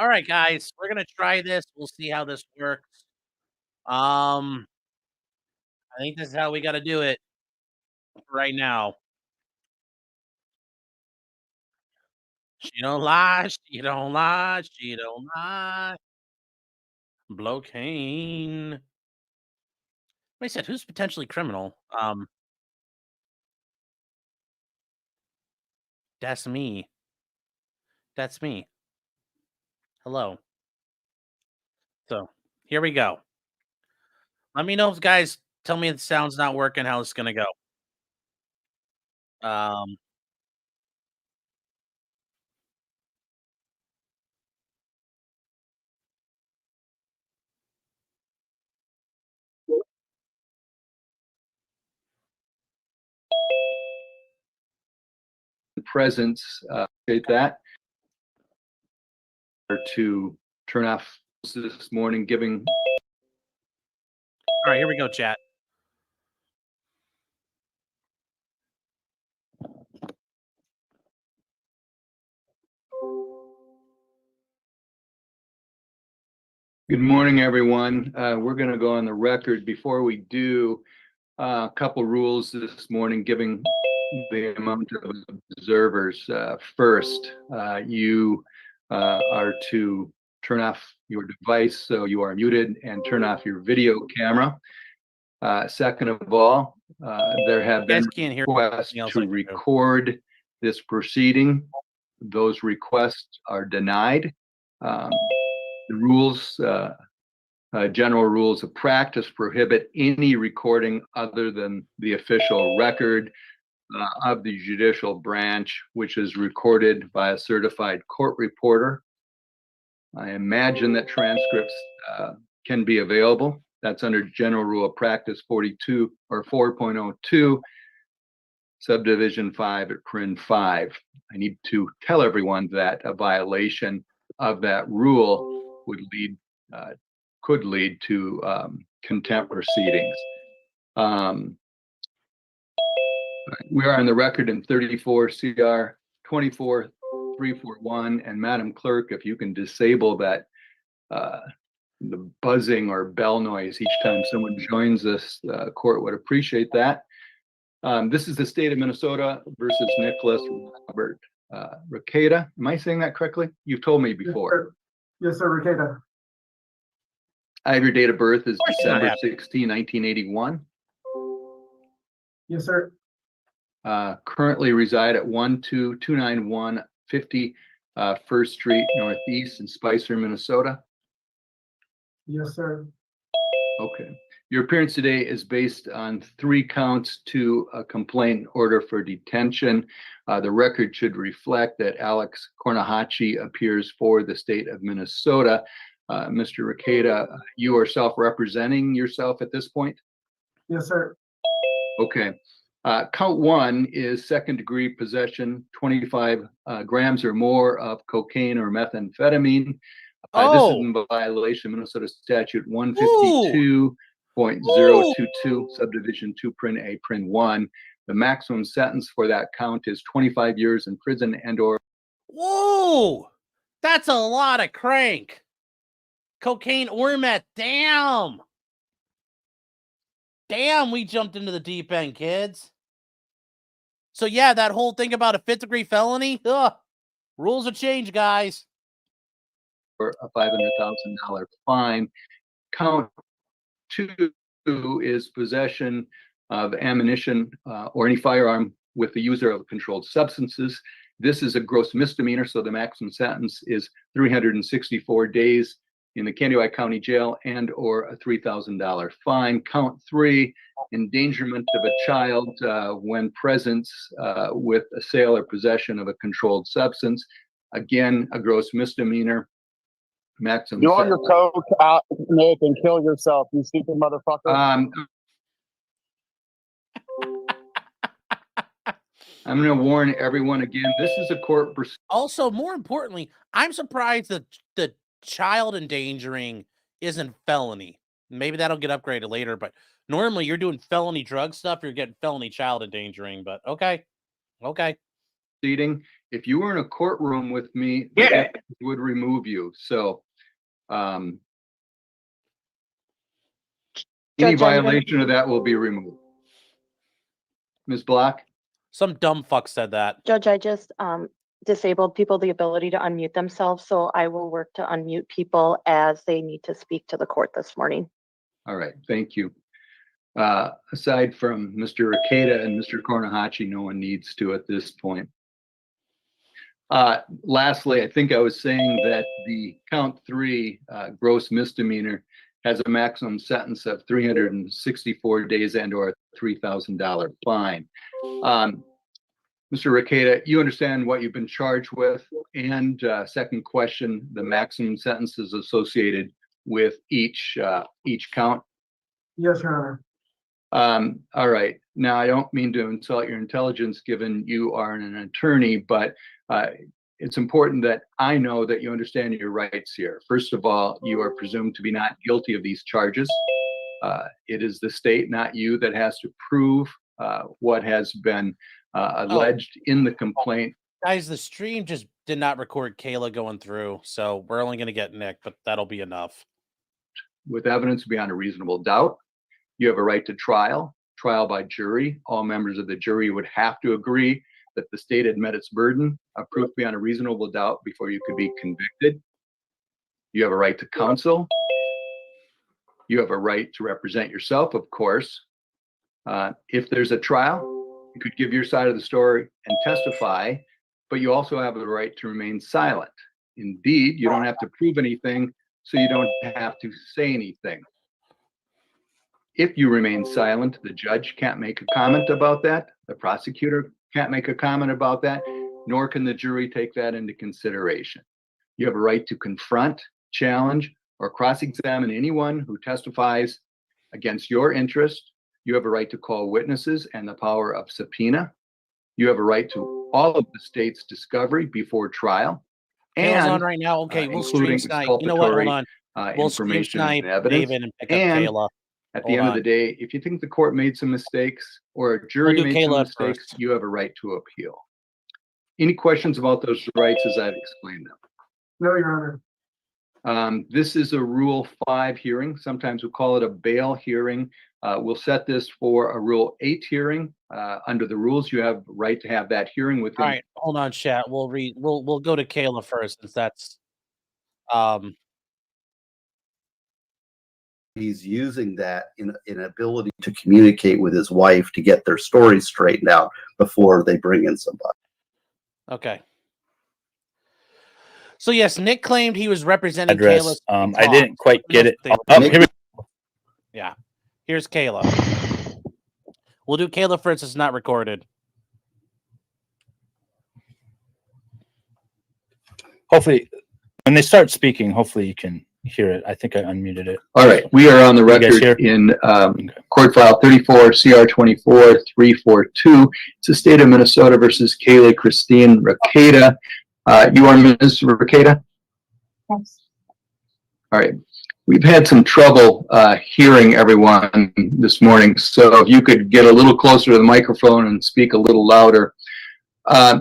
All right, guys, we're gonna try this. We'll see how this works. I think this is how we got to do it right now. She don't lie. She don't lie. She don't lie. Blocaine. I said, who's potentially criminal? That's me. That's me. Hello. So here we go. Let me know if guys tell me if the sound's not working. How it's gonna go. Um, presence, appreciate that. Or to turn off this morning, giving. all right, here we go, chat. Good morning, everyone. We're going to go on the record. Before we do, a couple rules this morning, giving the amount of observers. First, you are to turn off your device so you are muted and turn off your video camera. Second of all, there have been requests to record this proceeding. Those requests are denied. The rules, general rules of practice prohibit any recording other than the official record of the judicial branch, which is recorded by a certified court reporter. I imagine that transcripts can be available. That's under general rule of practice 42 or 4.02, subdivision 5 at Prin 5. I need to tell everyone that a violation of that rule would lead, could lead to contempt proceedings. We are on the record in 34 CR 24341, and Madam Clerk, if you can disable that the buzzing or bell noise each time someone joins us, court would appreciate that. This is the state of Minnesota versus Nicholas Robert Rekieta. Am I saying that correctly? You've told me before. Yes, sir, Rekieta. I have your date of birth is December 16, 1981. Yes, sir. Currently reside at 12291 50 First Street Northeast in Spicer, Minnesota. Yes, sir. Okay. Your appearance today is based on 3 counts to a complaint order for detention. The record should reflect that Alex Kornahachi appears for the state of Minnesota. Mr. Rekieta, you are self-representing yourself at this point? Yes, sir. Okay. Count 1 is second-degree possession, 25 grams or more of cocaine or methamphetamine. This is in violation of Minnesota statute 152.022, subdivision 2, Prin A, Prin 1. The maximum sentence for that count is 25 years in prison and/or. Whoa, that's a lot of crank. Cocaine or meth. Damn. Damn, we jumped into the deep end, kids. So yeah, that whole thing about a 5th-degree felony, rules have changed, guys. For a $500,000 fine. Count 2 is possession of ammunition or any firearm with the user of controlled substances. This is a gross misdemeanor, so the maximum sentence is 364 days in the Kansas County Jail and/or a $3,000 fine. Count 3, endangerment of a child when present with a sale or possession of a controlled substance. Again, a gross misdemeanor. Maximum. You on your coke out, Nick, and kill yourself, you stupid motherfucker. I'm going to warn everyone again. This is a court. Also, more importantly, I'm surprised that the child endangering isn't felony. Maybe that'll get upgraded later, but normally you're doing felony drug stuff, you're getting felony child endangering, but okay. Proceeding If you were in a courtroom with me, the Yeah. judge would remove you. So, any Judge, I'm gonna- violation of that will be removed. Ms. Block? Some dumb fuck said that. Judge, I just disabled people the ability to unmute themselves, so I will work to unmute people as they need to speak to the court this morning. All right, thank you. Aside from Mr. Rekieta and Mr. Kornahachi, no one needs to at this point. Lastly, I think I was saying that the count 3 gross misdemeanor has a maximum sentence of 364 days and or a $3,000 fine. Mr. Rekieta, you understand what you've been charged with? And second question, the maximum sentences associated with each count? Yes, Your Honor. All right. Now, I don't mean to insult your intelligence, given you are an attorney, but it's important that I know that you understand your rights here. First of all, you are presumed to be not guilty of these charges. It is the state, not you, that has to prove what has been alleged in the complaint. Guys, the stream just did not record Kayla going through, so we're only going to get Nick, but that'll be enough. With evidence beyond a reasonable doubt, you have a right to trial by jury. All members of the jury would have to agree that the state had met its burden of proof beyond a reasonable doubt before you could be convicted. You have a right to counsel. You have a right to represent yourself, of course. If there's a trial, you could give your side of the story and testify, but you also have a right to remain silent. Indeed, you don't have to prove anything, so you don't have to say anything. If you remain silent, the judge can't make a comment about that. The prosecutor can't make a comment about that, nor can the jury take that into consideration. You have a right to confront, challenge, or cross-examine anyone who testifies against your interest. You have a right to call witnesses and the power of subpoena. You have a right to all of the state's discovery before trial. Kayla's on And right now. Okay, we'll stream including snipe. You know what? Hold on. We'll stream information snipe and evidence. David and pick up And Kayla. at the Hold end of on. the day, if you think the court made some mistakes or a jury We'll do made some Kayla mistakes, first. you have a right to appeal. Any questions about those rights as I've explained them? No, Your Honor. This is a Rule 5 hearing. Sometimes we call it a bail hearing. We'll set this for a Rule 8 hearing. Under the rules, you have a right to have that hearing within. All right, hold on, chat. We'll go to Kayla first, since that's he's using that in ability to communicate with his wife to get their stories straightened out before they bring in somebody. okay. So yes, Nick claimed he was representing Address. Kayla. I didn't quite get it. They- Oh, here we Yeah. Here's Kayla. We'll do Kayla first. It's not recorded. Hopefully, when they start speaking, hopefully you can hear it. I think I unmuted it. All right, we are on the You guys record hear? in court file 34 CR 24 342. It's the state of Minnesota versus Kayla Christine Rekieta. You are Ms. Rekieta? Yes. All right. We've had some trouble hearing everyone this morning, so if you could get a little closer to the microphone and speak a little louder.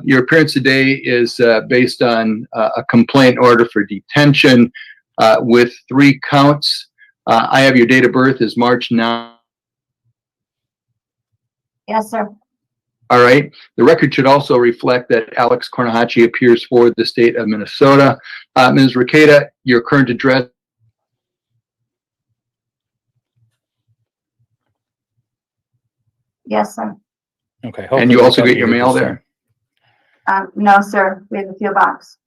Your appearance today is based on a complaint order for detention with 3 counts. I have your date of birth is March 9. Yes, sir. All right. The record should also reflect that Alex Kornahachi appears for the state of Minnesota. Ms. Rekieta, your current address. Yes, sir. Okay. And you also get your mail there? No, sir. We have a PO box.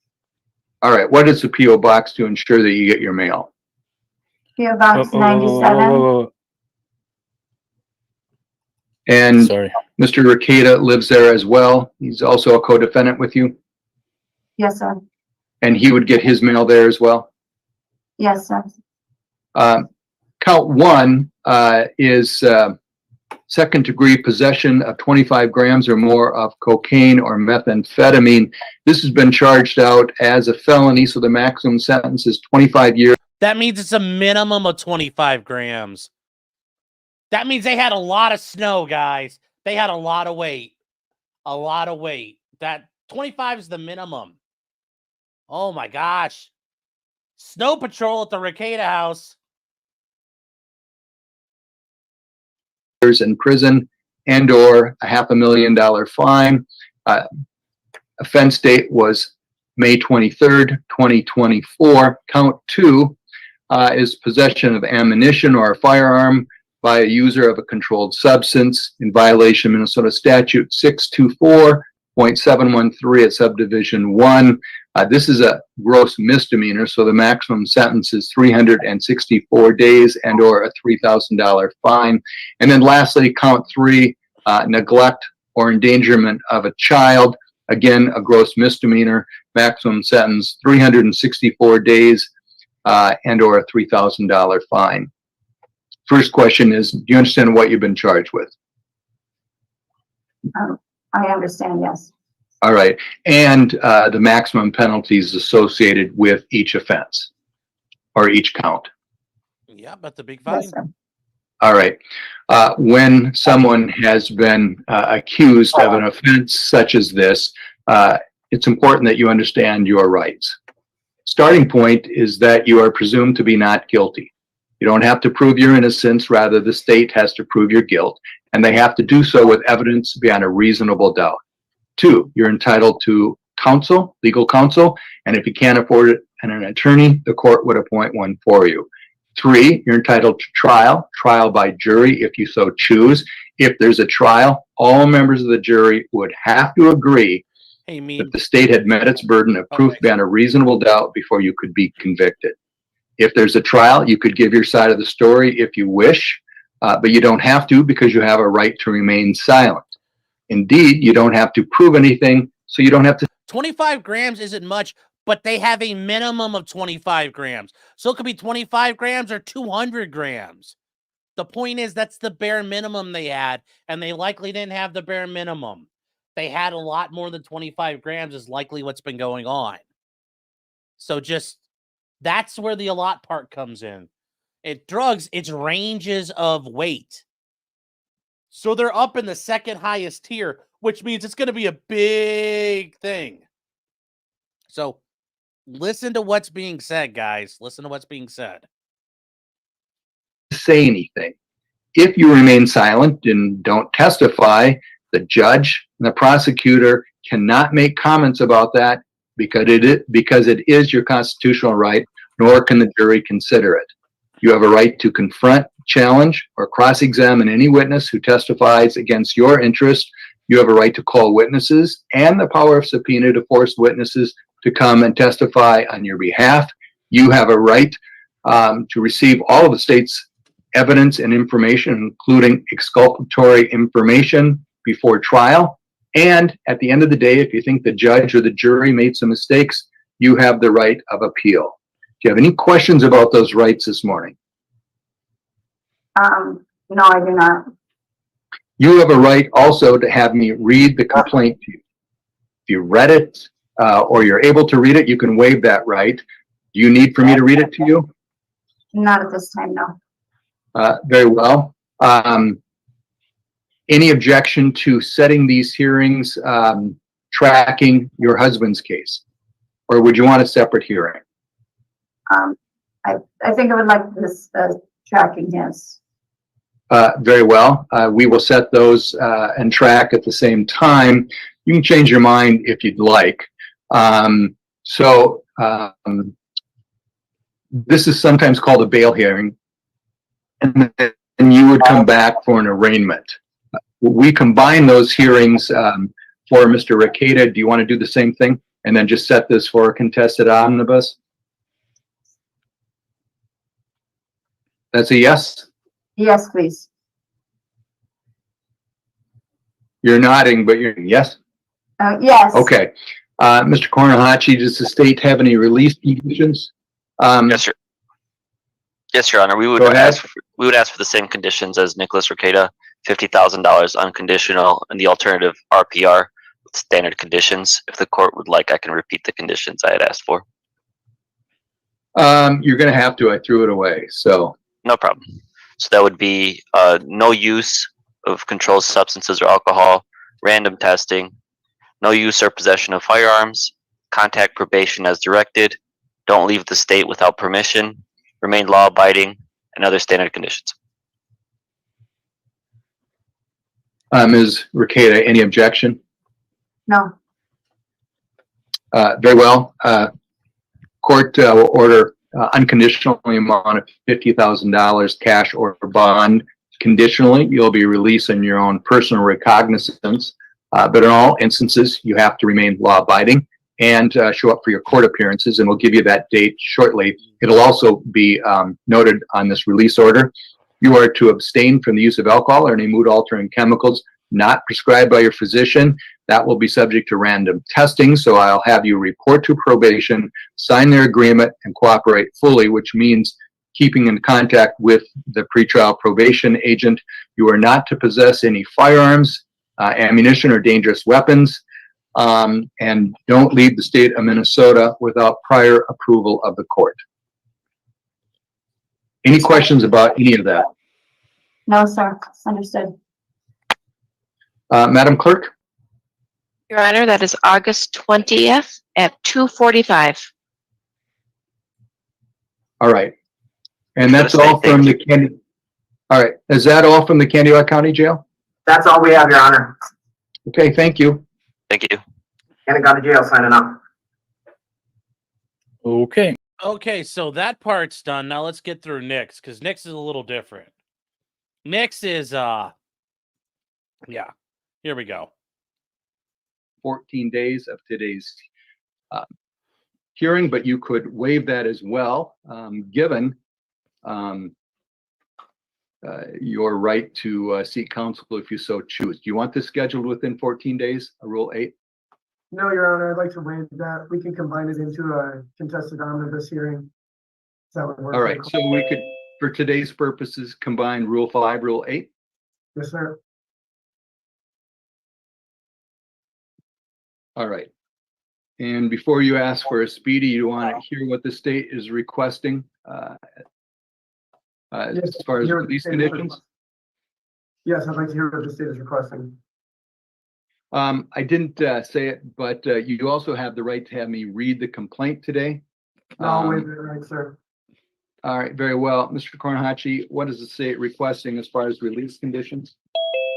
All right. What is the PO box to ensure that you get your mail? PO box 97. And Sorry. Mr. Rekieta lives there as well. He's also a co-defendant with you, Yes, sir. and he would get his mail there as well. Yes, sir. Count 1 is second-degree possession of 25 grams or more of cocaine or methamphetamine. This has been charged out as a felony, so the maximum sentence is 25 years. That means it's a minimum of 25 grams. That means they had a lot of snow, guys. They had a lot of weight. A lot of weight. 25 is the minimum. Oh my gosh. Snow patrol at the Rekieta house. Years in prison and or a $500,000 fine. Offense date was May 23rd, 2024. Count 2 is possession of ammunition or a firearm by a user of a controlled substance in violation of Minnesota Statute 624.713 at subdivision 1. This is a gross misdemeanor, so the maximum sentence is 364 days and or a $3,000 fine. And then lastly, count 3, neglect or endangerment of a child. Again, a gross misdemeanor, maximum sentence 364 days and or a $3,000 fine. First question is, do you understand what you've been charged with? I understand, yes. All right. And the maximum penalties associated with each offense or each count. Yeah, but the big fine. Yes, sir. All right. When someone has been accused of an offense such as this, it's important that you understand your rights. Starting point is that you are presumed to be not guilty. You don't have to prove your innocence. Rather, the state has to prove your guilt, and they have to do so with evidence beyond a reasonable doubt. 2, you're entitled to counsel, legal counsel, and if you can't afford an attorney, the court would appoint one for you. 3, you're entitled to trial by jury if you so choose. If there's a trial, all members of the jury would have to agree that the state had met its burden of proof beyond a reasonable doubt before you could be convicted. If there's a trial, you could give your side of the story if you wish, but you don't have to because you have a right to remain silent. Indeed, you don't have to prove anything, so you don't have to. 25 grams isn't much, but they have a minimum of 25 grams. So it could be 25 grams or 200 grams. The point is that's the bare minimum they had, and they likely didn't have the bare minimum. They had a lot more than 25 grams is likely what's been going on. So just, that's where the a lot part comes in. Drugs, it's ranges of weight. So they're up in the second highest tier, which means it's going to be a big thing. So listen to what's being said, guys. Listen to what's being said. Say anything. If you remain silent and don't testify, the judge and the prosecutor cannot make comments about that because it is your constitutional right, nor can the jury consider it. You have a right to confront, challenge, or cross-examine any witness who testifies against your interest. You have a right to call witnesses and the power of subpoena to force witnesses to come and testify on your behalf. You have a right to receive all of the state's evidence and information, including exculpatory information before trial. And at the end of the day, if you think the judge or the jury made some mistakes, you have the right of appeal. Do you have any questions about those rights this morning? No, I do not. You have a right also to have me read the complaint to you. If you read it or you're able to read it, you can waive that right. Do you need for me to read it to you? Not at this time, no. Very well. Any objection to setting these hearings tracking your husband's case? Or would you want a separate hearing? I think I would like this tracking his. Very well. We will set those and track at the same time. You can change your mind if you'd like. This is sometimes called a bail hearing, and you would come back for an arraignment. We combine those hearings for Mr. Rekieta. Do you want to do the same thing and then just set this for a contested omnibus? That's a yes? Yes, please. You're nodding, but you're yes? Yes. Okay. Mr. Cornahachi, does the state have any release conditions? Yes, sir. Yes, Your Honor. We would ask for the same conditions as Nicholas Rekieta, $50,000 unconditional, and the alternative RPR with standard conditions. If the court would like, I can repeat the conditions I had asked for. You're going to have to. I threw it away. So no problem. So that would be no use of controlled substances or alcohol, random testing, no use or possession of firearms, contact probation as directed, don't leave the state without permission, remain law-abiding, and other standard conditions. Ms. Rekieta, any objection? No. Very well. Court will order unconditionally amount of $50,000 cash or bond. Conditionally, you'll be releasing your own personal recognizance, but in all instances, you have to remain law-abiding and show up for your court appearances, and we'll give you that date shortly. It'll also be noted on this release order. You are to abstain from the use of alcohol or any mood-altering chemicals not prescribed by your physician. That will be subject to random testing, so I'll have you report to probation, sign their agreement, and cooperate fully, which means keeping in contact with the pretrial probation agent. You are not to possess any firearms, ammunition, or dangerous weapons, and don't leave the state of Minnesota without prior approval of the court. Any questions about any of that? No, sir. Understood. Madam Clerk? Your Honor, that is August 20th at 2:45. All right. And that's all from the Candy. All right. Is that all from the Candidac County Jail? That's all we have, Your Honor. Okay, thank you. Thank you. Candidac County Jail signing up. Okay. Okay, so that part's done. Now let's get through Nick's, because Nick's is a little different. Nick's is yeah. Here we go. 14 days of today's hearing, but you could waive that as well, given your right to seek counsel if you so choose. Do you want this scheduled within 14 days, Rule 8? No, Your Honor, I'd like to waive that. We can combine it into a contested omnibus hearing. That would work. All right, so we could, for today's purposes, combine Rule 5, Rule 8? Yes, sir. All right. And before you ask for a speedy, you want to hear what the state is requesting as far as release conditions? Yes, I'd like to hear what the state is requesting. I didn't say it, but you also have the right to have me read the complaint today. No, I'll waive it, right, sir. All right, very well. Mr. Kornhachi, what is the state requesting as far as release conditions?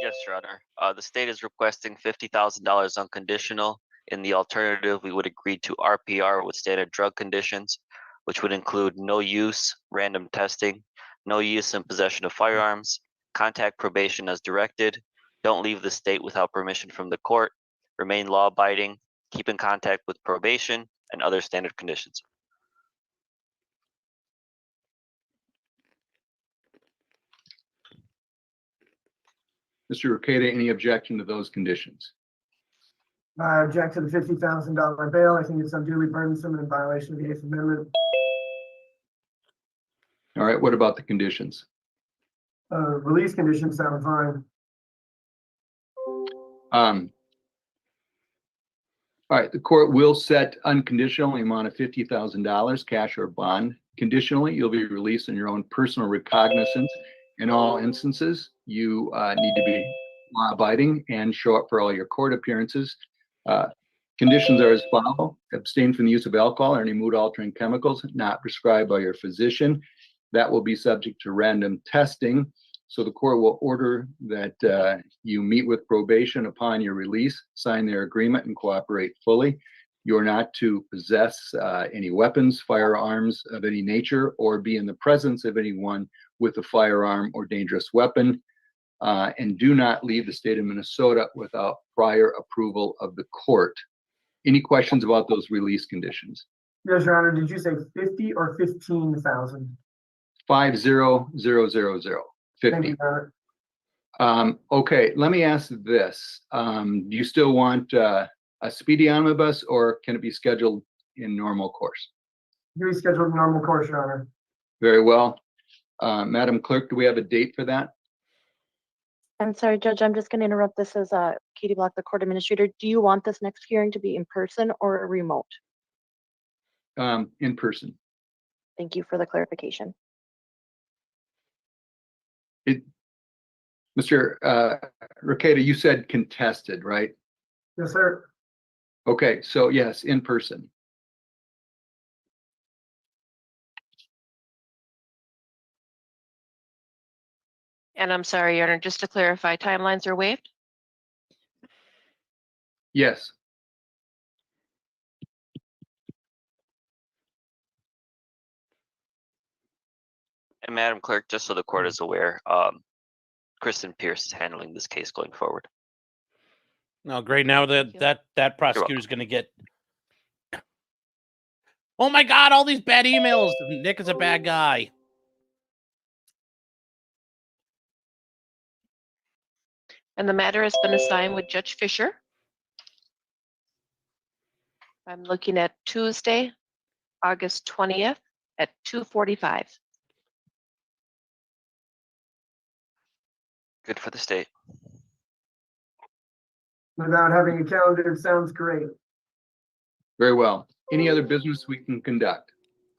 Yes, Your Honor. The state is requesting $50,000 unconditional. In the alternative, we would agree to RPR with standard drug conditions, which would include no use, random testing, no use and possession of firearms, contact probation as directed, don't leave the state without permission from the court, remain law-abiding, keep in contact with probation, and other standard conditions. Mr. Rekieta, any objection to those conditions? I object to the $50,000 bail. I think it's unduly burdensome and in violation of the 8th Amendment. All right, what about the conditions? Release conditions sound fine. All right, the court will set unconditionally amount of $50,000 cash or bond. Conditionally, you'll be released in your own personal recognizance. In all instances, you need to be law-abiding and show up for all your court appearances. Conditions are as follows: abstain from the use of alcohol or any mood-altering chemicals not prescribed by your physician. That will be subject to random testing. So the court will order that you meet with probation upon your release, sign their agreement, and cooperate fully. You are not to possess any weapons, firearms of any nature, or be in the presence of anyone with a firearm or dangerous weapon, and do not leave the state of Minnesota without prior approval of the court. Any questions about those release conditions? Yes, Your Honor. Did you say 50 or 15,000? 50000. 50. Thank you, Your Honor. Okay, let me ask this. Do you still want a speedy omnibus, or can it be scheduled in normal course? You rescheduled normal course, Your Honor. Very well. Madam Clerk, do we have a date for that? I'm sorry, Judge, I'm just going to interrupt. This is Katie Block, the court administrator. Do you want this next hearing to be in person or remote? In person. Thank you for the clarification. Mr. Rekieta, you said contested, right? Yes, sir. Okay, so yes, in person. And I'm sorry, Your Honor, just to clarify, timelines are waived? Yes. And Madam Clerk, just so the court is aware, Kristen Pierce is handling this case going forward. No, great. Now Thank you. that prosecutor's going to get. Oh my God! All these bad emails. Nick is a bad guy. And the matter has been assigned with Judge Fisher. I'm looking at Tuesday, August 20th at 2:45. Good for the state. Without having a calendar, it sounds great. Very well. Any other business we can conduct?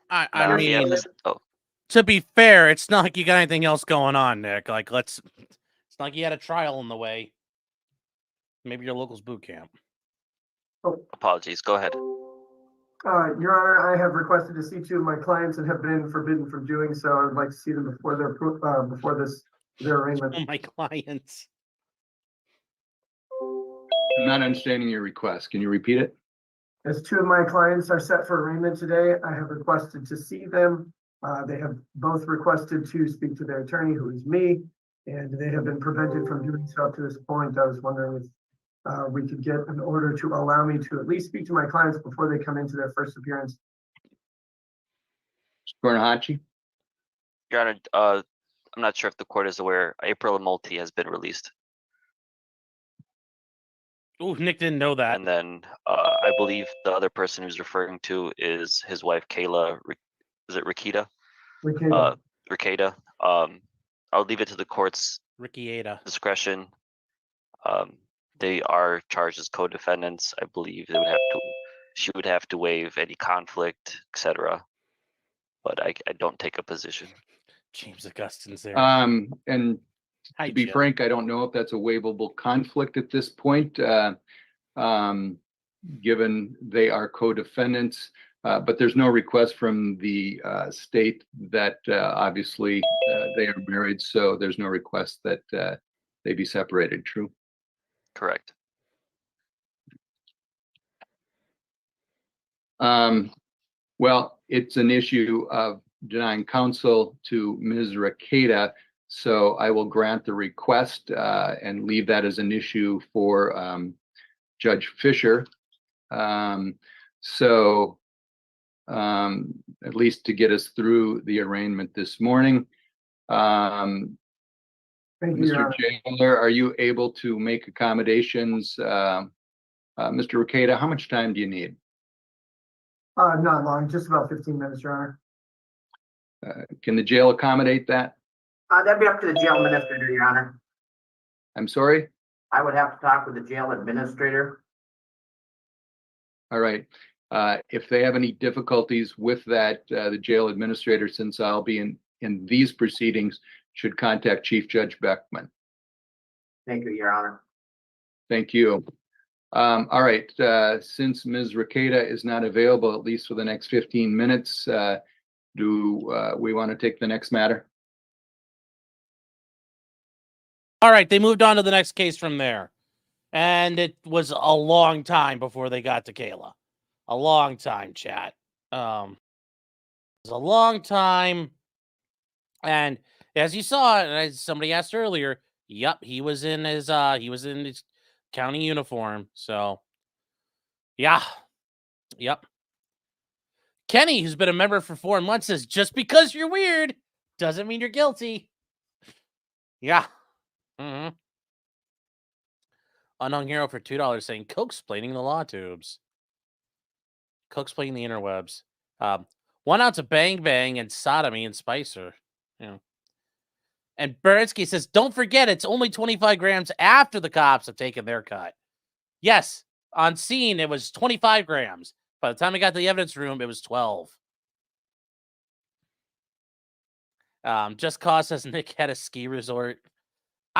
I Madam, mean, yes. Oh, to be fair, it's not like you got anything else going on, Nick. Like, it's not like you had a trial in the way. Maybe your local's boot camp. apologies. Go ahead. Your Honor, I have requested to see 2 of my clients and have been forbidden from doing so. I would like to see them before their arraignment. Oh, my clients. I'm not understanding your request. Can you repeat it? As 2 of my clients are set for arraignment today, I have requested to see them. They have both requested to speak to their attorney, who is me, and they have been prevented from doing so up to this point. I was wondering if we could get an order to allow me to at least speak to my clients before they come into their first appearance. Gornahachi? Your Honor, I'm not sure if the court is aware, April Multi has been released. Oh, Nick didn't know that. And then I believe the other person who's referring to is his wife, Kayla. Is it Rekieta? Rekieta. I'll leave it to the court's Rekieta. discretion. They are charged as co-defendants. I believe she would have to waive any conflict, etc. But I don't take a position. James Augustine's there. And Hi, to be Jim. frank, I don't know if that's a waivable conflict at this point, given they are co-defendants. But there's no request from the state that obviously they are married, so there's no request that they be separated. True? Correct. Well, it's an issue of denying counsel to Ms. Rekieta, so I will grant the request and leave that as an issue for Judge Fisher. At least to get us through the arraignment this morning. Thank you, Your Mr. Honor. Jailer, are you able to make accommodations? Mr. Rekieta, how much time do you need? Not long, just about 15 minutes, Your Honor. Can the jail accommodate that? That'd be up to the jail administrator, Your Honor. I'm sorry? I would have to talk with the jail administrator. All right. If they have any difficulties with that, the jail administrator, since I'll be in these proceedings, should contact Chief Judge Beckman. Thank you, Your Honor. Thank you. All right. Since Ms. Rekieta is not available, at least for the next 15 minutes, do we want to take the next matter? All right, they moved on to the next case from there. And it was a long time before they got to Kayla. A long time, chat. It was a long time. And as you saw, and as somebody asked earlier, yep, he was in his county uniform. So yeah. Yep. Kenny, who's been a member for 4 months, says just because you're weird doesn't mean you're guilty. Yeah. Mm-hmm. Unknown hero for $2 saying coke-splaining the law tubes. Coke-splaining the interwebs. 1 ounce of Bang Bang and sodomy and Spicer. Yeah. And Berensky says, don't forget, it's only 25 grams after the cops have taken their cut. Yes, on scene, it was 25 grams. By the time I got to the evidence room, it was 12. Just cause says Nick had a ski resort.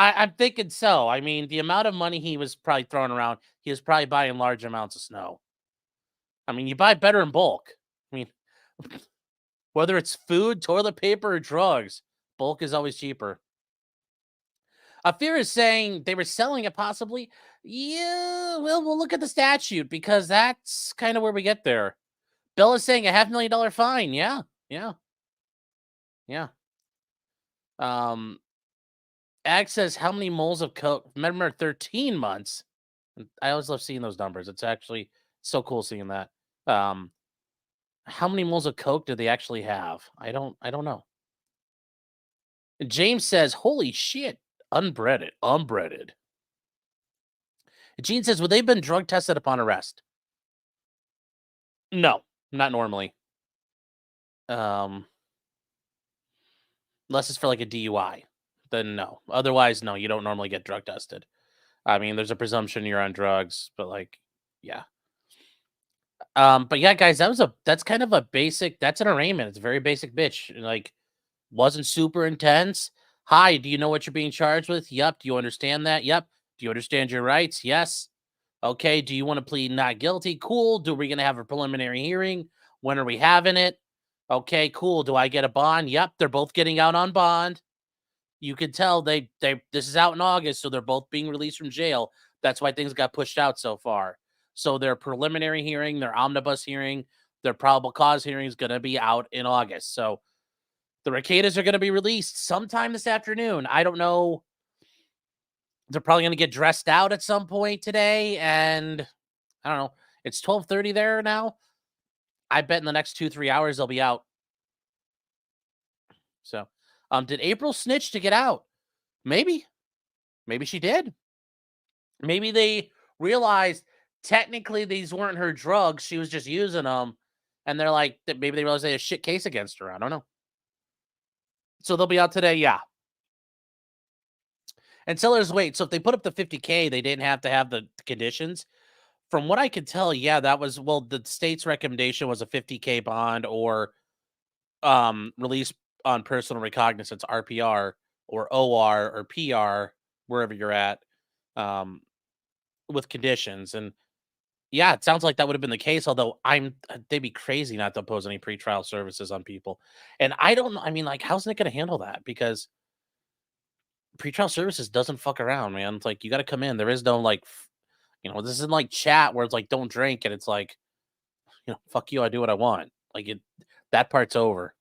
I'm thinking so. I mean, the amount of money he was probably throwing around, he was probably buying large amounts of snow. I mean, you buy better in bulk. I mean, whether it's food, toilet paper, or drugs, bulk is always cheaper. Fear is saying they were selling it possibly. Yeah, well, we'll look at the statute because that's kind of where we get there. Bill is saying a $500,000 fine. Yeah. Ag says, how many moles of coke? Remember, 13 months. I always love seeing those numbers. It's actually so cool seeing that. How many moles of coke do they actually have? I don't know. James says, holy shit, unbreaded. Gene says, would they have been drug tested upon arrest? No, not normally. Unless it's for like a DUI, then no. Otherwise, no, you don't normally get drug tested. I mean, there's a presumption you're on drugs, but like, yeah. But yeah, guys, that's kind of a basic, that's an arraignment. It's a very basic bitch. Like, wasn't super intense. Hi, do you know what you're being charged with? Yep. Do you understand that? Yep. Do you understand your rights? Yes. Okay. Do you want to plead not guilty? Cool. Do we going to have a preliminary hearing? When are we having it? Okay, cool. Do I get a bond? Yep. They're both getting out on bond. You could tell this is out in August, so they're both being released from jail. That's why things got pushed out so far. So their preliminary hearing, their omnibus hearing, their probable cause hearing is going to be out in August. So the Rekietas are going to be released sometime this afternoon. I don't know. They're probably going to get dressed out at some point today. And I don't know. It's 12:30 there now. I bet in the next 2-3 hours they'll be out. So, did April snitch to get out? Maybe she did. Maybe they realized technically these weren't her drugs. She was just using them. And they're like, maybe they realized they had a shit case against her. I don't know. So they'll be out today. Yeah. And sellers wait. So if they put up the $50K, they didn't have to have the conditions. From what I could tell, yeah, that was, well, the state's recommendation was a $50K bond or release on personal recognizance, RPR or OR or PR, wherever you're at, with conditions. And yeah, it sounds like that would have been the case, although they'd be crazy not to impose any pretrial services on people. And I don't know, I mean, like, how's Nick going to handle that? Because pretrial services doesn't fuck around, man. It's like, you got to come in. There is no, like, this isn't like chat where it's like, don't drink. And it's like, fuck you, I do what I want. Like, that part's over.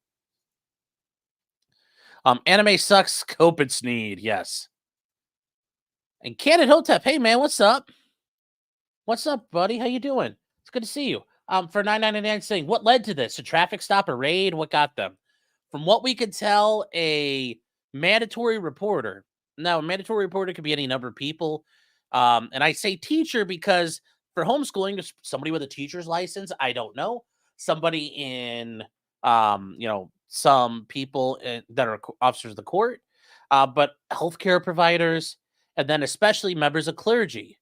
Anime sucks, scope and sneed. Yes. And Canon Hotep, hey man, what's up? What's up, buddy? How you doing? It's good to see you. For $9.99 saying, what led to this? A traffic stop, a raid? What got them? From what we could tell, a mandatory reporter. Now, a mandatory reporter could be any number of people. And I say teacher because for homeschooling, somebody with a teacher's license, I don't know. Somebody in, some people that are officers of the court, but healthcare providers, and then especially members of clergy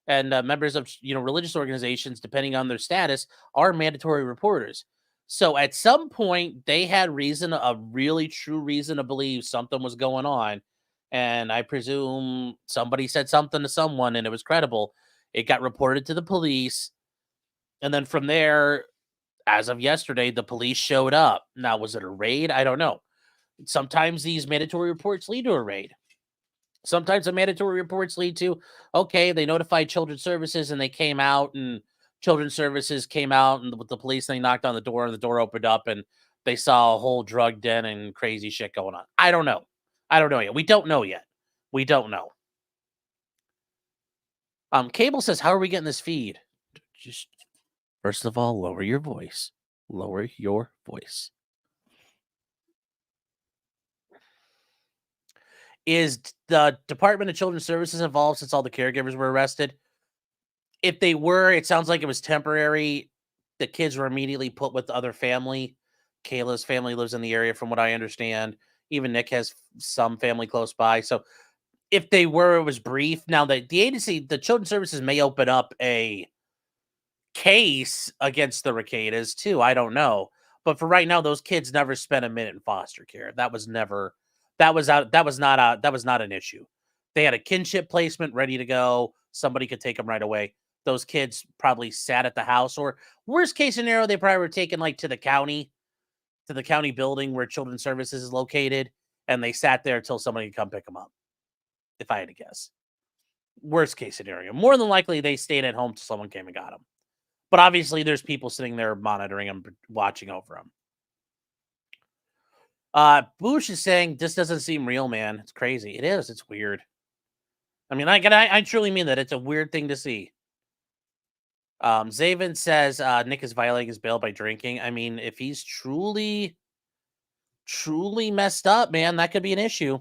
and members of religious organizations, depending on their status, are mandatory reporters. So at some point, they had a really true reason to believe something was going on. And I presume somebody said something to someone and it was credible. It got reported to the police. And then from there, as of yesterday, the police showed up. Now, was it a raid? I don't know. Sometimes these mandatory reports lead to a raid. Sometimes the mandatory reports lead to, okay, they notified Children's Services and they came out, and Children's Services came out and with the police, they knocked on the door and the door opened up and they saw a whole drug den and crazy shit going on. I don't know. Yet. We don't know yet. Cable says, how are we getting this feed? Just first of all, lower your voice. Is the Department of Children's Services involved since all the caregivers were arrested? If they were, it sounds like it was temporary. The kids were immediately put with the other family. Kayla's family lives in the area, from what I understand. Even Nick has some family close by. So if they were, it was brief. Now, the agency, the Children's Services may open up a case against the Rekietas too. I don't know. But for right now, those kids never spent a minute in foster care. That was not an issue. They had a kinship placement ready to go. Somebody could take them right away. Those kids probably sat at the house, or worst case scenario, they probably were taken like to the county building where Children's Services is located, and they sat there until somebody could come pick them up. If I had to guess, worst case scenario, more than likely they stayed at home till someone came and got them. But obviously, there's people sitting there monitoring them, watching over them. Bush is saying this doesn't seem real, man. It's crazy. It is. It's weird. I mean, I truly mean that. It's a weird thing to see. Zaven says Nick is violating his bail by drinking. I mean, if he's truly messed up, man, that could be an issue.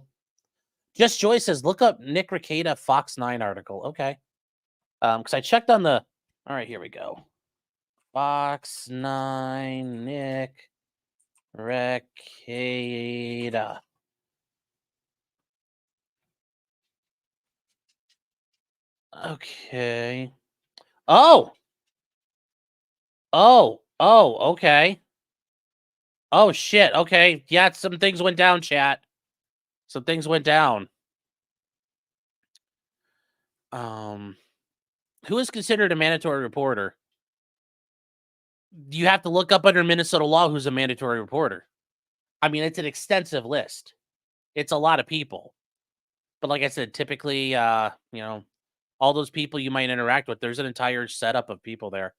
Just Joy says, look up Nick Rekieta Fox 9 article. Okay. Because I checked on the... All right, here we go. Fox 9 Nick Rekieta. Okay. Oh, okay. Oh, shit. Okay. Yeah, some things went down, chat. Some things went down. Who is considered a mandatory reporter? You have to look up under Minnesota law who's a mandatory reporter. I mean, it's an extensive list. It's a lot of people. But like I said, typically, you know, all those people you might interact with, there's an entire setup of people there.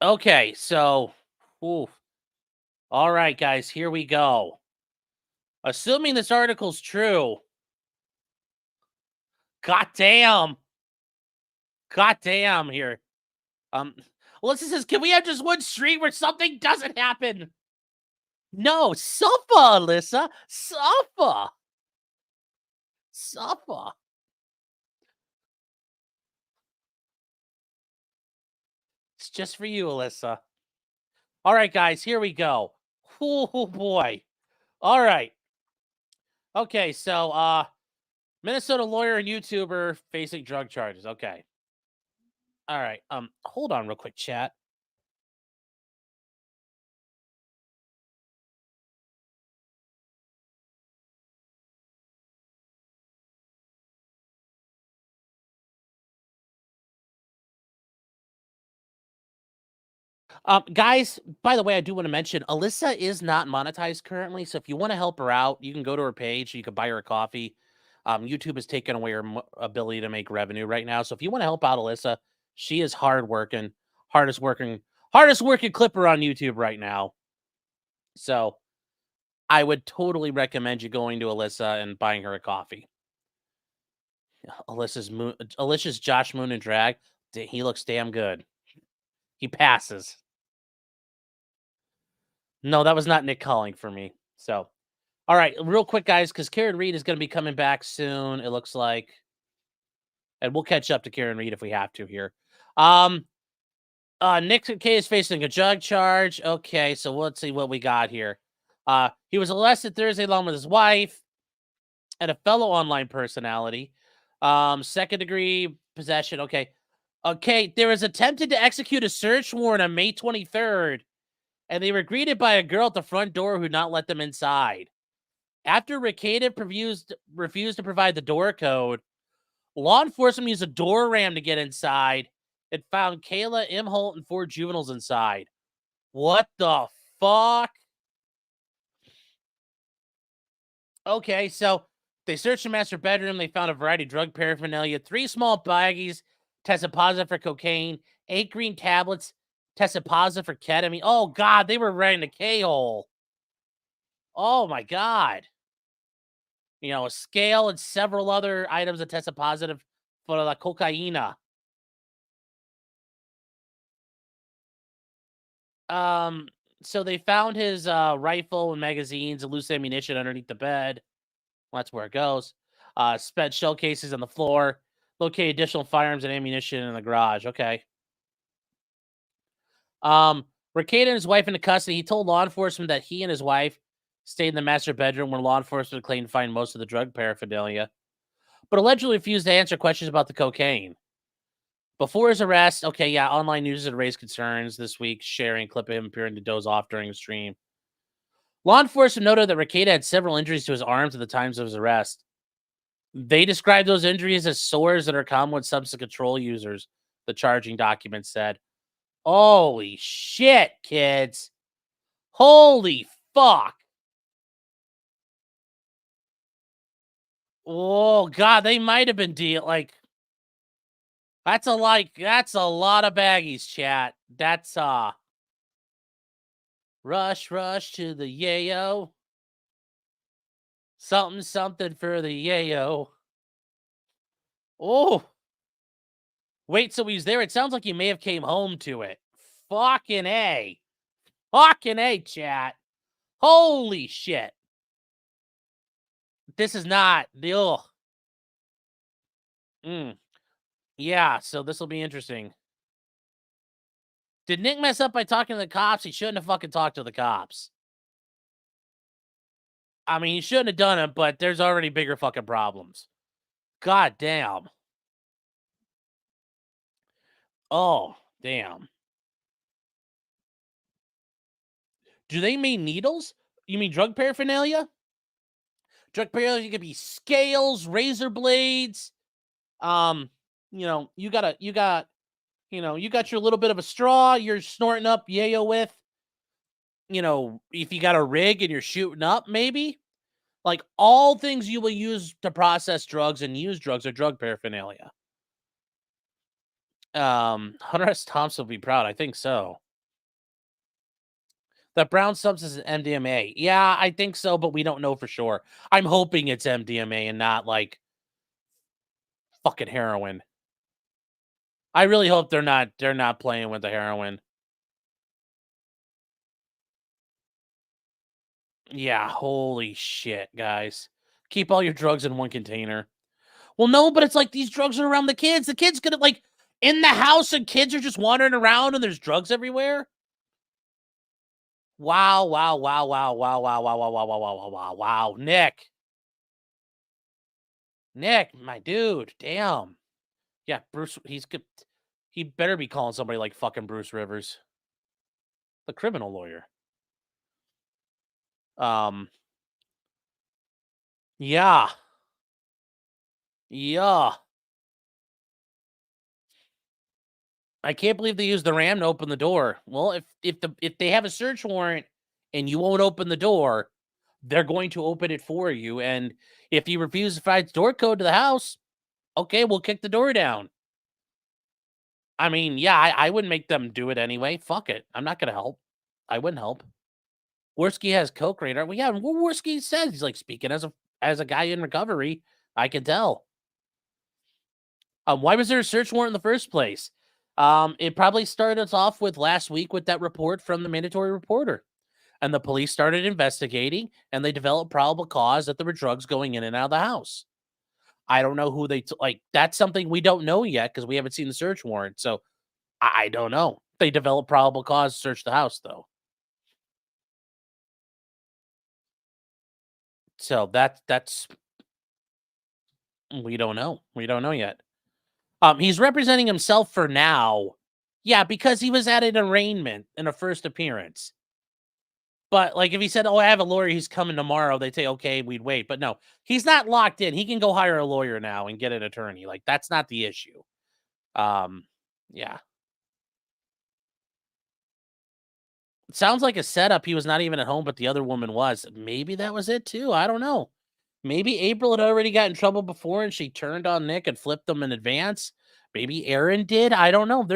Okay, so, oof. All right, guys, here we go. Assuming this article's true. Goddamn here. Alyssa says, can we have just one street where something doesn't happen? No, suffer, Alyssa. Suffer. It's just for you, Alyssa. All right, guys, here we go. Oh, boy. All right. Okay, so, Minnesota lawyer and YouTuber facing drug charges. Okay. All right. Hold on real quick, chat. Guys, by the way, I do want to mention Alyssa is not monetized currently. So if you want to help her out, you can go to her page. You can buy her a coffee. YouTube has taken away her ability to make revenue right now. So if you want to help out Alyssa, she is hardworking, hardest working clipper on YouTube right now. So I would totally recommend you going to Alyssa and buying her a coffee. Alicia's Josh Moon and drag. He looks damn good. He passes. No, that was not Nick calling for me. So, all right, real quick, guys, because Karen Reed is going to be coming back soon, it looks like. And we'll catch up to Karen Reed if we have to here. Nick K is facing a drug charge. Okay, so let's see what we got here. He was arrested Thursday along with his wife and a fellow online personality. Second degree possession. Okay, there was attempted to execute a search warrant on May 23rd. And they were greeted by a girl at the front door who would not let them inside. After Rekieta refused to provide the door code, law enforcement used a door ram to get inside and found Kayla, M. Holt, and 4 juveniles inside. What the fuck? Okay, so they searched the master bedroom. They found a variety of drug paraphernalia. 3 small baggies tested positive for cocaine. 8 green tablets tested positive for ketamine. Oh, God, they were right in the K-hole. Oh, my God. You know, a scale and several other items that tested positive for la cocaina. So they found his rifle and magazines and loose ammunition underneath the bed. Well, that's where it goes. Spent shell cases on the floor. Located additional firearms and ammunition in the garage. Okay. Rekieta and his wife into custody. He told law enforcement that he and his wife stayed in the master bedroom where law enforcement claimed to find most of the drug paraphernalia, but allegedly refused to answer questions about the cocaine. Before his arrest, online news had raised concerns this week, sharing a clip of him appearing to doze off during the stream. Law enforcement noted that Rekieta had several injuries to his arms at the times of his arrest. They described those injuries as sores that are common with substance control users, the charging document said. Holy shit, kids. Holy fuck. Oh, God, they might have been that's a lot of baggies, chat. That's, rush to the yayo. Something for the yayo. Oh. Wait, so he's there. It sounds like he may have came home to it. Fucking A. Fucking A, chat. Holy shit. This is not the Yeah, so this will be interesting. Did Nick mess up by talking to the cops? He shouldn't have fucking talked to the cops. I mean, he shouldn't have done it, but there's already bigger fucking problems. God damn. Oh, damn. Do they mean needles? You mean drug paraphernalia? Drug paraphernalia could be scales, razor blades. You got your little bit of a straw you're snorting up yayo with. If you got a rig and you're shooting up, maybe. Like, all things you will use to process drugs and use drugs are drug paraphernalia. Hunter S. Thompson will be proud. I think so. That brown substance is MDMA. Yeah, I think so, but we don't know for sure. I'm hoping it's MDMA and not, like, fucking heroin. I really hope they're not playing with the heroin. Yeah, holy shit, guys. Keep all your drugs in one container. Well, no, but it's like these drugs are around the kids. The kids gonna, like, in the house and kids are just wandering around and there's drugs everywhere. Wow, wow, wow, wow, wow, wow, wow, wow, wow, wow, wow, wow, wow. Nick, my dude, damn. Yeah, Bruce, he's good. He better be calling somebody like fucking Bruce Rivers, the criminal lawyer. Yeah. Yeah. I can't believe they used the ram to open the door. Well, if they have a search warrant and you won't open the door, they're going to open it for you. And if you refuse to provide door code to the house, okay, we'll kick the door down. I mean, yeah, I wouldn't make them do it anyway. Fuck it. I'm not gonna help. I wouldn't help. Worski has coke radar. Well, yeah, what Worski says, he's like, speaking as a guy in recovery, I can tell. Why was there a search warrant in the first place? It probably started us off with last week with that report from the mandatory reporter. And the police started investigating, and they developed probable cause that there were drugs going in and out of the house. I don't know who that's something we don't know yet because we haven't seen the search warrant. So I don't know. They developed probable cause to search the house, though. So that's we don't know. We don't know yet. He's representing himself for now. Yeah, because he was at an arraignment in a first appearance. But, like, if he said, oh, I have a lawyer, he's coming tomorrow, they'd say, okay, we'd wait. But no, he's not locked in. He can go hire a lawyer now and get an attorney. Like, that's not the issue. Yeah. It sounds like a setup. He was not even at home, but the other woman was. Maybe that was it, too. I don't know. Maybe April had already got in trouble before and she turned on Nick and flipped them in advance. Maybe Aaron did. I don't know.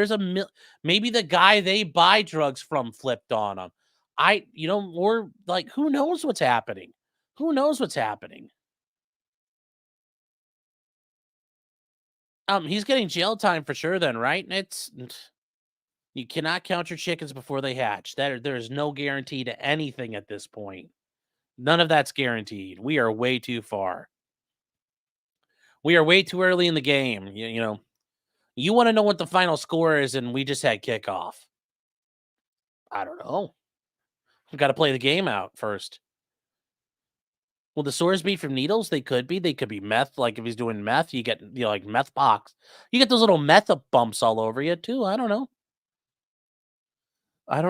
Maybe the guy they buy drugs from flipped on him. Or like, who knows what's happening? Who knows what's happening? He's getting jail time for sure then, right? You cannot count your chickens before they hatch. There is no guarantee to anything at this point. None of that's guaranteed. We are way too far. We are way too early in the game. You want to know what the final score is, and we just had kickoff. I don't know. We've got to play the game out first. Will the sores be from needles? They could be. They could be meth. Like if he's doing meth, you get like meth box. You get those little meth bumps all over you too. I don't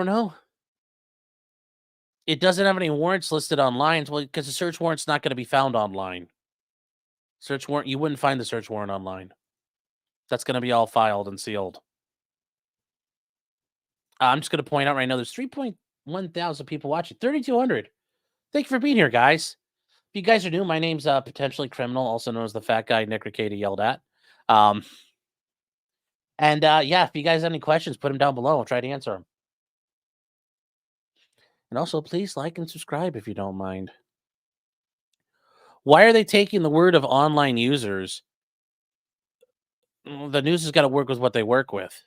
know. It doesn't have any warrants listed online, well, because the search warrant's not going to be found online. Search warrant. You wouldn't find the search warrant online. That's going to be all filed and sealed. I'm just going to point out right now, there's 3.1 thousand people watching. 3,200. Thank you for being here, guys. If you guys are new, my name's Potentially Criminal, also known as the fat guy Nick Rekieta yelled at. Yeah, if you guys have any questions, put them down below. I'll try to answer them. And also, please like and subscribe if you don't mind. Why are they taking the word of online users? The news has got to work with what they work with.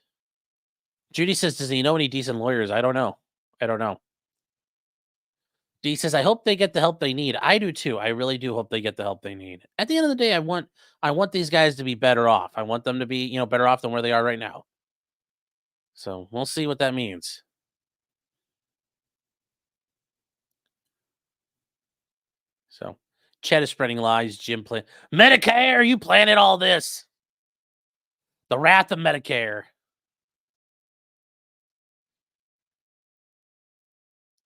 Judy says, does he know any decent lawyers? I don't know. D says, I hope they get the help they need. I do too. I really do hope they get the help they need. At the end of the day, I want these guys to be better off. I want them to be, better off than where they are right now. So we'll see what that means. So Chet is spreading lies. Jim plan Medicare. You planted all this. The wrath of Medicare.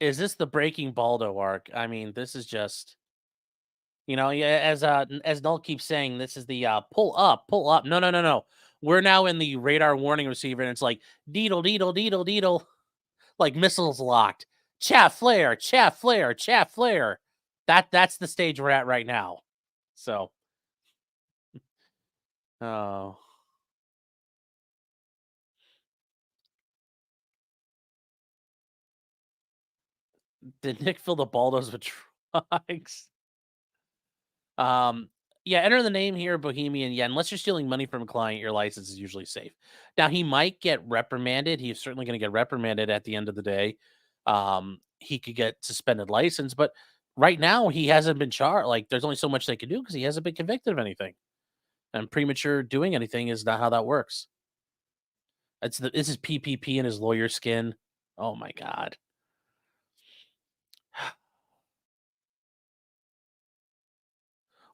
Is this the Breaking Baldo arc? I mean, this is just, as Null keeps saying, this is the pull up. No. We're now in the radar warning receiver, and it's like deedle, deedle, deedle, deedle, like missiles locked. Chaff flare. That's the stage we're at right now. So, oh. Did Nick fill the Baldos with drugs? Yeah, enter the name here, Bohemian. Yeah, unless you're stealing money from a client, your license is usually safe. Now, he might get reprimanded. He's certainly going to get reprimanded at the end of the day. He could get suspended license, but right now he hasn't been charged. Like, there's only so much they can do because he hasn't been convicted of anything. And premature doing anything is not how that works. This is PPP in his lawyer skin. Oh my God.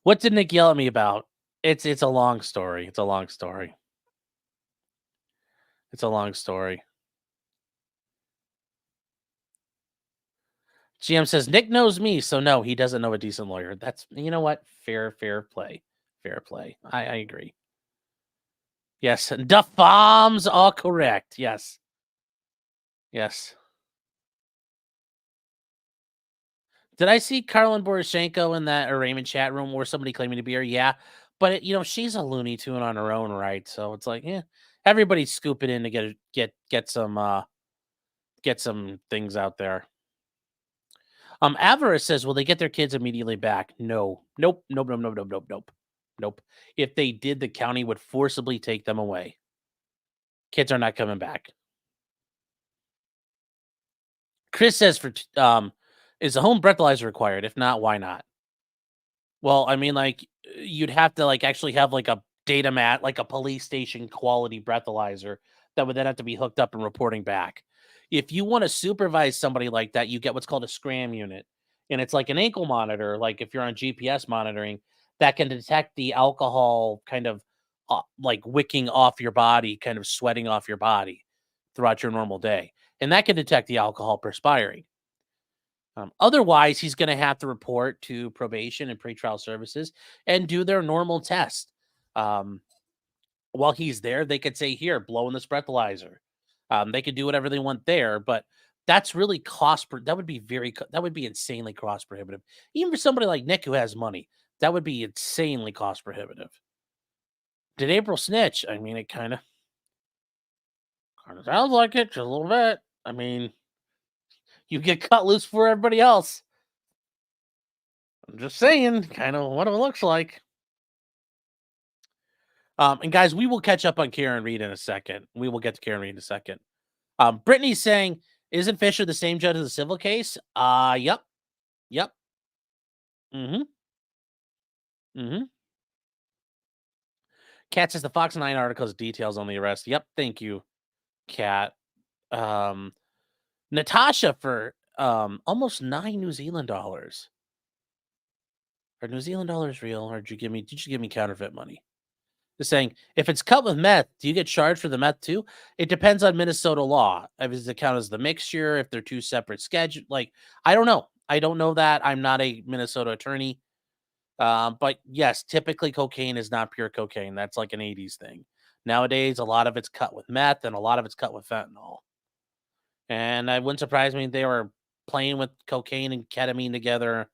What did Nick yell at me about? It's a long story. It's a long story. GM says Nick knows me, so no, he doesn't know a decent lawyer. That's, you know what? Fair play. I agree. Yes, Duff bombs are correct. Yes. Did I see Carlin Boroshenko in that arraignment chat room where somebody claiming to be her? Yeah, but she's a Looney Tune on her own, right? So it's like, everybody's scooping in to get some things out there. Avarice says, will they get their kids immediately back? No. Nope. If they did, the county would forcibly take them away. Kids are not coming back. Chris says, is a home breathalyzer required? If not, why not? Well, I mean, like, you'd have to actually have a data mat, like a police station quality breathalyzer that would then have to be hooked up and reporting back. If you want to supervise somebody like that, you get what's called a scram unit. And it's like an ankle monitor, like if you're on GPS monitoring, that can detect the alcohol kind of wicking off your body, kind of sweating off your body throughout your normal day. And that can detect the alcohol perspiring. Otherwise, he's going to have to report to probation and pretrial services and do their normal test. While he's there, they could say, here, blow in this breathalyzer. They could do whatever they want there, but that's really that would be insanely cost prohibitive. Even for somebody like Nick who has money, that would be insanely cost prohibitive. Did April snitch? I mean, it kind of sounds like it, just a little bit. I mean, you get cut loose for everybody else. I'm just saying, kind of what it looks like. And guys, we will catch up on Karen Reed in a second. We will get to Karen Reed in a second. Brittany's saying, isn't Fisher the same judge as the civil case? Yep. Kat says the Fox 9 article has details on the arrest. Yep, thank you, Kat. Natasha for almost $9 New Zealand dollars. Are New Zealand dollars real, or did you give me counterfeit money? Just saying, if it's cut with meth, do you get charged for the meth too? It depends on Minnesota law. If does it count as the mixture? If they're two separate schedules, I don't know. I don't know that. I'm not a Minnesota attorney. But yes, typically cocaine is not pure cocaine. That's like an 80s thing. Nowadays, a lot of it's cut with meth and a lot of it's cut with fentanyl. And it wouldn't surprise me if they were playing with cocaine and ketamine together.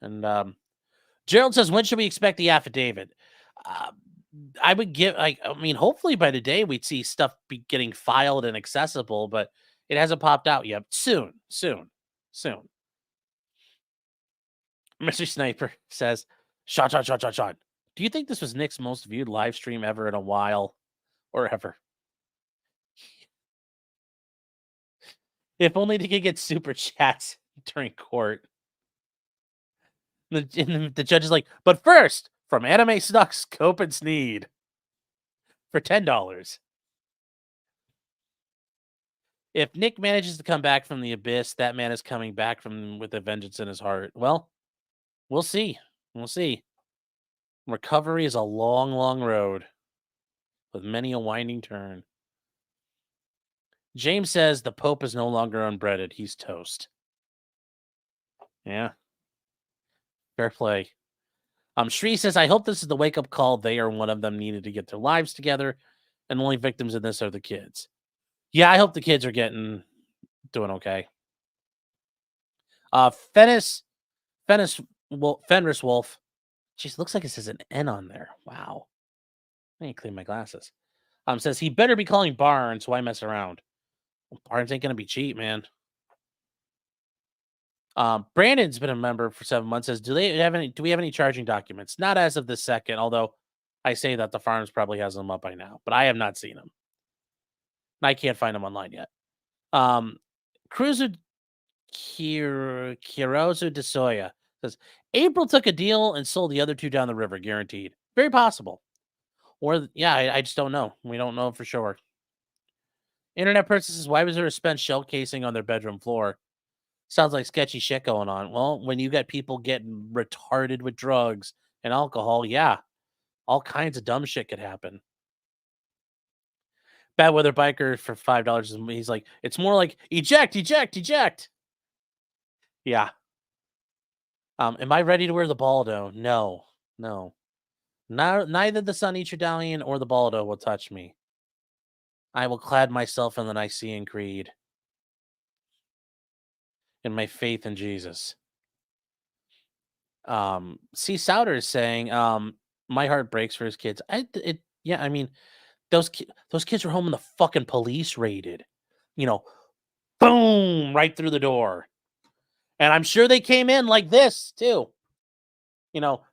And Gerald says, when should we expect the affidavit? I would give, hopefully by today we'd see stuff be getting filed and accessible, but it hasn't popped out yet. Soon. Mr. Sniper says, shot. Do you think this was Nick's most viewed live stream ever in a while or ever? If only they could get super chats during court. The judge is like, but first, from Anime Snuck, Scope and Sneed for $10. If Nick manages to come back from the abyss, that man is coming back from with a vengeance in his heart. Well, we'll see. Recovery is a long, long road with many a winding turn. James says the Pope is no longer unbreaded. He's toast. Yeah. Fair play. Shri says, I hope this is the wake-up call. They or one of them needed to get their lives together, and the only victims in this are the kids. Yeah, I hope the kids are doing okay. Fenris Wolf. Jeez, looks like it says an N on there. Wow. I need to clean my glasses. Says he better be calling Barnes. Why mess around? Well, Barnes ain't gonna be cheap, man. Brandon's been a member for 7 months. Says, do we have any charging documents? Not as of this second, although I say that the farms probably has them up by now, but I have not seen them. I can't find them online yet. Cruiser Kirozu de Soya says, April took a deal and sold the other two down the river, guaranteed. Very possible. Or, yeah, I just don't know. We don't know for sure. Internet person says, why was there a spent shell casing on their bedroom floor? Sounds like sketchy shit going on. Well, when you got people getting retarded with drugs and alcohol, yeah, all kinds of dumb shit could happen. Bad Weather Biker for $5. He's like, it's more like eject. Yeah. Am I ready to wear the baldo? No. Neither the Sun Eatradalian or the baldo will touch me. I will clad myself in the Nicene Creed. In my faith in Jesus. C. Souter is saying, my heart breaks for his kids. Those kids were home and the fucking police raided. Boom, right through the door. And I'm sure they came in like this too.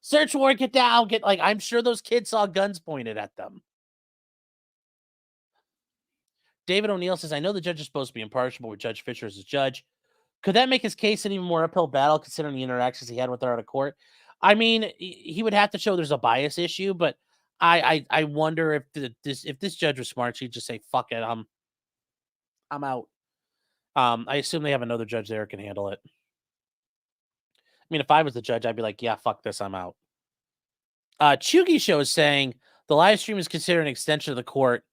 Search warrant, get down, I'm sure those kids saw guns pointed at them. David O'Neill says, I know the judge is supposed to be impartial, but with Judge Fisher as a judge, could that make his case an even more uphill battle considering the interactions he had with her out of court? I mean, he would have to show there's a bias issue, but I wonder if this judge was smart, she'd just say, fuck it, I'm out. I assume they have another judge there who can handle it. I mean, if I was the judge, I'd be like, yeah, fuck this, I'm out. Chugi Show is saying the live stream is considered an extension of the court.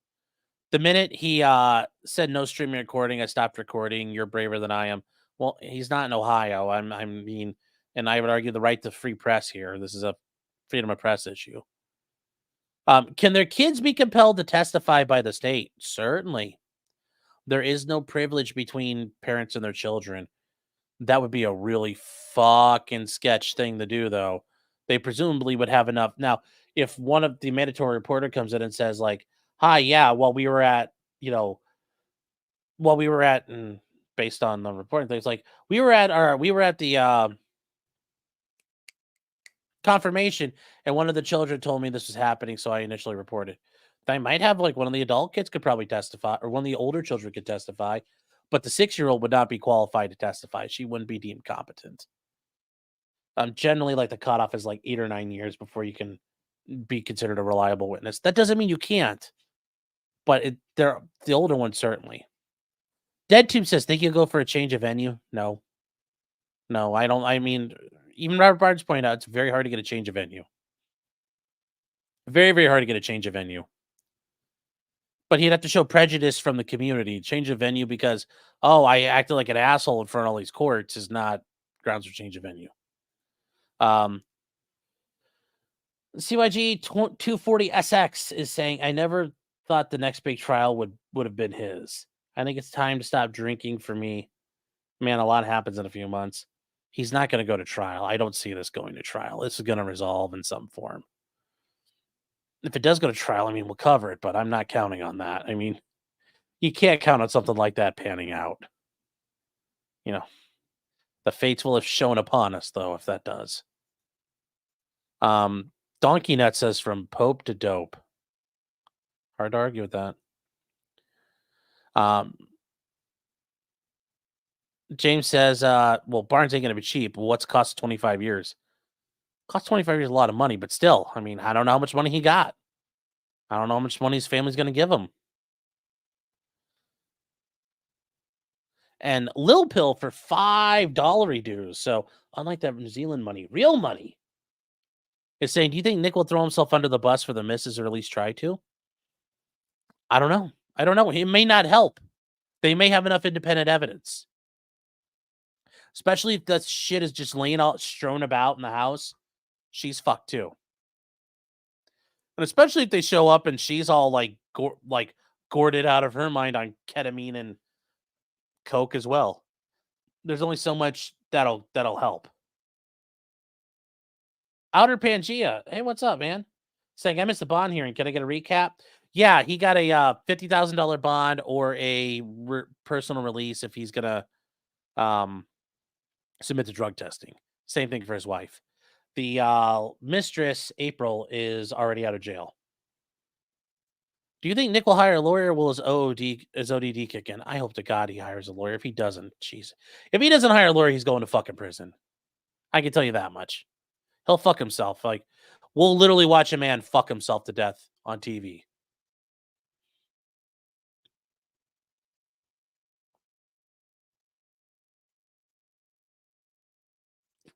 The minute he said no streaming recording, I stopped recording. You're braver than I am. Well, he's not in Ohio. And I would argue the right to free press here. This is a freedom of press issue. Can their kids be compelled to testify by the state? Certainly. There is no privilege between parents and their children. That would be a really fucking sketch thing to do, though. They presumably would have enough. Now, if one of the mandatory reporter comes in and says, like, hi, yeah, and based on the reporting things, like, we were at the confirmation, and one of the children told me this was happening, so I initially reported. They might have, like, one of the adult kids could probably testify, or one of the older children could testify, but the 6-year-old would not be qualified to testify. She wouldn't be deemed competent. Generally, like, the cutoff is like 8 or 9 years before you can be considered a reliable witness. That doesn't mean you can't, but the older ones certainly. DeadTube says, think you'll go for a change of venue? No, I don't. I mean, even Robert Barnes pointed out, it's very hard to get a change of venue. Very, very hard to get a change of venue. But he'd have to show prejudice from the community. Change of venue because, I acted like an asshole in front of all these courts is not grounds for change of venue. CYG 240 SX is saying, I never thought the next big trial would have been his. I think it's time to stop drinking for me. Man, a lot happens in a few months. He's not going to go to trial. I don't see this going to trial. This is going to resolve in some form. If it does go to trial, I mean, we'll cover it, but I'm not counting on that. I mean, you can't count on something like that panning out. You know, the fates will have shown upon us, though, if that does. Donkey Nut says from Pope to dope. Hard to argue with that. James says, well, Barnes ain't going to be cheap. What's cost 25 years? Cost 25 years a lot of money, but still, I mean, I don't know how much money he got. I don't know how much money his family's going to give him. And Lil Pill for $5 dues. So, unlike that New Zealand money, real money is saying, do you think Nick will throw himself under the bus for the misses or at least try to? I don't know. I don't know. It may not help. They may have enough independent evidence. Especially if that shit is just laying out, strewn about in the house. She's fucked too. And especially if they show up and she's all like gourded out of her mind on ketamine and coke as well. There's only so much that'll help. Outer Pangea, hey, what's up, man? Saying I missed the bond hearing. Can I get a recap? Yeah, he got a $50,000 bond or a personal release if he's gonna submit to drug testing. Same thing for his wife. The mistress, April, is already out of jail. Do you think Nick will hire a lawyer or will his ODD kick in? I hope to God he hires a lawyer. If he doesn't, jeez. If he doesn't hire a lawyer, he's going to fucking prison. I can tell you that much. He'll fuck himself. Like, we'll literally watch a man fuck himself to death on TV.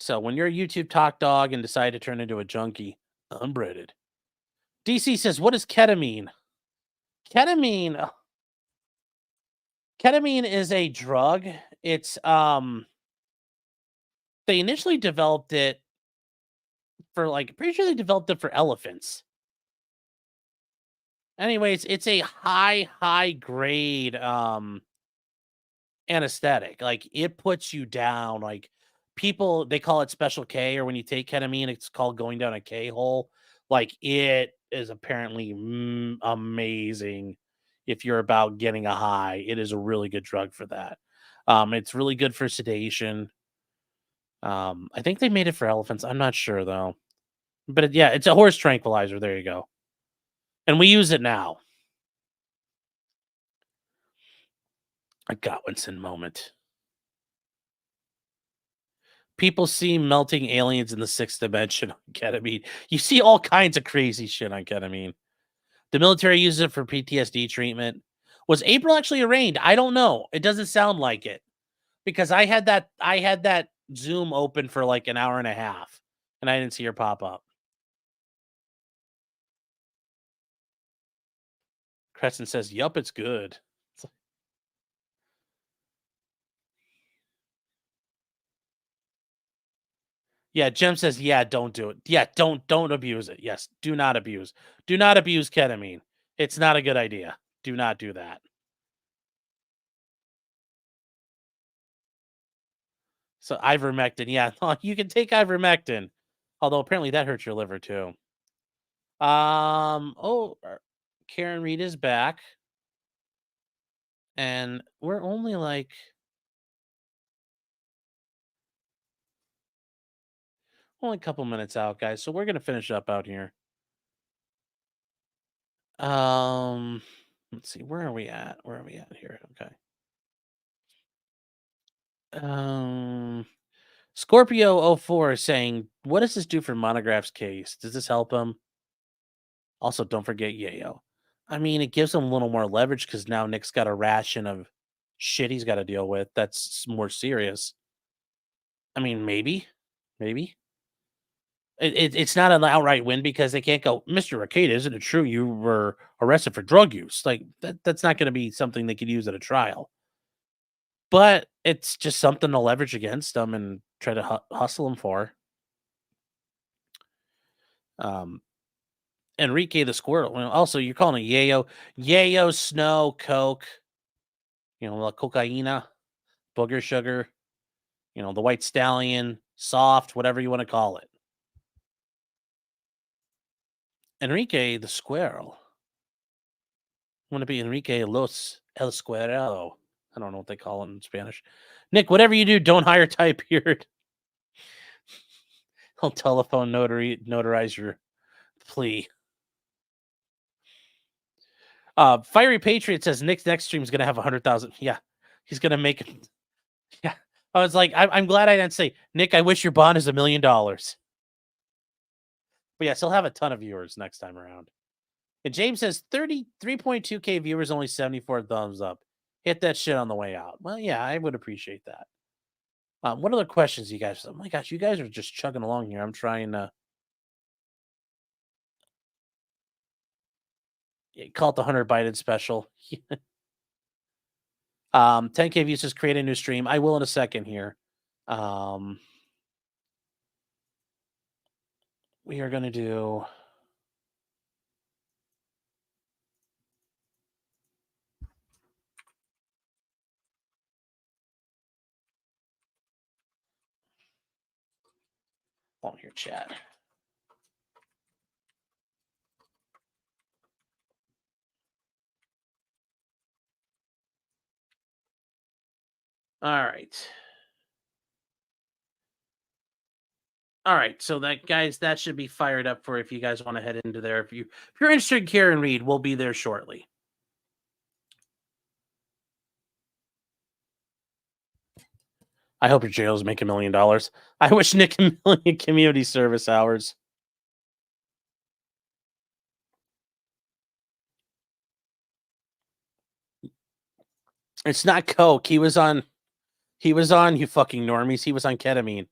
So when you're a YouTube talk dog and decide to turn into a junkie, unbreaded. DC says, what is ketamine? Ketamine is a drug. It's they initially developed it for pretty sure they developed it for elephants. Anyways, it's a high grade anesthetic. Like, it puts you down. Like, people, they call it special K, or when you take ketamine, it's called going down a K hole. Like, it is apparently amazing if you're about getting a high. It is a really good drug for that. It's really good for sedation. I think they made it for elephants. I'm not sure, though. But yeah, it's a horse tranquilizer. There you go. And we use it now. A Godwinson moment. People see melting aliens in the 6th dimension on ketamine. You see all kinds of crazy shit on ketamine. The military uses it for PTSD treatment. Was April actually arraigned? I don't know. It doesn't sound like it. Because I had that Zoom open for like an hour and a half, and I didn't see her pop up. Crescent says, yup, it's good. Yeah, Jem says, yeah, don't do it. Yeah, don't abuse it. Yes, do not abuse. Do not abuse ketamine. It's not a good idea. Do not do that. So ivermectin, yeah, you can take ivermectin. Although apparently that hurts your liver too. Karen Reed is back. And we're only only a couple minutes out, guys. So we're gonna finish up out here. Let's see, where are we at? Where are we at here? Okay. Scorpio 04 is saying, what does this do for Monograph's case? Does this help him? Also, don't forget Yayo. I mean, it gives him a little more leverage because now Nick's got a ration of shit he's got to deal with that's more serious. I mean, maybe. It's not an outright win because they can't go, Mr. Rekieta, isn't it true you were arrested for drug use? Like, that's not going to be something they could use at a trial. But it's just something to leverage against them and try to hustle them for. Enrique the squirrel. Also, you're calling it yayo, snow, coke. La cocaina, booger sugar. The white stallion, soft, whatever you want to call it. Enrique the squirrel. Want to be Enrique el Squirrelo. I don't know what they call it in Spanish. Nick, whatever you do, don't hire Ty Beard. He'll telephone notarize your plea. Fiery Patriot says Nick's next stream is going to have 100,000. Yeah, he's going to make it. Yeah, I was like, I'm glad I didn't say, Nick, I wish your bond is $1 million. But yes, he'll have a ton of viewers next time around. And James says 33.2K viewers, only 74 thumbs up. Hit that shit on the way out. Well, yeah, I would appreciate that. What other questions you guys? Oh my gosh, you guys are just chugging along here. I'm trying to call it the 100 Biden special. 10K views, just create a new stream. I will in a second here. We are going to do. On your chat. All right. All right. So that guys, that should be fired up for if you guys want to head into there. If you're interested in Karen Reed, we'll be there shortly. I hope your jails make $1 million. I wish Nick $1 million community service hours. It's not coke. He was on, you fucking normies. He was on ketamine.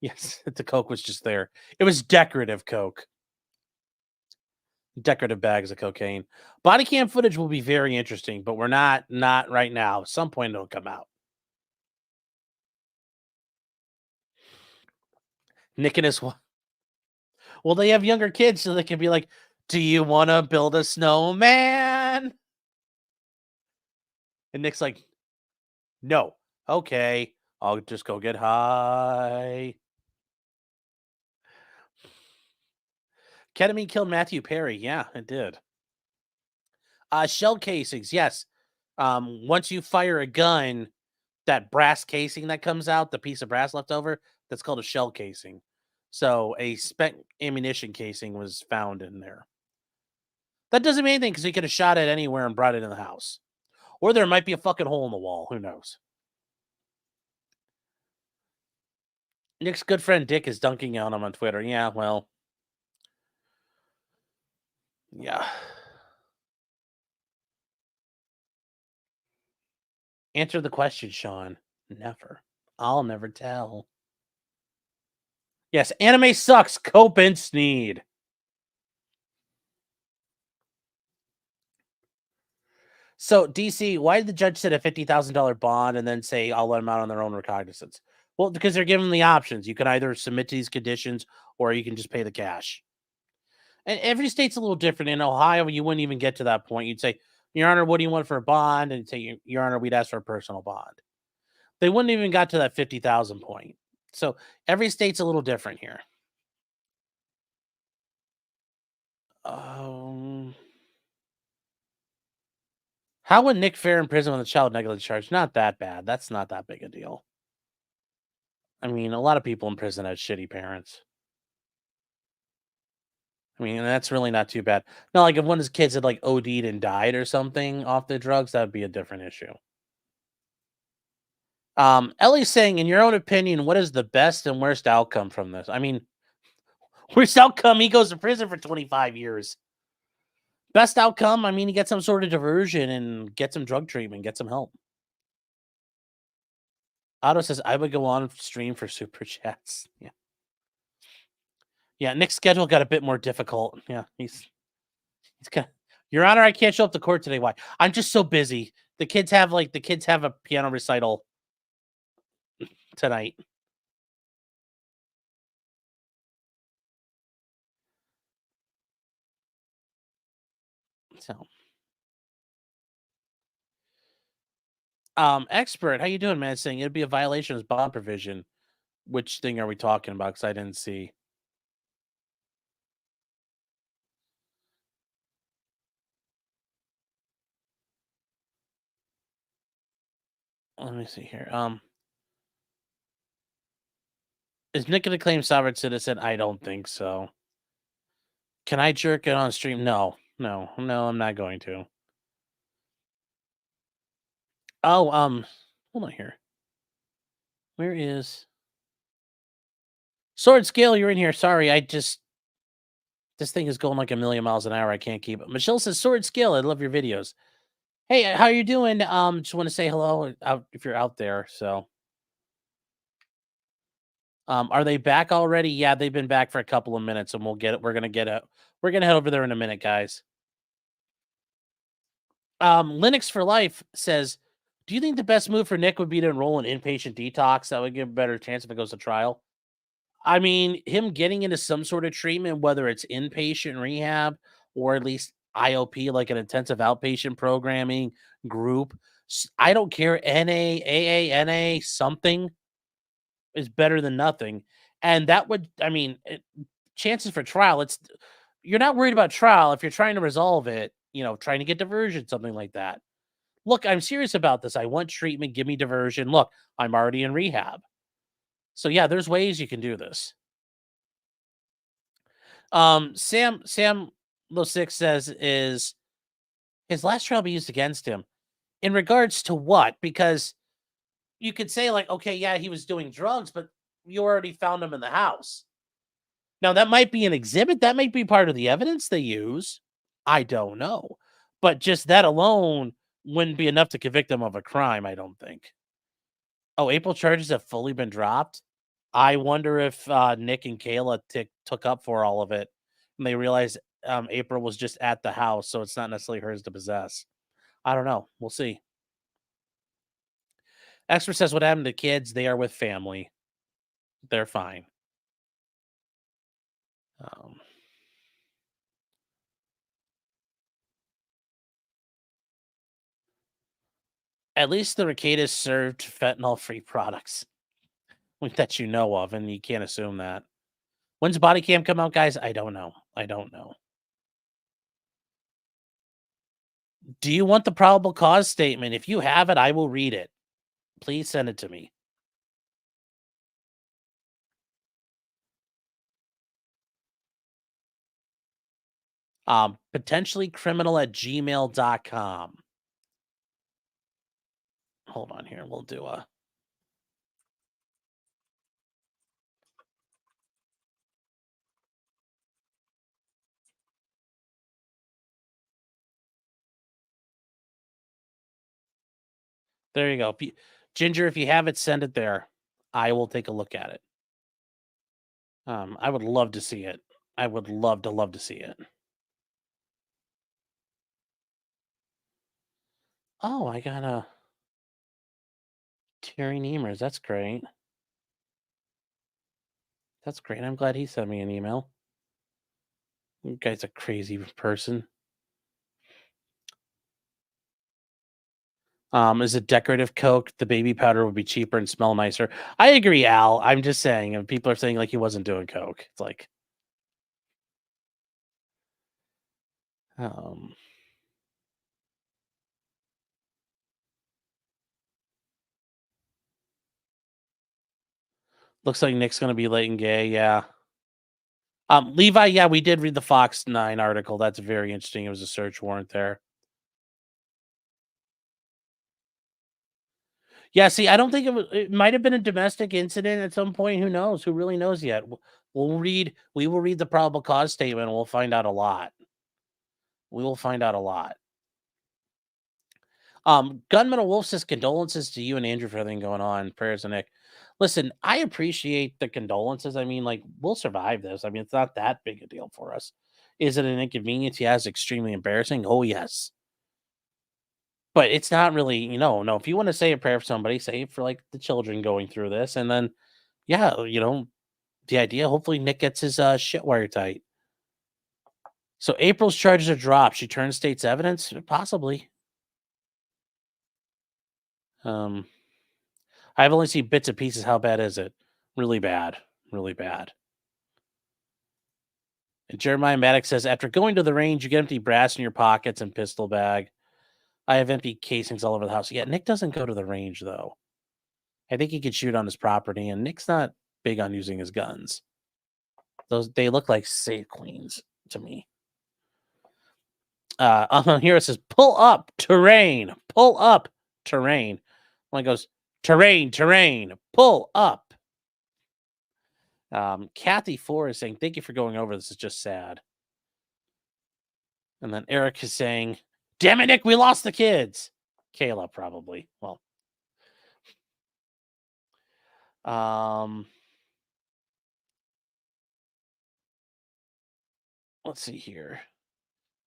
Yes, the coke was just there. It was decorative coke. Decorative bags of cocaine. Body cam footage will be very interesting, but we're not right now. At some point it'll come out. Nick and his well, they have younger kids, so they can be like, "Do you want to build a snowman?" And Nick's like, "No, okay, I'll just go get high." Ketamine killed Matthew Perry. Yeah, it did. Shell casings, yes. Once you fire a gun, that brass casing that comes out, the piece of brass left over, that's called a shell casing. So a spent ammunition casing was found in there. That doesn't mean anything because he could have shot it anywhere and brought it in the house. Or there might be a fucking hole in the wall. Who knows? Nick's good friend Dick is dunking on him on Twitter. Yeah, well. Yeah. Answer the question, Sean. Never. I'll never tell. Yes, anime sucks. Cope and Sneed. So, DC, why did the judge set a $50,000 bond and then say, I'll let them out on their own recognizance? Well, because they're given the options. You can either submit to these conditions or you can just pay the cash. And every state's a little different. In Ohio, you wouldn't even get to that point. You'd say, Your Honor, what do you want for a bond? And you'd say, Your Honor, we'd ask for a personal bond. They wouldn't even got to that 50,000 point. So every state's a little different here. How would Nick fare in prison on the child negligence charge? Not that bad. That's not that big a deal. I mean, a lot of people in prison had shitty parents. I mean, that's really not too bad. No, like if one of his kids had like OD'd and died or something off the drugs, that would be a different issue. Ellie's saying, in your own opinion, what is the best and worst outcome from this? I mean, worst outcome, he goes to prison for 25 years. Best outcome, I mean, he gets some sort of diversion and gets some drug treatment, get some help. Otto says, I would go on stream for super chats. Yeah. Yeah, Nick's schedule got a bit more difficult. Yeah, he's got. Your Honor, I can't show up to court today. Why? I'm just so busy. The kids have a piano recital tonight. So, expert, how you doing, man? Saying it'd be a violation of bond provision. Which thing are we talking about? Because I didn't see. Let me see here. Is Nick gonna claim sovereign citizen? I don't think so. Can I jerk it on stream? No, I'm not going to. Oh, hold on here. Where is Sword Scale? You're in here. Sorry, this thing is going like a million miles an hour. I can't keep it. Michelle says, Sword Scale, I love your videos. Hey, how you doing? Just want to say hello out if you're out there. So, are they back already? Yeah, they've been back for a couple of minutes, and we're gonna head over there in a minute, guys. Linux for Life says, do you think the best move for Nick would be to enroll in inpatient detox? That would give a better chance if it goes to trial. I mean, him getting into some sort of treatment, whether it's inpatient rehab or at least IOP, like an intensive outpatient programming group. I don't care. NA, AA, NA, something is better than nothing. And that would, I mean, chances for trial, you're not worried about trial if you're trying to resolve it, trying to get diversion, something like that. Look, I'm serious about this. I want treatment. Give me diversion. Look, I'm already in rehab. So yeah, there's ways you can do this. Sam Lo6 says, is his last trial be used against him? In regards to what? Because you could say like, okay, yeah, he was doing drugs, but you already found him in the house. Now that might be an exhibit. That might be part of the evidence they use. I don't know. But just that alone wouldn't be enough to convict him of a crime, I don't think. Oh, April charges have fully been dropped. I wonder if Nick and Kayla took up for all of it, and they realized April was just at the house, so it's not necessarily hers to possess. I don't know. We'll see. Expert says, what happened to kids? They are with family. They're fine. At least the Rekieta served fentanyl-free products that you know of, and you can't assume that. When's body cam come out, guys? I don't know. Do you want the probable cause statement? If you have it, I will read it. Please send it to me. Potentially criminal at gmail.com. Hold on here. We'll do a... There you go. Ginger, if you have it, send it there. I will take a look at it. I would love to see it. I would love to see it. Oh, I got a Terry Nemers. That's great. That's great. I'm glad he sent me an email. You guy's a crazy person. Is it decorative Coke? The baby powder would be cheaper and smell nicer. I agree, Al. I'm just saying, and people are saying like he wasn't doing Coke. It's like, looks like Nick's gonna be late and gay. Yeah. Levi. Yeah, we did read the Fox 9 article. That's very interesting. It was a search warrant there. Yeah, see, I don't think it might have been a domestic incident at some point. Who knows? Who really knows yet? We will read the probable cause statement and we'll find out a lot. We will find out a lot. Gunmetal Wolf says, condolences to you and Andrew for everything going on. Prayers to Nick. Listen, I appreciate the condolences. I mean, like, we'll survive this. I mean, it's not that big a deal for us. Is it an inconvenience? Yes, extremely embarrassing. Oh, yes. But it's not really, no. If you want to say a prayer for somebody, say it for like the children going through this. And then, yeah, the idea, hopefully Nick gets his shit wired tight. So April's charges are dropped. She turned state's evidence? Possibly. I've only seen bits and pieces. How bad is it? Really bad. Really bad. And Jeremiah Maddox says, after going to the range, you get empty brass in your pockets and pistol bag. I have empty casings all over the house. Yeah, Nick doesn't go to the range, though. I think he could shoot on his property, and Nick's not big on using his guns. They look like safe queens to me. Here it says, pull up terrain. Pull up terrain. When it goes, terrain, pull up. Kathy Four is saying, thank you for going over. This is just sad. And then Eric is saying, damn it, Nick, we lost the kids. Kayla, probably. Well, let's see here.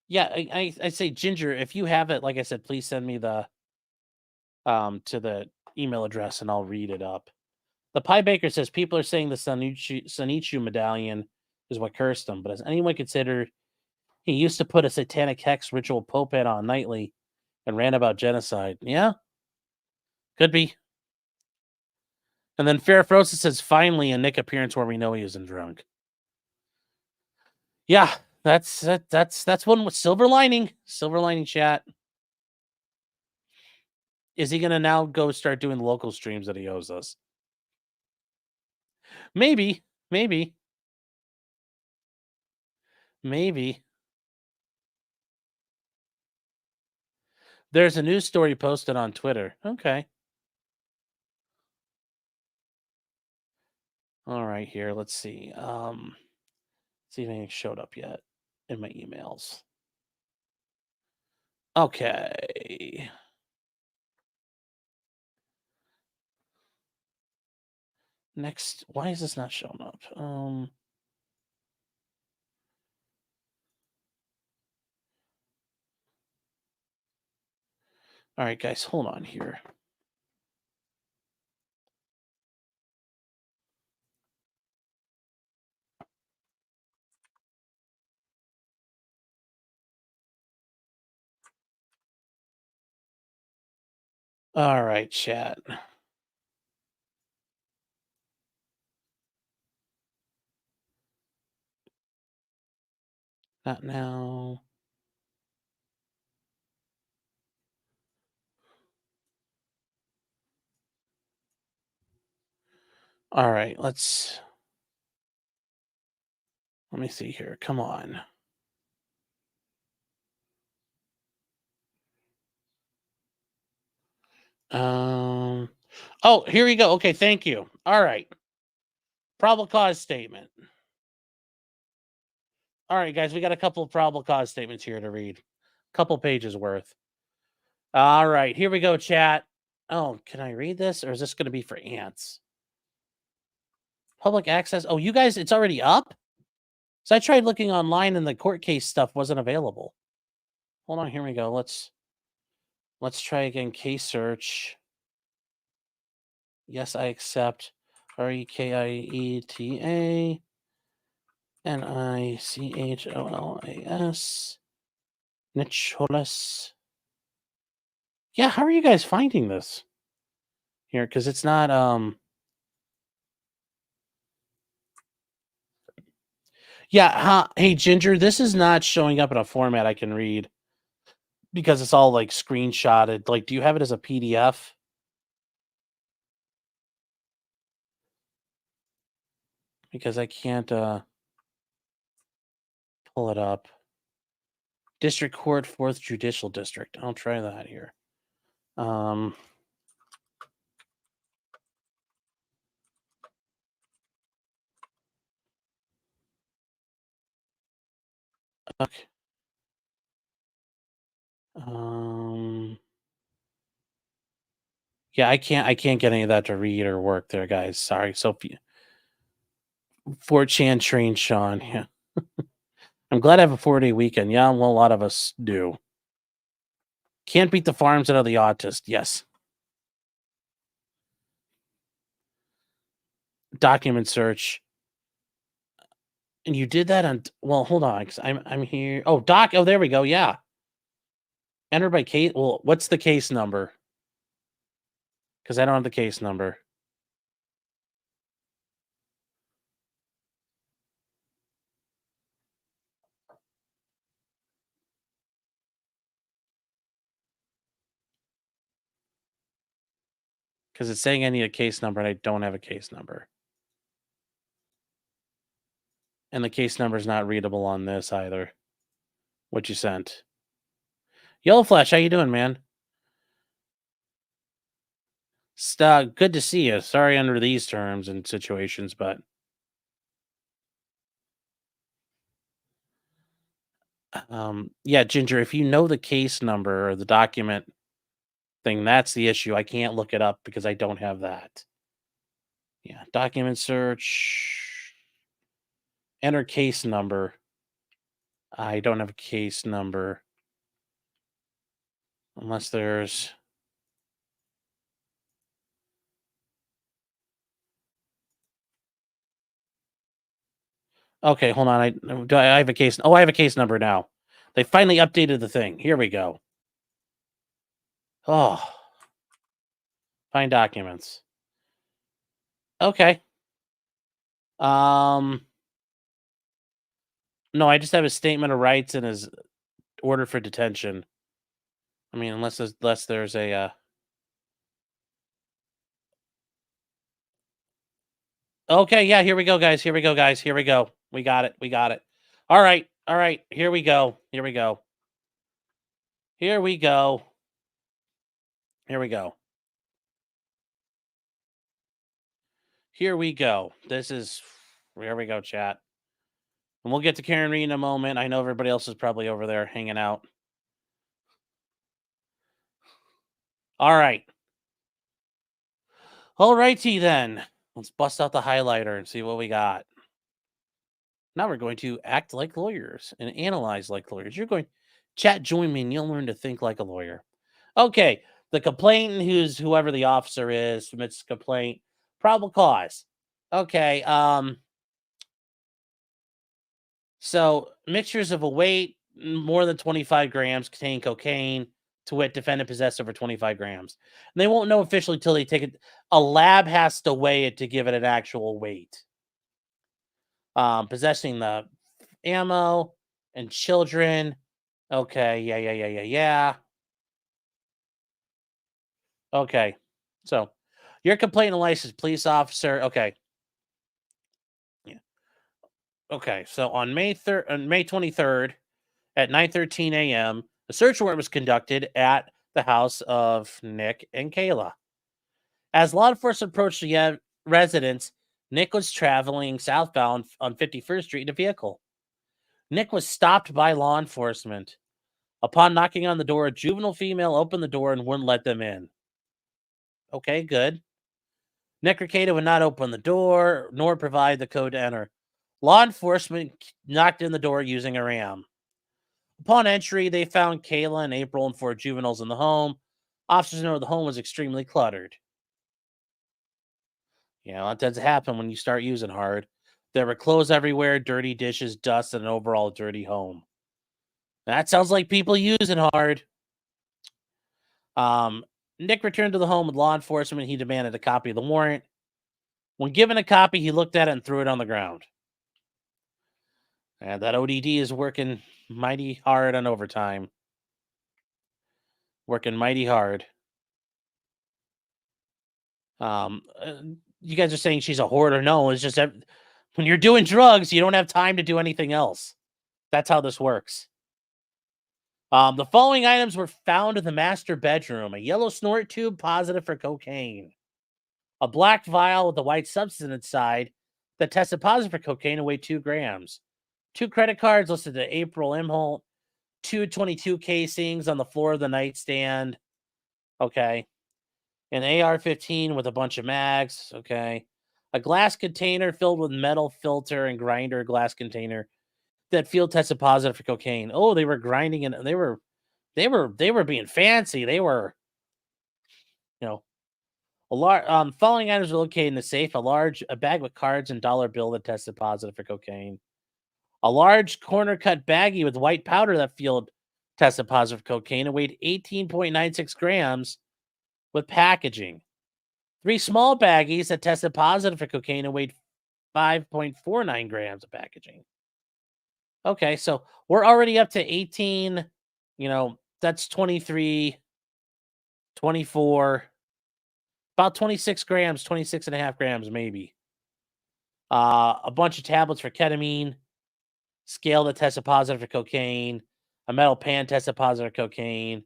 Yeah, I say, Ginger, if you have it, like I said, please send me the to the email address and I'll read it up. The Pie Baker says people are saying the Sanichu medallion is what cursed him, but has anyone considered he used to put a satanic hex ritual Pope head on nightly and ran about genocide? Yeah, could be. And then Fair Frozen says, finally a Nick appearance where we know he isn't drunk. Yeah, that's one with silver lining. Silver lining, chat. Is he gonna now go start doing local streams that he owes us? Maybe. There's a news story posted on Twitter. Okay. All right, here. Let's see. See if anything showed up yet in my emails. Okay. Next, why is this not showing up? All right, guys, hold on here. All right, chat. Not now. All right, let me see here. Come on. Oh, here we go. Okay, thank you. All right. Probable cause statement. All right, guys, we got a couple of probable cause statements here to read. A couple pages worth. All right, here we go, chat. Oh, can I read this, or is this going to be for ants? Public access. Oh, you guys, it's already up? So I tried looking online and the court case stuff wasn't available. Hold on, here we go. Let's try again. Case search. Yes, I accept. REKIETA NICHOLAS. Nicholas. Yeah, how are you guys finding this? Here, because it's not Yeah, hey Ginger, this is not showing up in a format I can read because it's all like screenshotted. Like, do you have it as a PDF? Because I can't pull it up. District Court, 4th Judicial District. I'll try that here. Okay. Yeah, I can't get any of that to read or work there, guys. Sorry. So 4chan train Sean. Yeah. I'm glad I have a 4-day weekend. Yeah, well, a lot of us do. Can't beat the farms out of the autist. Yes. Document search. And you did that on, well, hold on, because I'm here. Oh, doc. Oh, there we go. Yeah. Enter by case. Well, what's the case number? Because I don't have the case number. Because it's saying I need a case number and I don't have a case number. And the case number is not readable on this either. What you sent. Yellow Flash, how you doing, man? Good to see you. Sorry under these terms and situations, but yeah, Ginger, if you know the case number or the document thing, that's the issue. I can't look it up because I don't have that. Yeah, document search. Enter case number. I don't have a case number. Unless there's... Okay, hold on. I have a case. Oh, I have a case number now. They finally updated the thing. Here we go. Oh. Find documents. Okay. No, I just have his statement of rights and his order for detention. I mean, unless there's a Okay, yeah, here we go, guys. Here we go, guys. Here we go. We got it. We got it. All right. All right. Here we go. Here we go. Here we go. Here we go. Here we go. This is... Here we go, chat. And we'll get to Karen Reed in a moment. I know everybody else is probably over there hanging out. All right. All righty then. Let's bust out the highlighter and see what we got. Now we're going to act like lawyers and analyze like lawyers. You're going... Chat, join me and you'll learn to think like a lawyer. Okay. The complainant, who's whoever the officer is, submits a complaint. Probable cause. Okay. So mixtures of a weight more than 25 grams contain cocaine. To wit, defendant possessed over 25 grams. And they won't know officially until they take it. A lab has to weigh it to give it an actual weight. Possessing the ammo and children. Okay. Yeah. Okay. So your complaint and licensed police officer. Okay. Yeah. Okay. So on May 23rd at 9:13 a.m., a search warrant was conducted at the house of Nick and Kayla. As law enforcement approached the residence, Nick was traveling southbound on 51st Street in a vehicle. Nick was stopped by law enforcement. Upon knocking on the door, a juvenile female opened the door and wouldn't let them in. Okay, good. Nick Rekieta would not open the door nor provide the code to enter. Law enforcement knocked in the door using a ram. Upon entry, they found Kayla and April and 4 juveniles in the home. Officers know the home was extremely cluttered. You know, that does happen when you start using hard. There were clothes everywhere, dirty dishes, dust, and an overall dirty home. That sounds like people using hard. Nick returned to the home with law enforcement. He demanded a copy of the warrant. When given a copy, he looked at it and threw it on the ground. And that ODD is working mighty hard on overtime. Working mighty hard. You guys are saying she's a hoarder. No, it's just when you're doing drugs, you don't have time to do anything else. That's how this works. The following items were found in the master bedroom: a yellow snort tube positive for cocaine, a black vial with a white substance inside that tested positive for cocaine and weighed 2 grams, 2 credit cards listed to April Imholt, 2 22 casings on the floor of the nightstand. Okay. An AR-15 with a bunch of mags. Okay. A glass container filled with metal filter and grinder glass container that field tested positive for cocaine. Oh, they were grinding and they were being fancy. They were, you know, following items were located in the safe: a bag with cards and dollar bill that tested positive for cocaine. A large corner cut baggie with white powder that field tested positive for cocaine and weighed 18.96 grams with packaging. 3 small baggies that tested positive for cocaine and weighed 5.49 grams of packaging. Okay, so we're already up to 18, that's 23, 24, about 26 grams, 26 and a half grams maybe. A bunch of tablets for ketamine, scale that tested positive for cocaine, a metal pan tested positive for cocaine,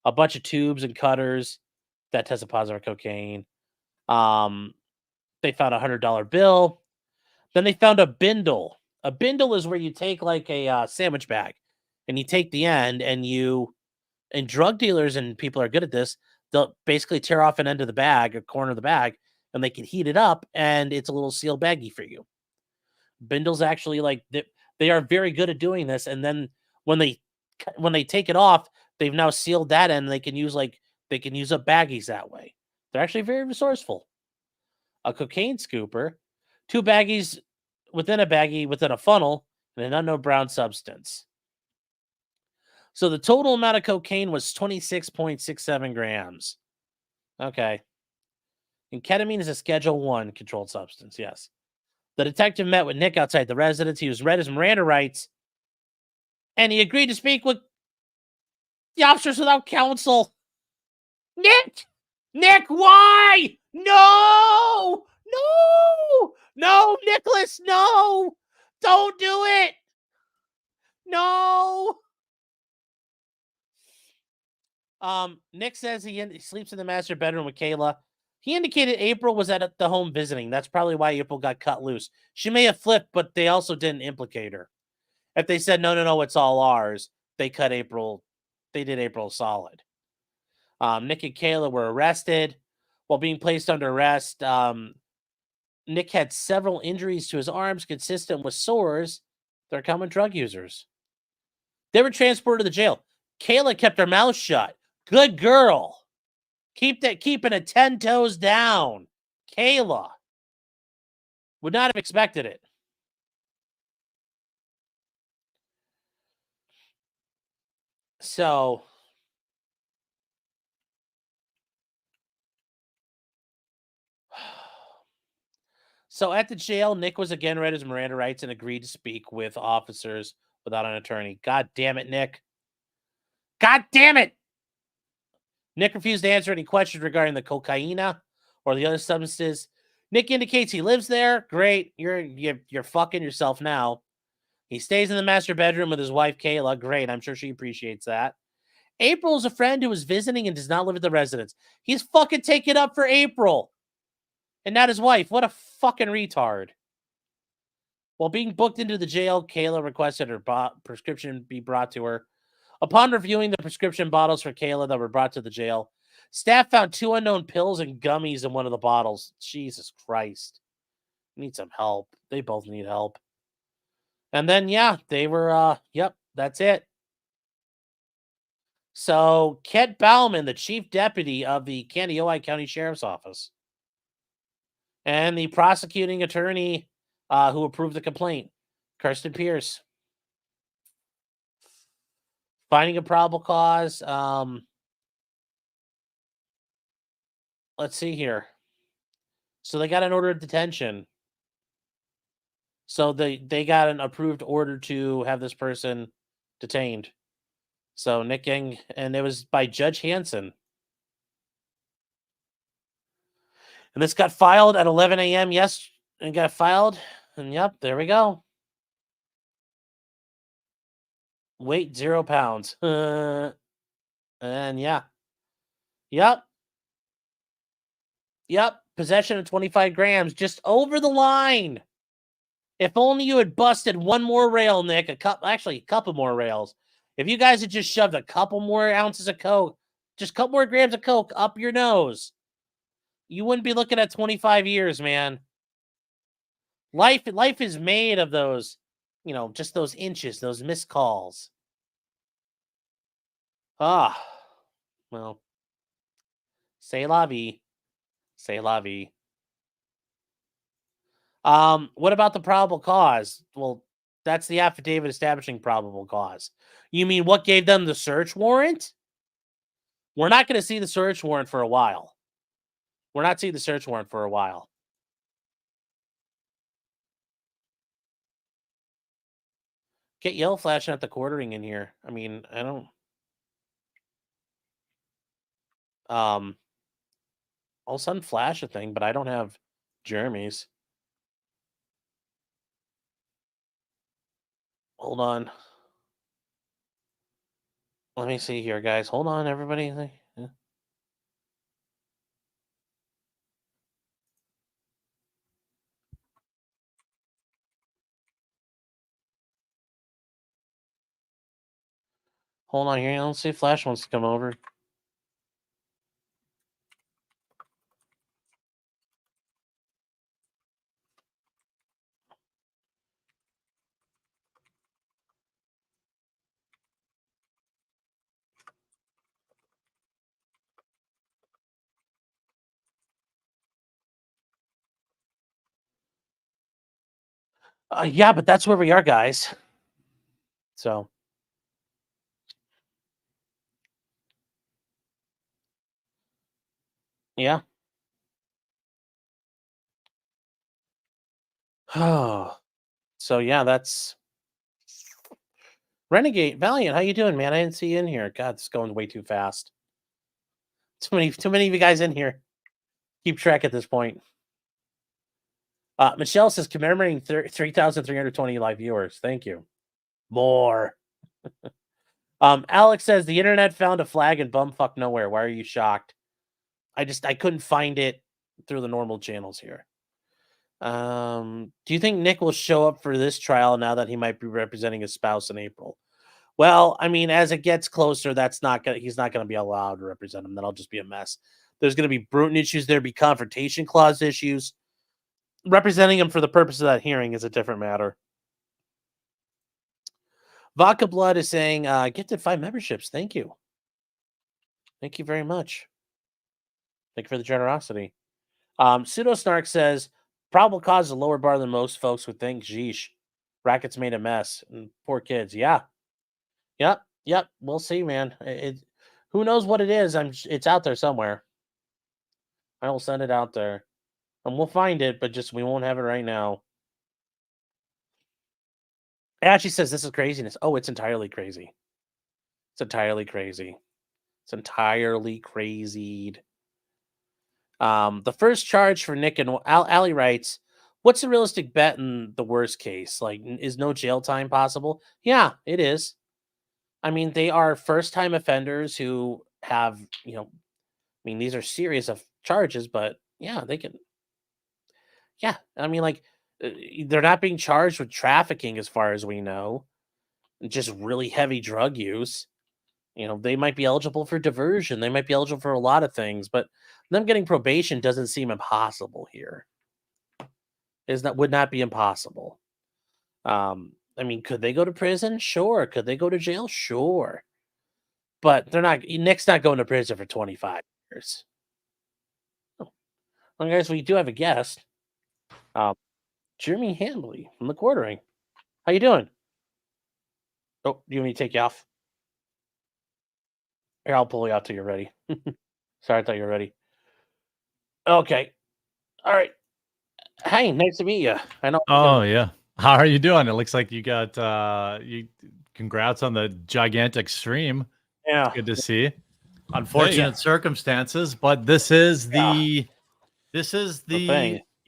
a bunch of tubes and cutters that tested positive for cocaine. They found a $100 bill. Then they found a bindle. A bindle is where you take like a sandwich bag and you take the end and drug dealers and people are good at this. They'll basically tear off an end of the bag, a corner of the bag, and they can heat it up and it's a little sealed baggie for you. Bindles actually they are very good at doing this. And then when they take it off, they've now sealed that end. They can use up baggies that way. They're actually very resourceful. A cocaine scooper, 2 baggies within a baggie within a funnel, and an unknown brown substance. So the total amount of cocaine was 26.67 grams. Okay. And ketamine is a Schedule 1 controlled substance, yes. The detective met with Nick outside the residence. He was read his Miranda rights, and he agreed to speak with the officers without counsel. Nick, why? No! No, Nicholas, no! Don't do it! No! Nick says he sleeps in the master bedroom with Kayla. He indicated April was at the home visiting. That's probably why April got cut loose. She may have flipped, but they also didn't implicate her. If they said, no, it's all ours, they cut April. They did April solid. Nick and Kayla were arrested. While being placed under arrest, Nick had several injuries to his arms consistent with sores. They're common drug users. They were transported to the jail. Kayla kept her mouth shut. Good girl. Keeping it 10 toes down. Kayla. Would not have expected it. So at the jail, Nick was again read his Miranda rights and agreed to speak with officers without an attorney. God damn it, Nick. God damn it. Nick refused to answer any questions regarding the cocaina or the other substances. Nick indicates he lives there. Great. You're fucking yourself now. He stays in the master bedroom with his wife, Kayla. Great. I'm sure she appreciates that. April is a friend who is visiting and does not live at the residence. He's fucking taking up for April. And not his wife. What a fucking retard. While being booked into the jail, Kayla requested her prescription be brought to her. Upon reviewing the prescription bottles for Kayla that were brought to the jail, staff found 2 unknown pills and gummies in one of the bottles. Jesus Christ. Need some help. They both need help. And then, they were, that's it. So, Kent Bauman, the chief deputy of the Kandiyohi County Sheriff's Office, and the prosecuting attorney who approved the complaint, Kirsten Pierce. Finding a probable cause. Let's see here. So they got an order of detention. So they got an approved order to have this person detained. So Nick and it was by Judge Hanson. And this got filed at 11 a.m. Yes, and got filed. And yep, there we go. Weight 0 pounds. And yeah. Yep. Possession of 25 grams. Just over the line. If only you had busted one more rail, Nick. A couple more rails. If you guys had just shoved a couple more ounces of coke, just a couple more grams of coke up your nose, you wouldn't be looking at 25 years, man. Life is made of those, just those inches, those missed calls. Well, c'est la vie. C'est la vie. What about the probable cause? Well, That's the affidavit establishing probable cause. You mean what gave them the search warrant? We're not going to see the search warrant for a while. We're not seeing the search warrant for a while. Get yellow flashing at the quartering in here. I mean, I don't. I'll send Flash a thing, but I don't have Jeremy's. Hold on. Let me see here, guys. Hold on, everybody. Yeah. Hold on here. Let's see if Flash wants to come over. Yeah, but that's where we are, guys. So. Yeah. Oh. So yeah, that's Renegade Valiant. How you doing, man? I didn't see you in here. God, it's going way too fast. Too many of you guys in here. Keep track at this point. Michelle says commemorating 3,320 live viewers. Thank you. More. Alex says the internet found a flag in bumfuck nowhere. Why are you shocked? I couldn't find it through the normal channels here. Do you think Nick will show up for this trial now that he might be representing his spouse in April? Well, I mean, as it gets closer, he's not gonna be allowed to represent him. That'll just be a mess. There's gonna be Bruton issues. There'll be confrontation clause issues. Representing him for the purpose of that hearing is a different matter. Vodka Blood is saying, gifted 5 memberships. Thank you. Thank you very much. Thank you for the generosity. Pseudo Snark says, probable cause is a lower bar than most folks would think. Jeesh. Rackets made a mess. And poor kids. Yeah. Yep. We'll see, man. Who knows what it is? It's out there somewhere. I will send it out there. And we'll find it, but we won't have it right now. Ashley says this is craziness. Oh, it's entirely crazy. It's entirely crazy. It's entirely crazied. The first charge for Nick and Ali writes, what's the realistic bet in the worst case? Like, is no jail time possible? Yeah, it is. I mean, they are first-time offenders who have, these are serious of charges, but yeah, they can. Yeah, I mean, like, they're not being charged with trafficking as far as we know. Just really heavy drug use. They might be eligible for diversion. They might be eligible for a lot of things, but them getting probation doesn't seem impossible here. Would not be impossible. Could they go to prison? Sure. Could they go to jail? Sure. But they're not. Nick's not going to prison for 25 years. Oh. Well, guys, we do have a guest. Jeremy Hambley from the quartering. How you doing? Oh, do you want me to take you off? Here, I'll pull you out till you're ready. Sorry, I thought you were ready. Okay. All right. Hey, nice to meet you. I know. Oh, yeah. How are you doing? It looks like you got congrats on the gigantic stream. Yeah. It's good to see. Unfortunate circumstances, but this is the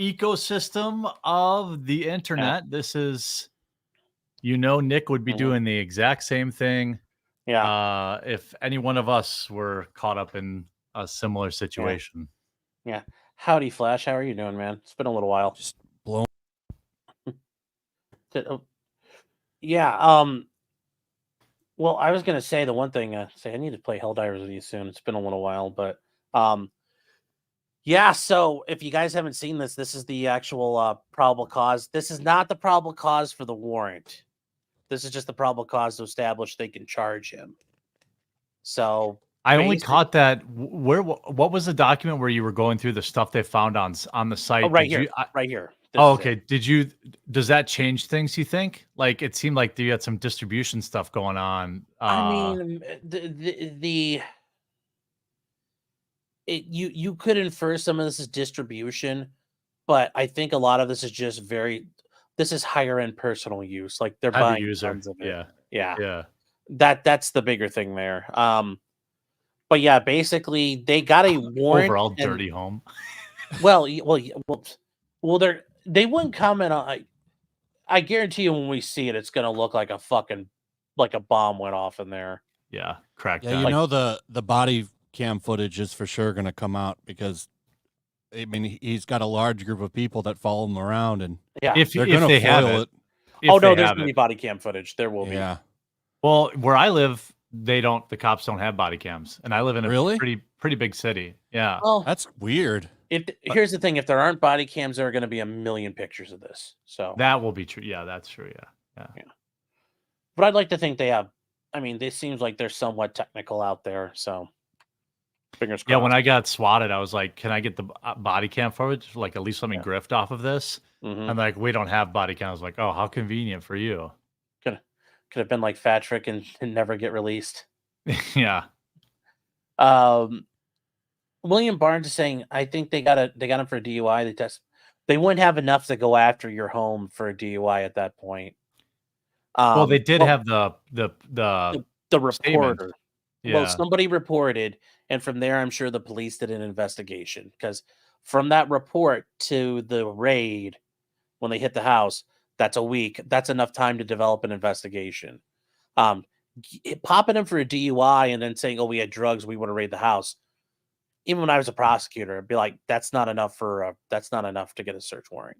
ecosystem of the internet. This is, Nick would be doing the exact same thing. Yeah. If any one of us were caught up in a similar situation. Yeah. Howdy, Flash. How are you doing, man? It's been a little while. Just blown. Yeah. Well, I was gonna say the one thing. I need to play Helldivers with you soon. It's been a little while, but yeah. So if you guys haven't seen this, this is the actual probable cause. This is not the probable cause for the warrant. This is just the probable cause to establish they can charge him. So I only caught that. What was the document where you were going through the stuff they found on the site? Oh, right here. Oh, is it. okay. Does that change things, you think? Like, it seemed like you had some distribution stuff going on. I mean, you could infer some of this is distribution, but I think a lot of this is just this is higher end personal use. Like they're heavy buying user. tons of it. Yeah. Yeah. Yeah. That's the bigger thing there. But yeah, basically they got a warrant. Overall and- dirty home. Well, they wouldn't comment on. I guarantee you, when we see it, it's gonna look like a bomb went off in there. Yeah. Cracked Yeah, down. you know the body cam footage is for sure going to come out because, I mean, he's got a large group of people that follow him around, and Yeah. if they're if going to they have foil it. it. Oh If no, they there's have gonna be it. body cam footage. There will be. Yeah. Well, where I live, the cops don't have body cams, and I live in a Really? pretty big city. Yeah. Well, That's weird. here's the thing: if there aren't body cams, there are going to be a million pictures of this. So That will be true. Yeah, that's true. Yeah. but I'd like to think they have. I mean, it seems like they're somewhat technical out there. So fingers crossed. Yeah, when I got swatted, I was like, "Can I get the body cam footage? Like, at least let me grift off of this." Mhm. I'm like, "We don't have body cam." I was like, "Oh, how convenient for you." Could have been like Fat Trick and never get released. Yeah. William Barnes is saying, I think they got him for a DUI. They wouldn't have enough to go after your home for a DUI at that point. Well, they did have the reporter. statement. Well, Yeah. somebody reported, and from there, I'm sure the police did an investigation, because from that report to the raid, when they hit the house, that's a week. That's enough time to develop an investigation. Popping him for a DUI and then saying, "Oh, we had drugs, we want to raid the house." Even when I was a prosecutor, I'd be like, "That's not enough to get a search warrant."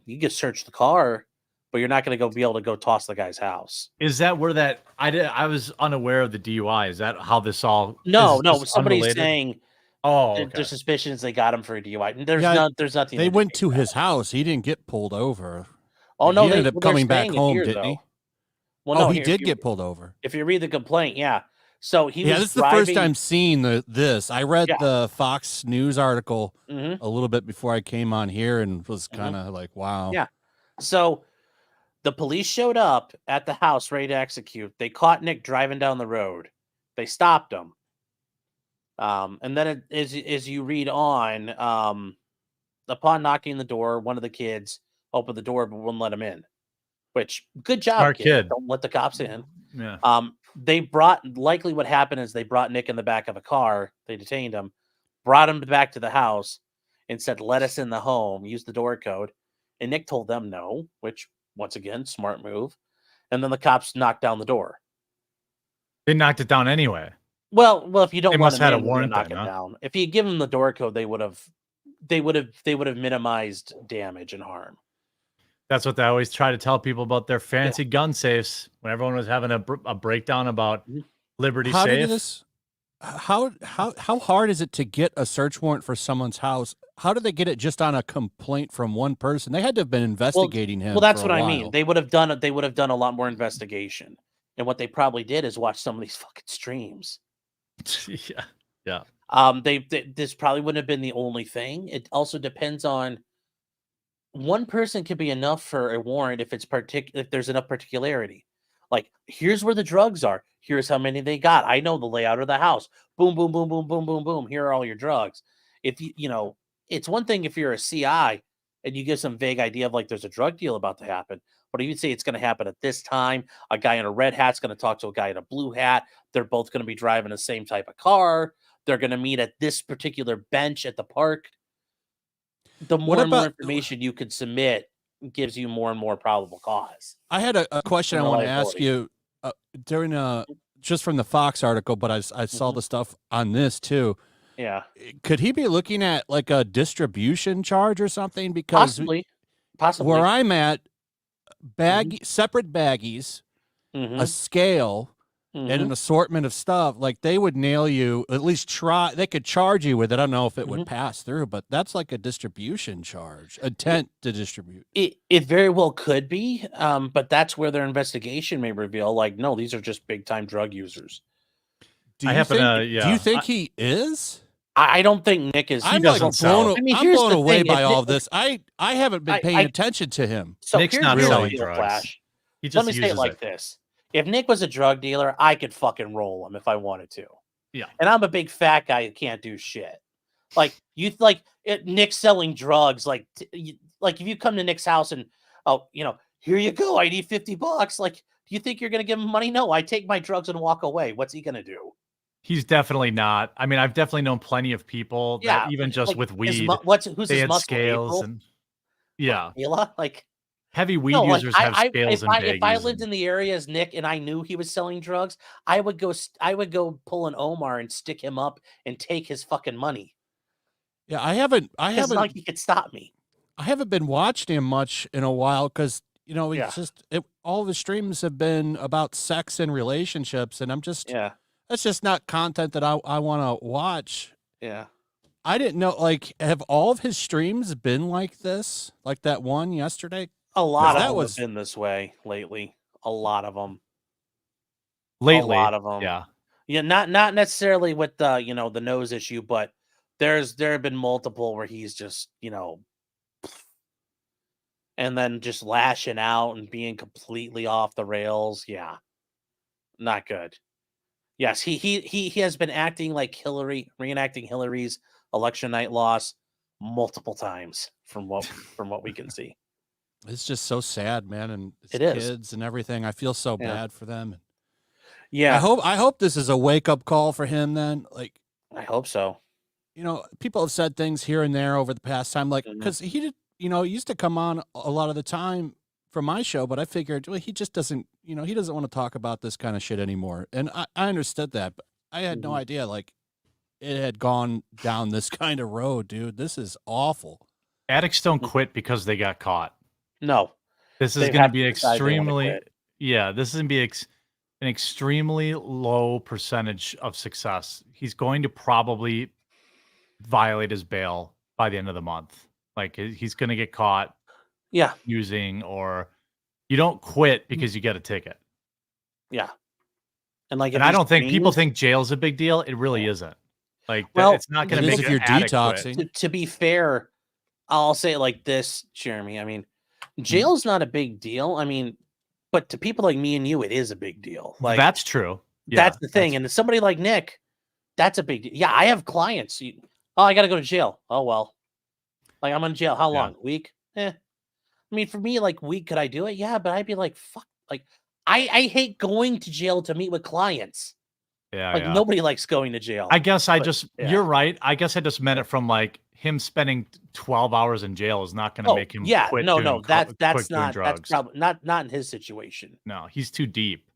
You can search the car, but you're not going to be able to go toss the guy's house. Is that where I was unaware of the DUI. Is that how this all? No, is no. this Somebody's unrelated? saying, Oh, there's okay. suspicions they got him for a DUI. There's Yeah, there's nothing. They went to his house. He didn't get pulled over. Oh no, he ended they're up coming back saying it home, here, didn't he? though. Well, Oh, no, he here, did if you- get pulled over. If you read the complaint, yeah. So he Yeah, was this is the first driving- time seeing this. I read Yeah. the Fox News article Mhm. a little bit before I came on here and was kind of like, wow. Yeah. So the police showed up at the house ready to execute. They caught Nick driving down the road. They stopped him. And then as you read on, upon knocking the door, one of the kids opened the door but wouldn't let him in. Which, good job, Smart kid. Don't let the cops in. Yeah. Likely what happened is they brought Nick in the back of a car. They detained him, brought him back to the house, and said, "Let us in the home. Use the door code." And Nick told them no, which, once again, smart move. And then the cops knocked down the door. They knocked it down anyway. Well, if you don't, They let must him have had in, a they're warrant gonna knock then, it huh? down. If you give them the door code, they would have minimized damage and harm. That's what they always try to tell people about their fancy gun safes. When everyone was having a breakdown about Liberty How Safe. did this? How hard is it to get a search warrant for someone's house? How did they get it just on a complaint from one person? They had to have been investigating him. Well, that's for what a I mean. while. They would have done a lot more investigation. And what they probably did is watch some of these fucking streams. Yeah. This probably wouldn't have been the only thing. It also depends on, one person could be enough for a warrant if there's enough particularity. Like, here's where the drugs are. Here's how many they got. I know the layout of the house. Boom, boom, boom, boom, boom, boom, boom. Here are all your drugs. If it's one thing if you're a CI and you give some vague idea of like there's a drug deal about to happen, but if you say it's going to happen at this time, a guy in a red hat's going to talk to a guy in a blue hat. They're both going to be driving the same type of car. They're going to meet at this particular bench at the park. The more and more information you could submit gives you more and more probable cause. I had a question I want to ask you during just from the Fox article, but I saw the stuff on this too. Yeah. Could he be looking at like a distribution charge or something? Because possibly where I'm at, separate baggies, a scale, and an assortment of stuff, like they would nail you, at least try, they could charge you with it. I don't know if it would pass through, but that's like a distribution charge, intent to distribute. It very well could be, but that's where their investigation may reveal, like, no, these are just big time drug users. Do you think he is? I don't think Nick is. I'm doesn't like sell. blown, I mean, I'm here's blown the away thing, by if all Nick- of this. I haven't been paying attention to him. So Nick's here's not the real selling deal, drugs. Flash. He Let just me say it uses like it. this: if Nick was a drug dealer, I could fucking roll him if I wanted to. Yeah. And I'm a big fat guy who can't do shit. Like Nick selling drugs. Like if you come to Nick's house and here you go, I need $50. Like, do you think you're gonna give him money? No, I take my drugs and walk away. What's he gonna do? He's definitely not. I mean, I've definitely known plenty of people that even just with weed, who's they his had muscle? scales April? and yeah, Kayla? Like heavy weed no, like users have scales and if I baggies. lived in the area as Nick and I knew he was selling drugs, I would go pull an Omar and stick him up and take his fucking money. Yeah, I haven't Like he could stop me. I haven't been watching him much in a while because it's Yeah. just all of his streams have been about sex and relationships, and I'm just that's just not content that I want to watch. Yeah. I didn't know. Like, have all of his streams been like this? Like that one yesterday? A lot of that them was have been this way lately. A lot of them. Lately, a lot of them. yeah. Yeah, not necessarily with the the nose issue, but there have been multiple where he's just and then just lashing out and being completely off the rails. Yeah, not good. Yes, he has been acting like Hillary, reenacting Hillary's election night loss multiple times from what we can see. It's just so sad, man, and his It is. kids and everything. I feel so Yeah. bad for them. Yeah, I hope this is a wake up call for him. Then, like, I hope so. people have said things here and there over the past time, like, Mhm. because he did, he used to come on a lot of the time for my show, but I figured, well, he just doesn't, he doesn't want to talk about this kind of shit anymore. And I understood that, but I had no idea, like, it had gone down this kind of road, dude. This is awful. Addicts don't quit because they got caught. No, This is They going to have be to decide they wanna extremely, quit. yeah, this is going to be an extremely low percentage of success. He's going to probably violate his bail by the end of the month. Like he's going to get caught Yeah, using, or you don't quit because you get a ticket. yeah. And like, And I don't think people think jail's a big deal. It really isn't. Like, Well, it's not going it to is make if you're an addict quit. detoxing. to be fair, I'll say it like this, Jeremy. I mean, jail's not a big deal. I mean, but to people like me and you, it is a big deal. Like That's true. Yeah, that's the thing. And to somebody like Nick, that's a big deal. Yeah, I have clients. I got to go to jail. Oh well, like I'm in jail. How Yeah. long? Week? I mean, for me, like week, could I do it? Yeah, but I'd be like, fuck. Like, I hate going to jail to meet with clients. Yeah, Like yeah. nobody likes going to jail. I guess But, yeah. you're right. I guess I just meant it from like him spending 12 hours in jail is not going to make him quit no, doing that's quit doing not drugs. that's probably not in his situation. No, he's too deep.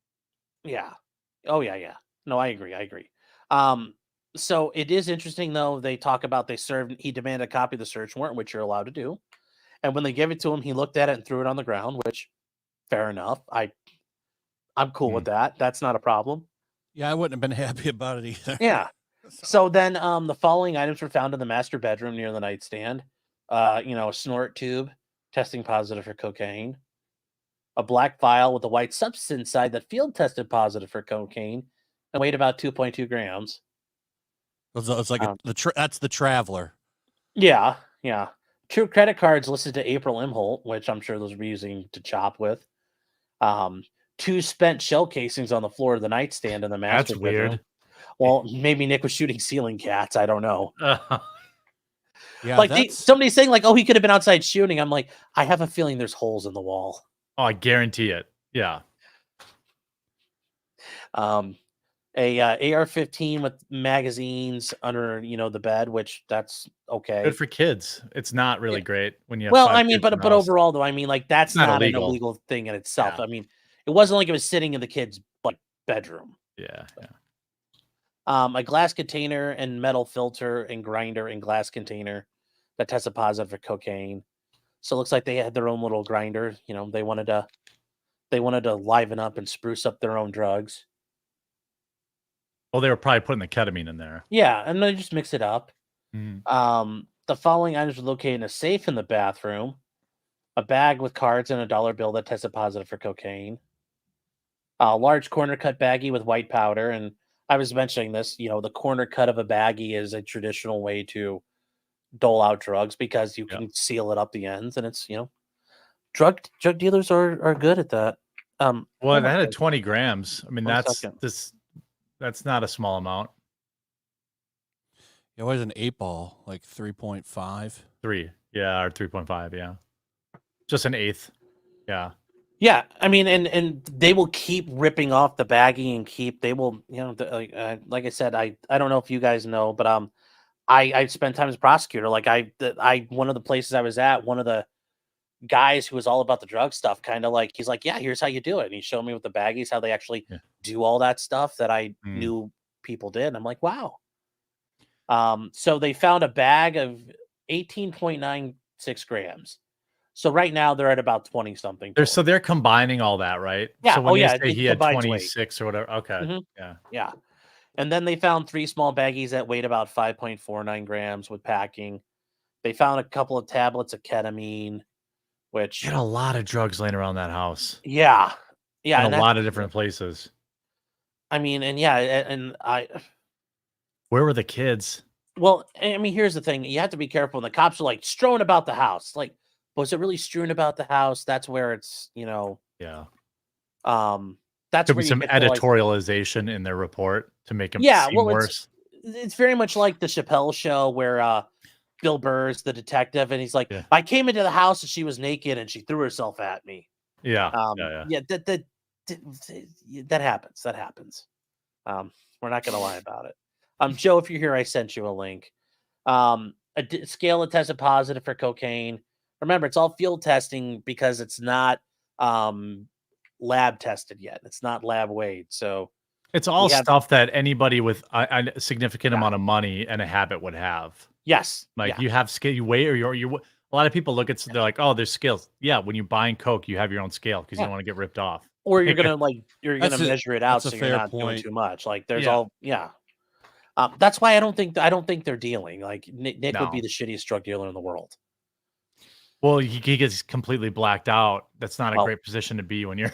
Yeah. Oh yeah. No, I agree. So it is interesting though. They talk about he demanded a copy of the search warrant, which you're allowed to do. And when they gave it to him, he looked at it and threw it on the ground, which fair enough. I'm cool with that. That's not a problem. Yeah, I wouldn't have been happy about it either. Yeah. So then the following items were found in the master bedroom near the nightstand. A snort tube testing positive for cocaine. A black vial with a white substance inside that field tested positive for cocaine and weighed about 2.2 grams. It's like that's the traveler. Yeah. Two credit cards listed to April Imholt, which I'm sure those were using to chop with. 2 spent shell casings on the floor of the nightstand in the master That's bedroom. weird. Well, maybe Nick was shooting ceiling cats. I don't know. Yeah, Like somebody's saying like, oh, he could have been outside shooting. I'm like, I have a feeling there's holes in the wall. Oh, I guarantee it. Yeah. A AR-15 with magazines under the bed, which that's okay. Good for kids. It's not really great when you have Well, 5 I mean, kids in but the house. overall though, I mean, like that's It's not not an illegal. illegal thing in itself. Yeah. I mean, it wasn't like it was sitting in the kid's like bedroom. Yeah. A glass container and metal filter and grinder and glass container that tested positive for cocaine. So it looks like they had their own little grinder. They wanted to liven up and spruce up their own drugs. Well, they were probably putting the ketamine in there. Yeah, and they just mix it up. Mhm. The following items were located in a safe in the bathroom, a bag with cards and a dollar bill that tested positive for cocaine, a large corner cut baggie with white powder, and I was mentioning this, the corner cut of a baggie is a traditional way to dole out drugs because you can seal it up the ends, and it's drug dealers are good at that. Well, that had 20 grams. I mean, One that's second. that's not a small amount. It was an 8-ball, like 3.5. 3, yeah, or 3.5, yeah. Just an eighth, yeah. Yeah, I mean, and they will keep ripping off the baggie and they will, like I said, I don't know if you guys know, but I spent time as a prosecutor. Like one of the places I was at, one of the guys who was all about the drug stuff, kind of like, he's like, yeah, here's how you do it. And he showed me with the baggies how they actually do all that stuff that I knew people did. And I'm like, wow. So they found a bag of 18.96 grams. So right now they're at about 20 something. So they're combining all that, right? Yeah. So when they say he had combined 26 or whatever. Okay. Mhm. Yeah. Yeah. And then they found 3 small baggies that weighed about 5.49 grams with packing. They found a couple of tablets of ketamine, which He had a lot of drugs laying around that house. Yeah. Yeah. In a lot of different places. I mean, Where were the kids? Well, I mean, here's the thing. You have to be careful. And the cops are like strewing about the house. Like, was it really strewn about the house? That's where it's, Yeah. That's Could where be you some get to, like, editorialization in their report to make them Yeah, seem well, worse. it's very much like the Chappelle show where Bill Burr's the detective, and he's like, I came into the house and she was naked and she threw herself at me. Yeah. Yeah, that happens. That happens. We're not gonna lie about it. Joe, if you're here, I sent you a link. A scale that tested positive for cocaine. Remember, it's all field testing because it's not lab tested yet. It's not lab weighed. So It's all stuff that anybody with a significant amount of money and a habit would have. Yes. Like you have scale, you weigh, or you're a lot of people look at, they're like, oh, there's scales. Yeah. When you're buying Coke, you have your own scale because you don't want to get ripped off. Or you're gonna measure it out so you're not doing point. too much. Like there's that's why I don't think they're dealing. Like Nick would be the shittiest drug dealer in the world. Well, he gets completely blacked out. That's not a great position to be when you're.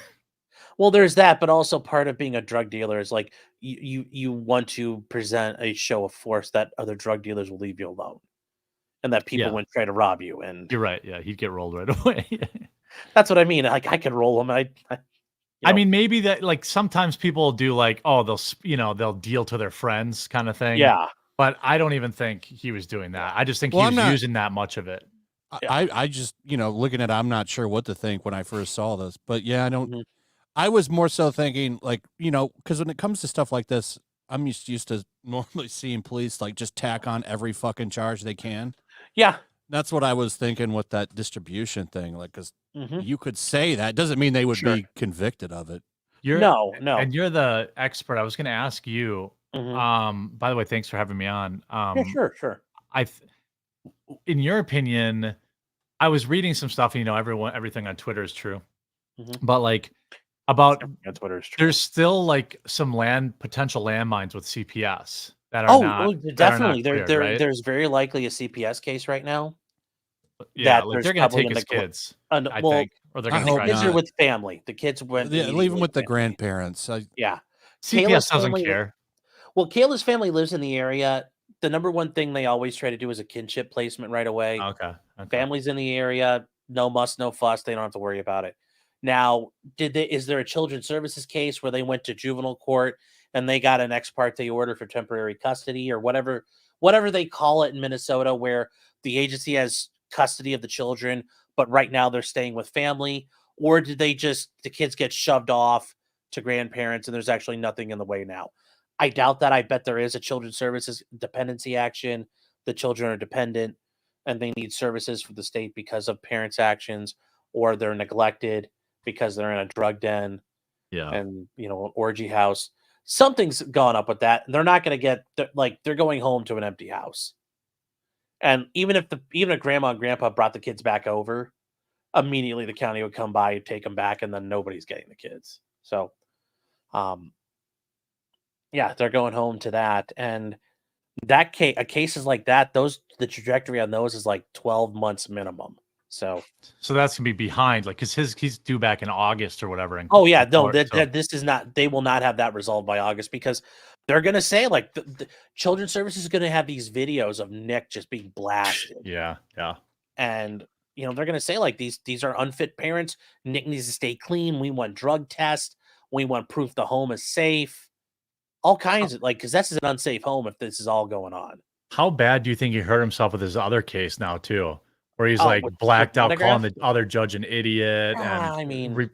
Well, there's that, but also part of being a drug dealer is like you want to present a show of force that other drug dealers will leave you alone, and that people wouldn't try to rob you. And you're right. Yeah, he'd get rolled right away. That's what I mean. Like I could roll him. I mean, maybe that, like, sometimes people do, like, oh, they'll deal to their friends kind of thing. Yeah. But I don't even think he was doing that. I just think he was using that much of it. I just, looking at it, I'm not sure what to think when I first saw this. But yeah, I don't. I was more so thinking, like, because when it comes to stuff like this, I'm used to normally seeing police like just tack on every fucking charge they can. Yeah. That's what I was thinking with that distribution thing. Like, because you could say that doesn't mean they would be convicted of it. No. And you're the expert. I was going to ask you. By the way, thanks for having me on. Yeah, sure. In your opinion, I was reading some stuff. And, everything on Twitter is true, but like about Twitter is true. There's still like some potential landmines with CPS that are not. Definitely. That are not cleared, right? There's very likely a CPS case right now. Yeah, like they're going to take his kids. I think, or they're going to try. The kids are with family. The kids went. Leave them with the grandparents. Yeah, CPS doesn't care. Well, Kayla's family lives in the area. The number one thing they always try to do is a kinship placement right away. Okay. Families in the area, no muss, no fuss. They don't have to worry about it. Now, is there a children's services case where they went to juvenile court and they got an ex parte order for temporary custody or whatever they call it in Minnesota, where the agency has custody of the children, but right now they're staying with family? Or did the kids get shoved off to grandparents and there's actually nothing in the way now? I doubt that. I bet there is a children's services dependency action. The children are dependent and they need services from the state because of parents' actions, or they're neglected because they're in a drug den and, an orgy house. Something's gone up with that. They're not going to get, they're going home to an empty house. And even if grandma and grandpa brought the kids back over, immediately the county would come by, take them back, and then nobody's getting the kids. So, they're going home to that. And that cases like that, the trajectory on those is like 12 months minimum. So that's gonna be behind, like, because he's due back in August or whatever. This is not. They will not have that resolved by August because they're gonna say like the Children's Services is gonna have these videos of Nick just being blasted. Yeah. And they're gonna say like these are unfit parents. Nick needs to stay clean. We want drug tests. We want proof the home is safe. All kinds of because this is an unsafe home if this is all going on. How bad do you think he hurt himself with his other case now too, where he's with blacked out, calling Monograph? the other judge an idiot? I mean,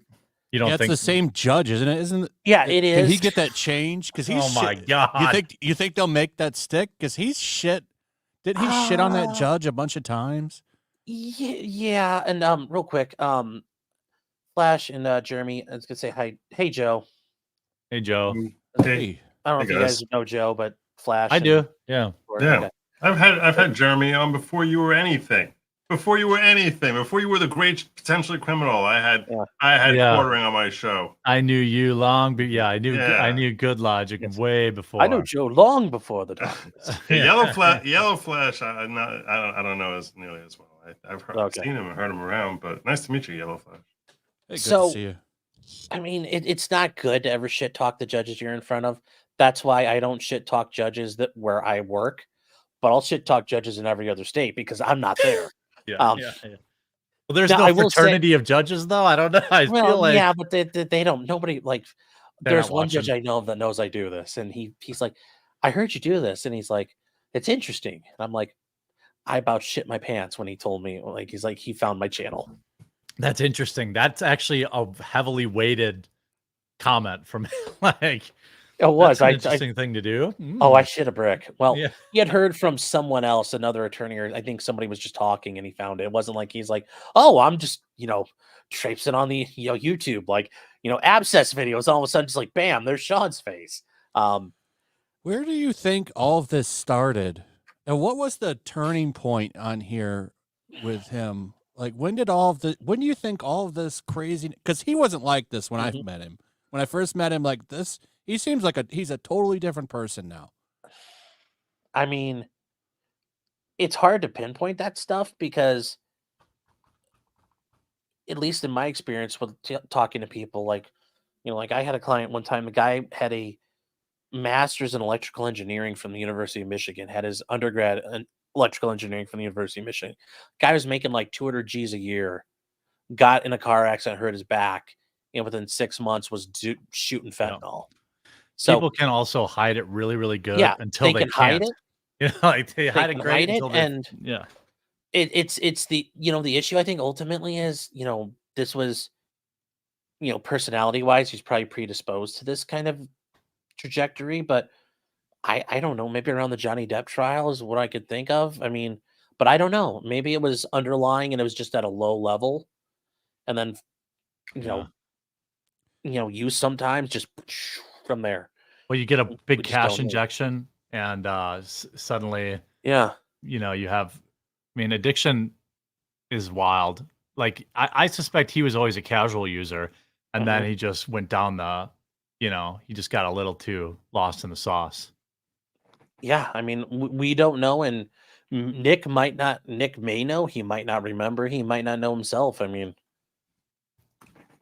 you don't It's think the same judge, isn't it? Isn't it? Yeah, it Can he is. get that changed? Because he's Oh my shit. God. You think they'll make that stick? Because he's shit. Didn't he shit on that judge a bunch of times? Yeah, and real quick, Flash and Jeremy, I was gonna say hi. Hey Joe. Hey Joe. Hey. I don't know if you guys know Joe, but Flash. I do. Yeah. Yeah. I've had Jeremy on before you were anything. Before you were the great potentially criminal, I had quartering on my show. I knew you long, but I knew Good Logic way before. I knew Joe long before the documents. Yellow Flash. I don't know as nearly as well. I've seen him and heard him around, but nice to meet you, Yellow Flash. Hey, good So- to see you. I mean, it's not good to ever shit talk the judges you're in front of. That's why I don't shit talk judges where I work, but I'll shit talk judges in every other state because I'm not there. Well, there's now, no I will say- fraternity of judges, though. I don't know. I feel like yeah, but they don't. Nobody like. They're There's not one judge watching. I know that knows I do this, and he's like, "I heard you do this," and he's like, "It's interesting." And I'm like, I about shit my pants when he told me. Like he's like he found my channel. that's interesting. That's actually a heavily weighted comment from like. It was. That's an interesting thing to do. Oh, I shit a brick. Well, Yeah. he had heard from someone else, another attorney, or I think somebody was just talking and he found it. It wasn't like he's like, oh, I'm just, traipsing on the YouTube, like, abscess videos. All of a sudden, just like, bam, there's Sean's face. Where do you think all of this started? And what was the turning point on here with him? Like, when do you think all of this crazy? Because he wasn't like this when I met him. When I first met him, like this, he seems like he's a totally different person now. I mean, it's hard to pinpoint that stuff because, at least in my experience with talking to people, like I had a client one time. The guy had a master's in electrical engineering from the University of Michigan. Had his undergrad in electrical engineering from the University of Michigan. Guy was making like 200 G's a year. Got in a car accident, hurt his back, and within 6 months was shooting fentanyl. So People can also hide it really, really good until they can hide can't. it. Like they hide it can great hide it, until they, and yeah. It's the the issue I think ultimately is this was personality wise he's probably predisposed to this kind of trajectory, but I don't know, maybe around the Johnny Depp trial is what I could think of. I mean, but I don't know, maybe it was underlying and it was just at a low level, and then you sometimes just from there. Well, you get a big just cash don't know. injection, and suddenly, Yeah. you have. I mean, addiction is wild. Like I suspect he was always a casual user, and then he just went down the, he just got a little too lost in the sauce. Yeah, I mean, we don't know, and Nick may know, he might not remember, he might not know himself. I mean,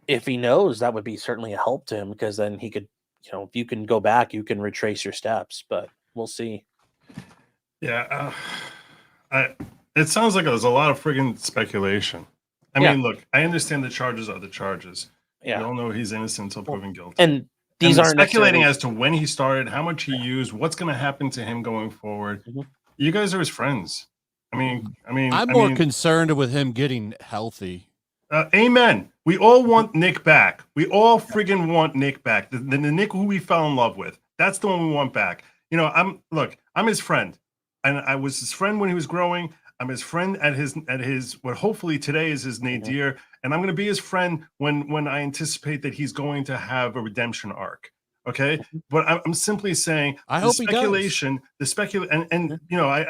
if he knows, that would be certainly a help to him, because then he could, if you can go back, you can retrace your steps, but we'll see. Yeah, it sounds like there's a lot of friggin' speculation. I mean, look, I understand the charges are the charges. Yeah. We all know he's innocent until proven guilty. And these aren't speculating necessarily- as to when he started, how much he used, what's going to happen to him going forward. You guys are his friends. I'm more concerned with him getting healthy. Amen. We all want Nick back. We all friggin' want Nick back. The Nick who we fell in love with. That's the one we want back. I'm his friend, and I was his friend when he was growing. I'm his friend at his what hopefully today is his nadir, and I'm going to be his friend when I anticipate that he's going to have a redemption arc. Okay, but I'm simply saying I hope he does. I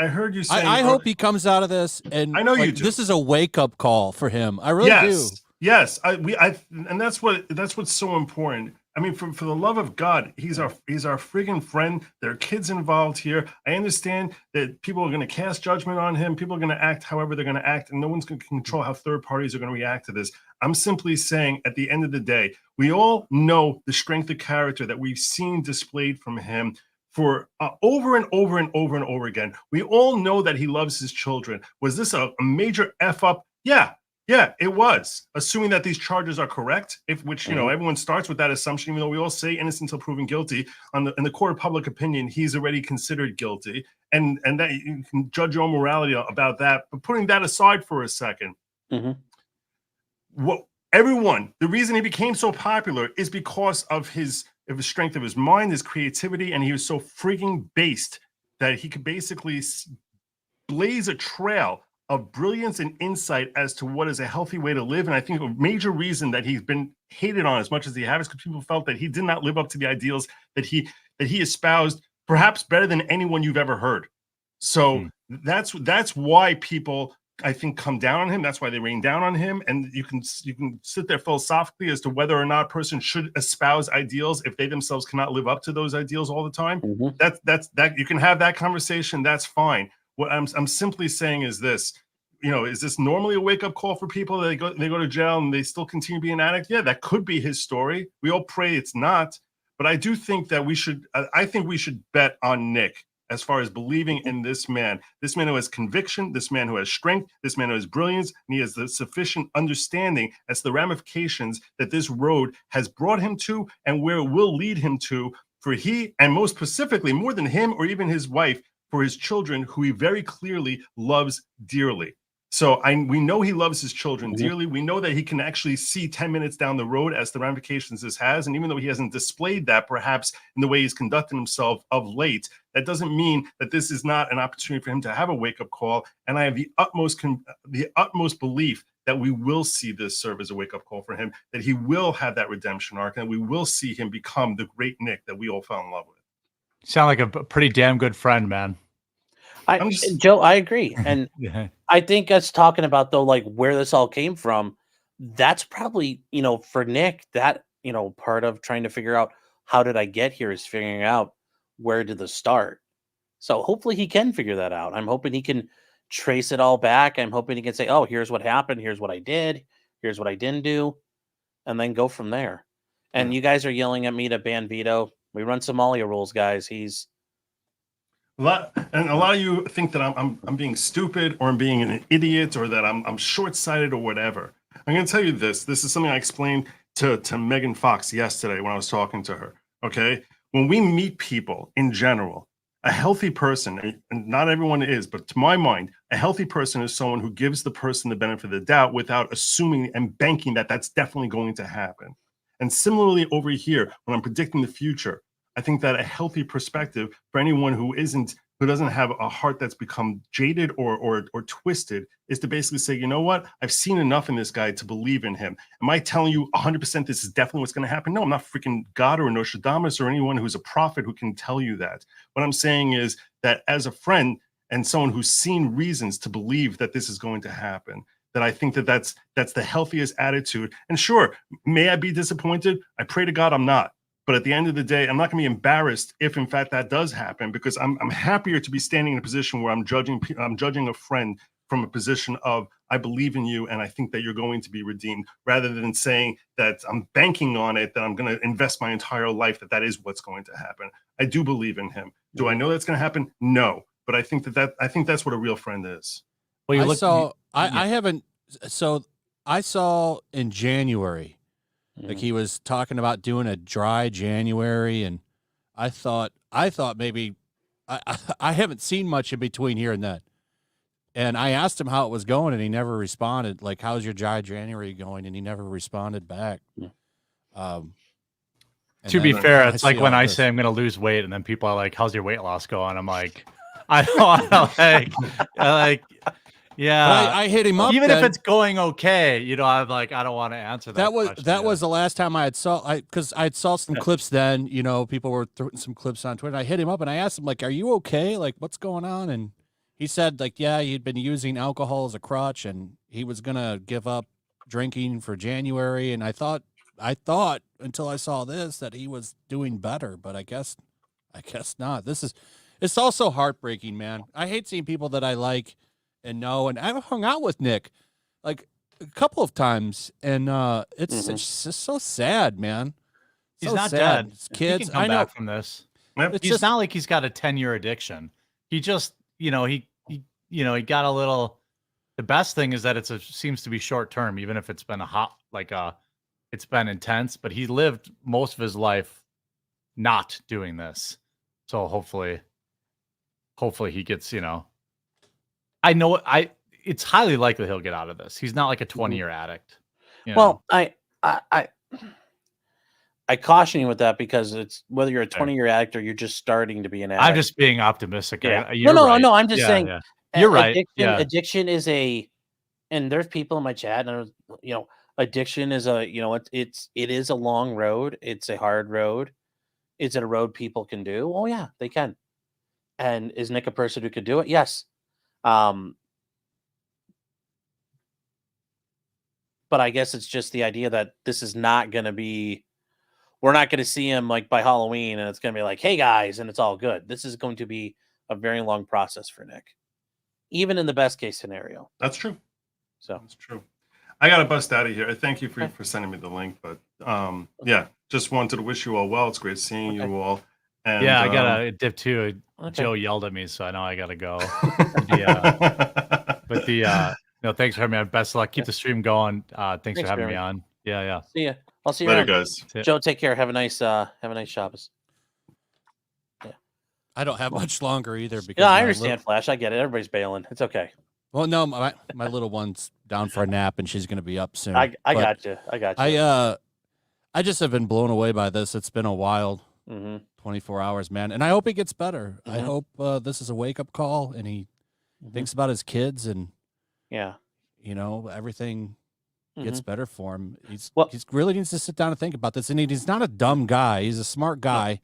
heard you saying I hope he comes out of this, and I know you do. This is a wake up call for him. I really do. Yes, and that's what's so important. I mean, for the love of God, he's our friggin' friend. There are kids involved here. I understand that people are going to cast judgment on him. People are going to act however they're going to act, and no one's going to control how third parties are going to react to this. I'm simply saying, at the end of the day, we all know the strength of character that we've seen displayed from him for over and over and over and over again. We all know that he loves his children. Was this a major F up? Yeah, it was. Assuming that these charges are correct, which everyone starts with that assumption, even though we all say innocent until proven guilty. In the court of public opinion, he's already considered guilty, and that you can judge your own morality about that. But putting that aside for a second, the reason he became so popular is because of his strength of his mind, his creativity, and he was so freaking based that he could basically blaze a trail of brilliance and insight as to what is a healthy way to live. And I think a major reason that he's been hated on as much as he has is because people felt that he did not live up to the ideals that he espoused, perhaps better than anyone you've ever heard. So that's why people, I think, come down on him. That's why they rain down on him. And you can sit there philosophically as to whether or not a person should espouse ideals if they themselves cannot live up to those ideals all the time. That's you can have that conversation. That's fine. What I'm simply saying is this, is this normally a wake-up call for people? They go to jail and they still continue to be an addict? Yeah, that could be his story. We all pray it's not. But I do think that I think we should bet on Nick as far as believing in this man who has conviction, this man who has strength, this man who has brilliance, and he has the sufficient understanding as to the ramifications that this road has brought him to and where it will lead him to, for he, and most specifically, more than him or even his wife, for his children, who he very clearly loves dearly. So we know he loves his children dearly. We know that he can actually see 10 minutes down the road as the ramifications this has. And even though he hasn't displayed that perhaps in the way he's conducting himself of late, that doesn't mean that this is not an opportunity for him to have a wake-up call. And I have the utmost belief that we will see this serve as a wake-up call for him, that he will have that redemption arc, and we will see him become the great Nick that we all fell in love with. Sound like a pretty damn good friend, man. Joe, I agree. And I think us talking about, though, like where this all came from, that's probably, for Nick, that, part of trying to figure out how did I get here is figuring out where did this start. So hopefully he can figure that out. I'm hoping he can trace it all back. I'm hoping he can say, oh, here's what happened. Here's what I did. Here's what I didn't do. And then go from there. And you guys are yelling at me to ban Vito. We run Somalia rules, guys. He's a lot of you think that I'm being stupid or I'm being an idiot or that I'm short-sighted or whatever. I'm going to tell you this. This is something I explained to Megan Fox yesterday when I was talking to her. Okay, when we meet people in general, a healthy person, and not everyone is, but to my mind, a healthy person is someone who gives the person the benefit of the doubt without assuming and banking that that's definitely going to happen. And similarly over here, when I'm predicting the future, I think that a healthy perspective for anyone who doesn't have a heart that's become jaded or twisted is to basically say, you know what? I've seen enough in this guy to believe in him. Am I telling you 100% this is definitely what's going to happen? No, I'm not freaking God or Nostradamus or anyone who's a prophet who can tell you that. What I'm saying is that as a friend and someone who's seen reasons to believe that this is going to happen, that I think that's the healthiest attitude. And sure, may I be disappointed? I pray to God I'm not. But at the end of the day, I'm not going to be embarrassed if, in fact, that does happen, because I'm happier to be standing in a position where I'm judging a friend from a position of I believe in you and I think that you're going to be redeemed, rather than saying that I'm banking on it, that I'm going to invest my entire life that is what's going to happen. I do believe in him. Do I know that's going to happen? No, but I think that's what a real friend is. Well, I saw in January. Like he was talking about doing a dry January, and I thought maybe I haven't seen much in between here and then. And I asked him how it was going, and he never responded. Like, how's your dry January going? And he never responded back. To be fair, it's like when I say I'm going to lose weight, and then people are like, "How's your weight loss going?" I'm like, I don't want to yeah. But I hit him up. Even if it's going okay, I'm like, I don't want to answer that. That was the last time I saw some clips then, people were throwing some clips on Twitter. I hit him up and I asked him, like, are you okay? Like, what's going on? And he said, like, yeah, he'd been using alcohol as a crutch and he was going to give up drinking for January. And I thought until I saw this that he was doing better, but I guess not. It's also heartbreaking, man. I hate seeing people that I like and I've hung out with Nick like a couple of times, and it's just so sad, man. He's not dead. Kids, he can come back from this. Yep. It's He's just not like he's got a 10-year addiction. He just, he got a little. The best thing is that seems to be short term, even if it's been it's been intense. But he lived most of his life not doing this, so hopefully he gets. I know it's highly likely he'll get out of this. He's not like a 20-year addict. Well, I caution you with that because it's whether you're a Fair. 20-year addict or you're just starting to be an addict. I'm just being optimistic. Yeah. You're No. right. I'm just saying. Yeah. You're right. Addiction is and there's people in my chat, and addiction is it is a long road. It's a hard road. Is it a road people can do? Oh yeah, they can. And is Nick a person who could do it? Yes. But I guess it's just the idea that this is not going to be. We're not going to see him like by Halloween, and it's going to be like, "Hey guys," and it's all good. This is going to be a very long process for Nick, even in the best case scenario. That's true. So that's true. I got to bust out of here. I thank you for sending me the link, but yeah, just wanted to wish you all well. It's great seeing you all. And, I got a dip too. Joe yelled at me, so I know I got to go. No, thanks for having me on. Best of luck. Keep the stream going. Thanks for having me on. Yeah. See ya. I'll see you later, around. guys. Joe, take care. Have a nice Shabbos. Yeah. I don't have much longer either because I understand, Flash. I get it. Everybody's bailing. It's okay. Well, no, my little one's down for a nap and she's going to be up soon. I got you. I just have been blown away by this. It's been a wild 24 hours, man. And I hope he gets better. I hope this is a wake-up call and he thinks about his kids and everything gets better for him. He really needs to sit down and think about this. And he's not a dumb guy. He's a smart guy.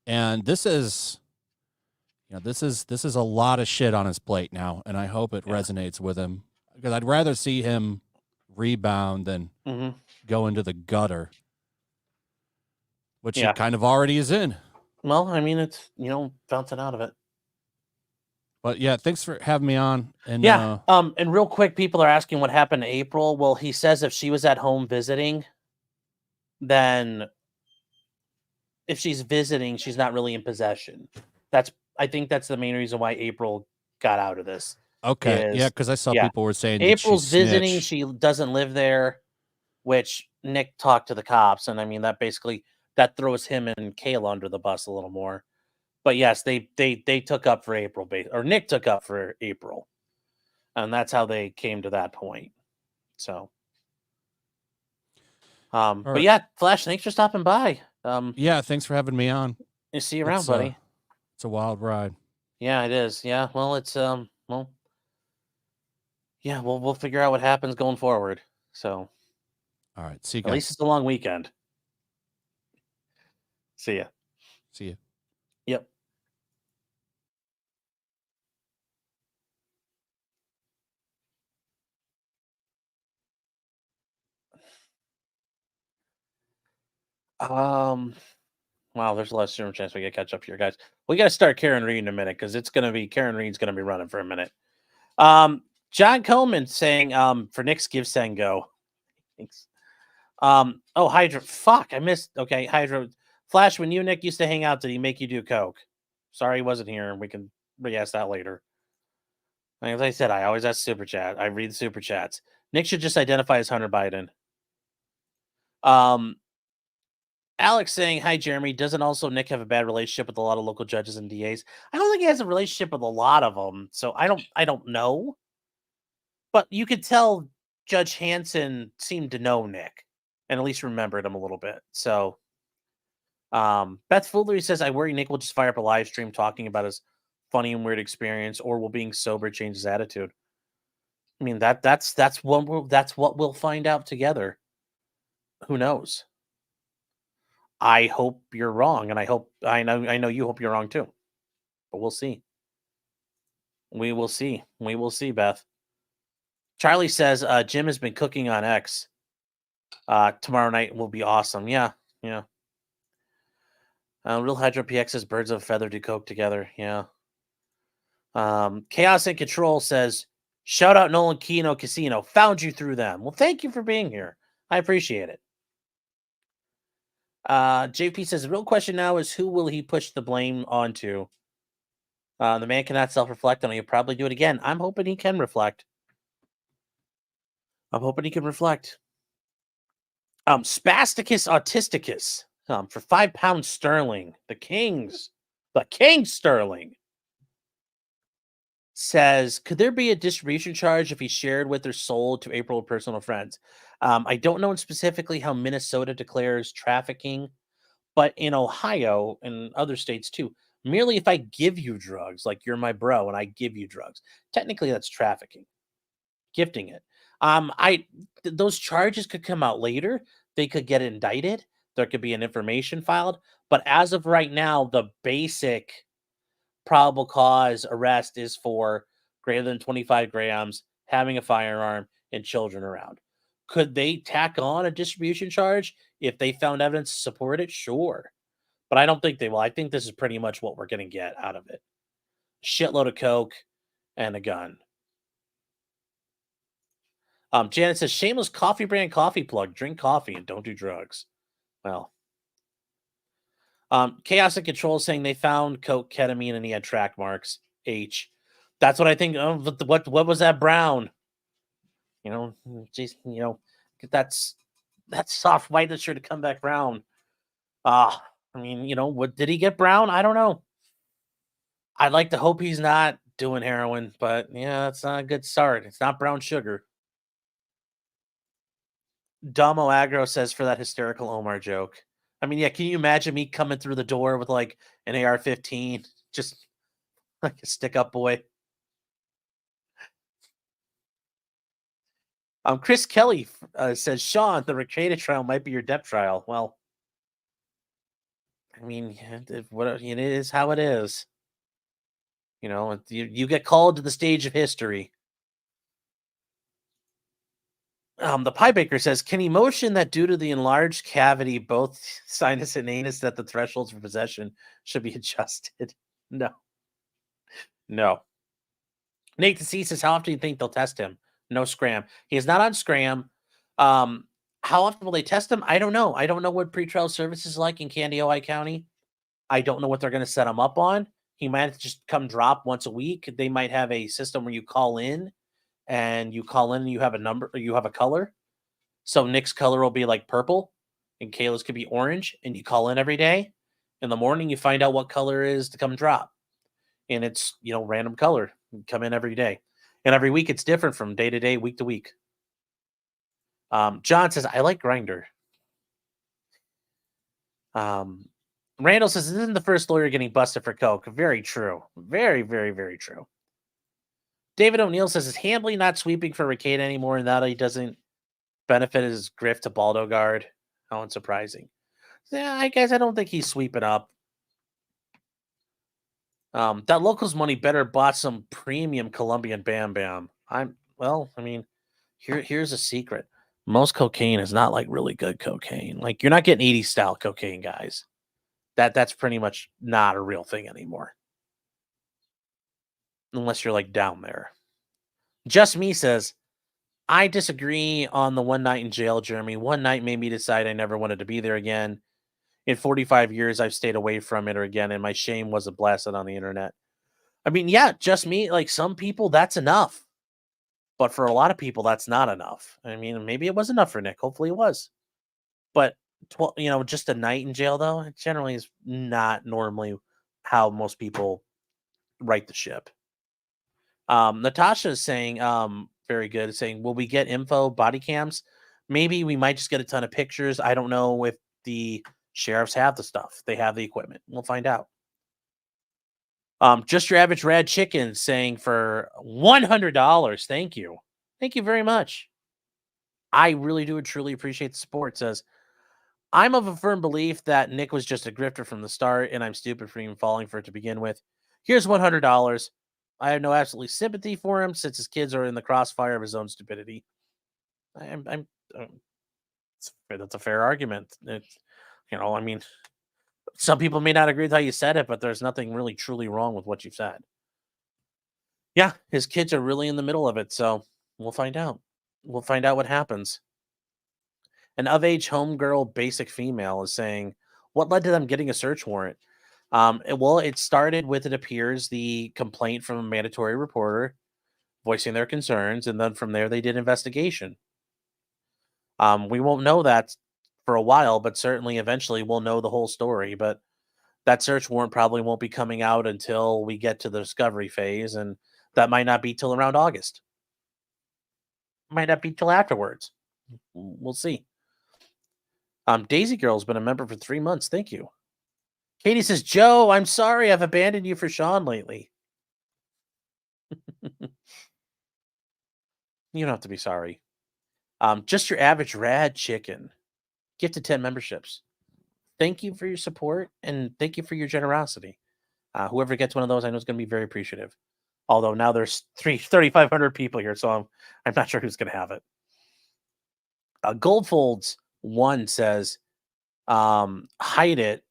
And this is this is a lot of shit on his plate now. And I hope it resonates with him because I'd rather see him rebound than go into the gutter, which he kind of already is in. Well, I mean, it's, bouncing out of it. But yeah, thanks for having me on. And and real quick, people are asking what happened to April. Well, he says if she was at home visiting, then if she's visiting, she's not really in possession. I think that's the main reason why April got out of this. Okay. Yeah, because I saw people were saying April's visiting, she doesn't live there, which Nick talked to the cops, and I mean that throws him and Kayla under the bus a little more. But yes, they took up for April, or Nick took up for April, and that's how they came to that point. So, but yeah, Flash, thanks for stopping by. Yeah, thanks for having me on. See you around, buddy. It's a wild ride. Yeah, it is. Yeah, well, it's we'll figure out what happens going forward. So, all right, see you guys. At least it's a long weekend. See ya. See ya. Yep. Wow, there's a lot of chance we get catch up here, guys. We got to start Karen Reed in a minute because Karen Reed's gonna be running for a minute. John Coleman saying for Nick's Give Send Go. Thanks. Oh, Hydra. Fuck, I missed. Okay, Hydra. Flash, when you and Nick used to hang out, did he make you do coke? Sorry he wasn't here, and we can re-ask that later. As I said, I always ask super chat. I read the super chats. Nick should just identify as Hunter Biden. Alex saying, hi, Jeremy. Doesn't also Nick have a bad relationship with a lot of local judges and DAs? I don't think he has a relationship with a lot of them, so I don't know. But you could tell Judge Hanson seemed to know Nick and at least remembered him a little bit. So Beth Foolery says, I worry Nick will just fire up a live stream talking about his funny and weird experience, or will being sober change his attitude. I mean, that's what we'll find out together. Who knows? I hope you're wrong, and I know you hope you're wrong too. But we'll see. We will see. We will see, Beth. Charlie says Jim has been cooking on X. Tomorrow night will be awesome. Yeah. Real Hydro PX says birds of a feather do coke together. Yeah. Chaos and Control says, shout out Nolan Kino Casino. Found you through them. Well, thank you for being here. I appreciate it. JP says the real question now is who will he push the blame onto? The man cannot self-reflect on it. He'll probably do it again. I'm hoping he can reflect. Spasticus Autisticus for £5 sterling. The King Sterling says, could there be a distribution charge if he shared with or sold to April personal friends? I don't know specifically how Minnesota declares trafficking, but in Ohio and other states too, merely if I give you drugs, like you're my bro and I give you drugs, technically that's trafficking, gifting it. Those charges could come out later. They could get indicted. There could be an information filed. But as of right now, the basic probable cause arrest is for greater than 25 grams, having a firearm, and children around. Could they tack on a distribution charge if they found evidence to support it? Sure. But I don't think they will. I think this is pretty much what we're going to get out of it. Shitload of coke and a gun. Janet says, shameless coffee brand coffee plug. Drink coffee and don't do drugs. Well. Chaos and Control saying they found coke, ketamine, and he had track marks. H. That's what I think. Oh, what was that brown? That's soft white that's sure to come back brown. I mean, what did he get brown? I don't know. I'd like to hope he's not doing heroin, but yeah, that's not a good start. It's not brown sugar. Domo Agro says for that hysterical Omar joke. I mean, yeah, can you imagine me coming through the door with like an AR-15, just like a stick-up boy? Chris Kelly says, Sean, the Rekieta trial might be your death trial. Well, I mean, it is how it is. You get called to the stage of history. The Pie Baker says, can he motion that due to the enlarged cavity, both sinus and anus, that the thresholds for possession should be adjusted? No. Nate the C says, how often do you think they'll test him? No scram. He is not on scram. How often will they test him? I don't know. I don't know what pretrial service is like in Candy-Ojai County. I don't know what they're going to set him up on. He might just come drop once a week. They might have a system where you call in and you have a number, or you have a color. So Nick's color will be like purple and Kayla's could be orange, and you call in every day. In the morning, you find out what color is to come drop. And it's, random color. You come in every day. And every week it's different from day to day, week to week. John says, I like Grindr. Randall says, this isn't the first lawyer getting busted for coke. Very true. Very, very, very true. David O'Neill says, is Hambly not sweeping for Rekieta anymore, and that he doesn't benefit his grift to Baldo Guard? How unsurprising. Yeah, I guess I don't think he's sweeping up. That locals money better bought some premium Colombian Bam Bam. Here's a secret. Most cocaine is not like really good cocaine. Like, you're not getting 80s style cocaine, guys. That's pretty much not a real thing anymore. Unless you're like down there. Just Me says, I disagree on the one night in jail, Jeremy. One night made me decide I never wanted to be there again. In 45 years, I've stayed away from it again, and my shame wasn't blasted on the internet. I mean, yeah, Just Me, like some people, that's enough. But for a lot of people, that's not enough. I mean, maybe it was enough for Nick. Hopefully it was. But, just a night in jail, though, it generally is not normally how most people right the ship. Natasha is saying, very good, saying, will we get info, body cams? Maybe we might just get a ton of pictures. I don't know if the sheriffs have the stuff. They have the equipment. We'll find out. Just Your Average Rad Chicken saying for $100. Thank you. Thank you very much. I really do truly appreciate the support. Says, I'm of a firm belief that Nick was just a grifter from the start, and I'm stupid for even falling for it to begin with. Here's $100. I have no absolute sympathy for him since his kids are in the crossfire of his own stupidity. That's a fair argument. Some people may not agree with how you said it, but there's nothing really truly wrong with what you've said. Yeah, his kids are really in the middle of it, so we'll find out. We'll find out what happens. An of-age homegirl basic female is saying, what led to them getting a search warrant? Well, it started with, it appears, the complaint from a mandatory reporter voicing their concerns, and then from there they did investigation. We won't know that for a while, but certainly eventually we'll know the whole story. But that search warrant probably won't be coming out until we get to the discovery phase, and that might not be till around August. Might not be till afterwards. We'll see. Daisy Girl's been a member for 3 months. Thank you. Katie says, Joe, I'm sorry I've abandoned you for Sean lately. You don't have to be sorry. Just your average rad chicken. Gifted 10 memberships. Thank you for your support, and thank you for your generosity. Whoever gets one of those, I know is going to be very appreciative. Although now there's 3,500 people here, so I'm not sure who's going to have it. Goldfolds 1 says, hide it.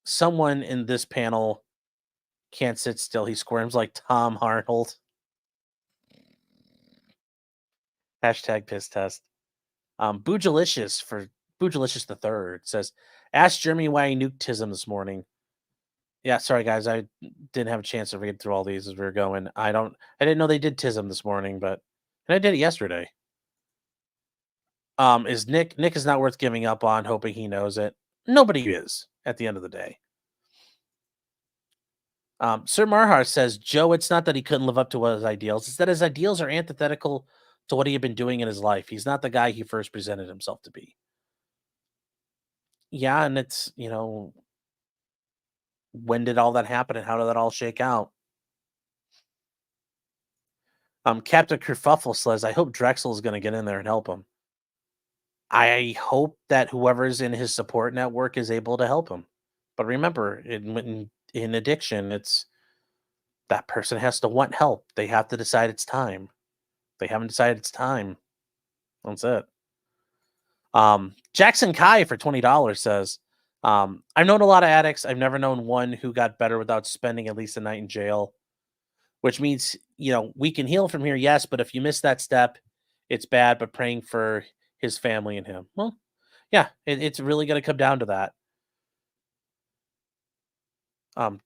Someone in this panel can't sit still. He squirms like Tom Arnold. Hashtag piss test. Boojalicious for Boojalicious the Third says, ask Jeremy why he nuked Tism this morning. Yeah, sorry guys, I didn't have a chance to read through all these as we were going. I didn't know they did Tism this morning, and I did it yesterday. Is Nick is not worth giving up on, hoping he knows it. Nobody is at the end of the day. Sir Marhar says, Joe, it's not that he couldn't live up to his ideals. It's that his ideals are antithetical to what he had been doing in his life. He's not the guy he first presented himself to be. Yeah, and it's, when did all that happen and how did that all shake out? Captain Kerfuffle says, I hope Drexel is going to get in there and help him. I hope that whoever's in his support network is able to help him. But remember, in addiction, it's that person has to want help. They have to decide it's time. They haven't decided it's time. That's it. Jackson Kai for $20 says, I've known a lot of addicts. I've never known one who got better without spending at least a night in jail, which means, we can heal from here. Yes. But if you miss that step, it's bad, but praying for his family and him. Well, yeah, it's really going to come down to that.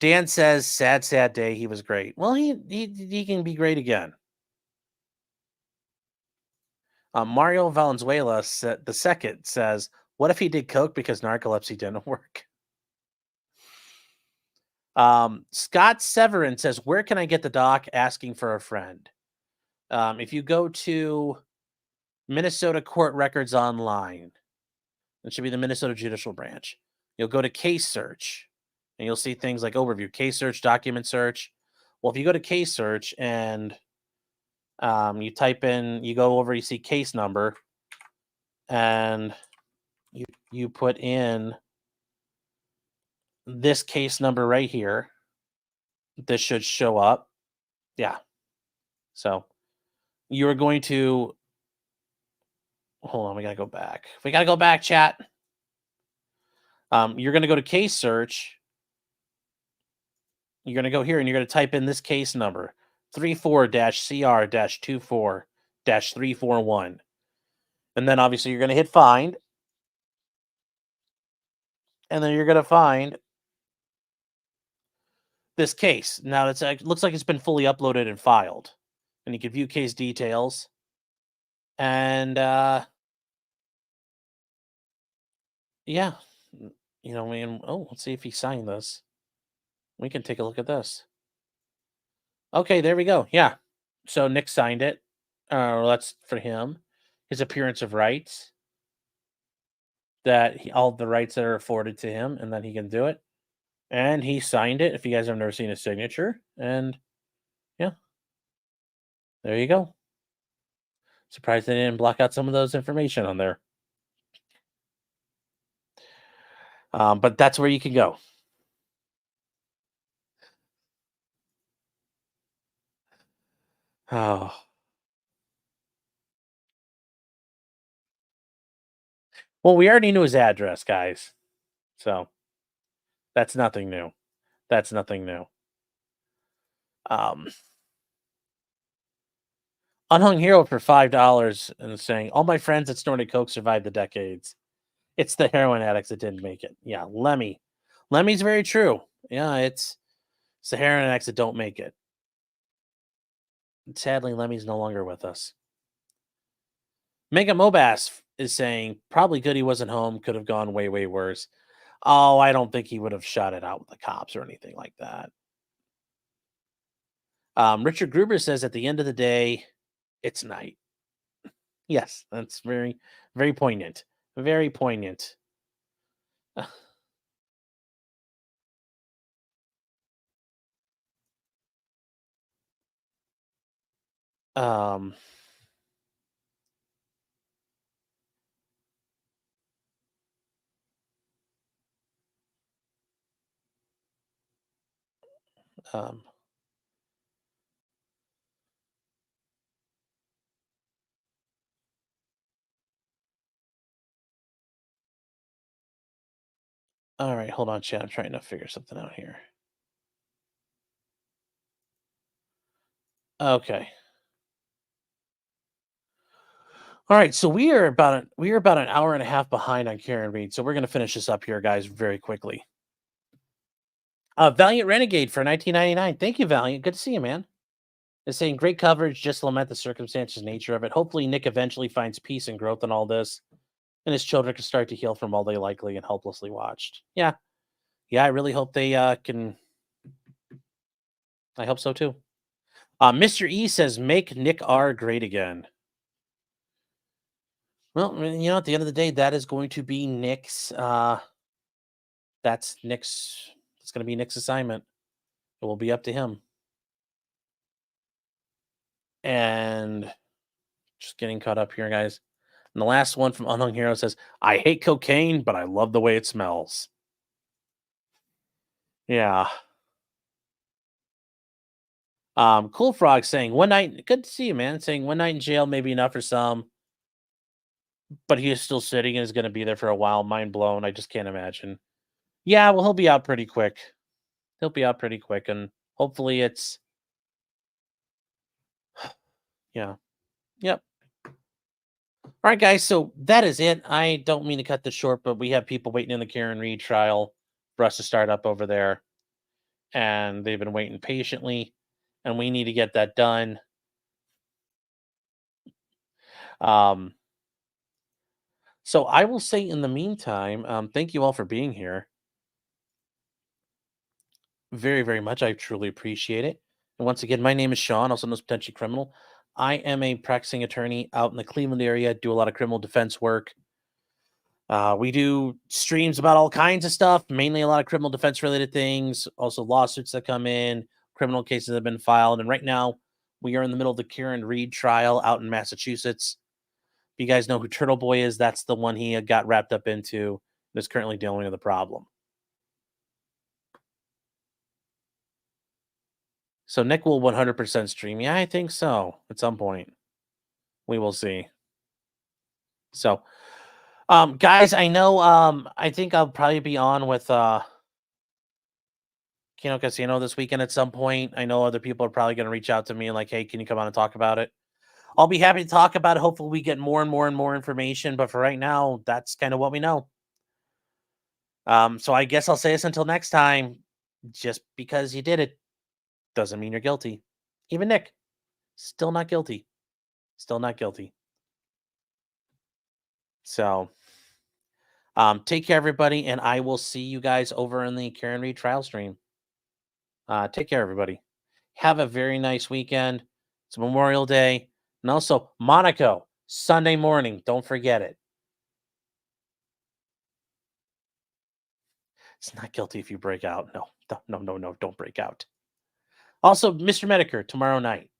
Dan says, sad day. He was great. Well, he can be great again. Mario Valenzuela the second says, what if he did coke because narcolepsy didn't work? Scott Severin says, where can I get the doc asking for a friend? If you go to Minnesota Court Records Online, it should be the Minnesota Judicial Branch. You'll go to case search and you'll see things like overview, case search, document search. Well, if you go to case search and you type in, you go over, you see case number, and you put in this case number right here. This should show up. Yeah. So you're going to, hold on, we got to go back. We got to go back, chat. You're going to go to case search. You're going to go here and you're going to type in this case number, 34-CR-24-341. And then obviously you're going to hit find. And then you're going to find this case. Now it looks like it's been fully uploaded and filed. And you can view case details. And yeah. Let's see if he signed this. We can take a look at this. Okay, there we go. Yeah. So Nick signed it. That's for him. His appearance of rights. All the rights that are afforded to him, and that he can do it. And he signed it, if you guys have never seen his signature. And yeah. There you go. Surprised they didn't block out some of those information on there. But that's where you can go. Oh. Well, we already knew his address, guys. So that's nothing new. That's nothing new. Unhung Hero for $5 and saying, all my friends that snorted coke survived the decades. It's the heroin addicts that didn't make it. Yeah, Lemmy. Lemmy's very true. Yeah, it's the heroin addicts that don't make it. And sadly, Lemmy's no longer with us. Mega Mobas is saying, probably good he wasn't home. Could have gone way, way worse. Oh, I don't think he would have shot it out with the cops or anything like that. Richard Gruber says, at the end of the day, it's night. Yes, that's very, very poignant. Very poignant. Um, um, all right, hold on, chat. I'm trying to figure something out here. Okay. All right, so we are about an hour and a half behind on Karen Reed, so we're going to finish this up here, guys, very quickly. Valiant Renegade for 1999. Thank you, Valiant. Good to see you, man. It's saying great coverage. Just lament the circumstances, nature of it. Hopefully, Nick eventually finds peace and growth in all this, and his children can start to heal from all they likely and helplessly watched. Yeah, I really hope they can. I hope so too. Mr. E says, "Make Nick R great again." Well, you know, at the end of the day, that is going to be Nick's. That's Nick's. It's going to be Nick's assignment. It will be up to him. And just getting caught up here, guys. And the last one from Unhung Hero says, I hate cocaine, but I love the way it smells. Yeah. Cool Frog saying, one night, good to see you, man. Saying one night in jail may be enough for some, but he is still sitting and is going to be there for a while. Mind blown. I just can't imagine. Yeah, well, he'll be out pretty quick. He'll be out pretty quick, and hopefully it's... Yeah. Yep. All right, guys, so that is it. I don't mean to cut this short, but we have people waiting in the Karen Reed trial for us to start up over there, and they've been waiting patiently, and we need to get that done. So I will say in the meantime, thank you all for being here. Very, very much. I truly appreciate it. And once again, my name is Sean, also known as Potentially Criminal. I am a practicing attorney out in the Cleveland area, do a lot of criminal defense work. We do streams about all kinds of stuff, mainly a lot of criminal defense related things, also lawsuits that come in, criminal cases that have been filed. And right now, we are in the middle of the Karen Reed trial out in Massachusetts. If you guys know who Turtle Boy is, that's the one he got wrapped up into and is currently dealing with the problem. So Nick will 100% stream. Yeah, I think so. At some point. We will see. So, guys, I know, I think I'll probably be on with Kino Casino this weekend at some point. I know other people are probably going to reach out to me like, hey, can you come on and talk about it? I'll be happy to talk about it. Hopefully we get more and more and more information. But for right now, that's kind of what we know. So I guess I'll say this until next time. Just because you did it doesn't mean you're guilty. Even Nick, still not guilty. Still not guilty. So, take care, everybody, and I will see you guys over in the Karen Reed trial stream. Take care, everybody. Have a very nice weekend. It's Memorial Day. And also, Monaco, Sunday morning. Don't forget it. It's not guilty if you break out. No, don't break out. Also, Mr. Medicare, tomorrow night.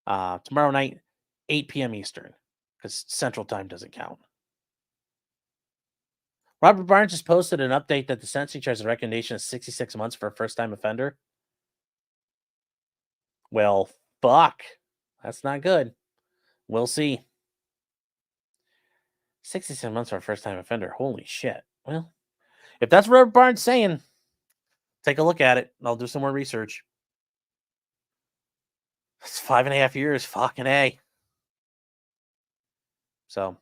Tomorrow night, 8 p.m. Eastern, because Central Time doesn't count. Robert Barnes just posted an update that the sentencing charge of recommendation is 66 months for a first-time offender. Well, fuck. That's not good. We'll see. 67 months for a first-time offender. Holy shit. Well, if that's what Robert Barnes saying, take a look at it. I'll do some more research. It's 5.5 years. Fucking A. So,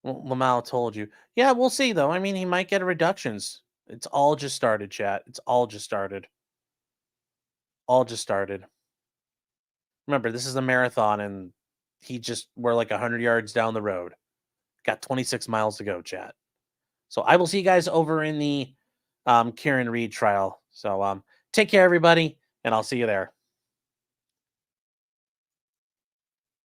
Lamau told you. Yeah, we'll see though. I mean, he might get reductions. It's all just started, chat. It's all just started. All just started. Remember, this is a marathon, and we're like 100 yards down the road. Got 26 miles to go, chat. So I will see you guys over in the Kieran Reed trial. So take care, everybody, and I'll see you there.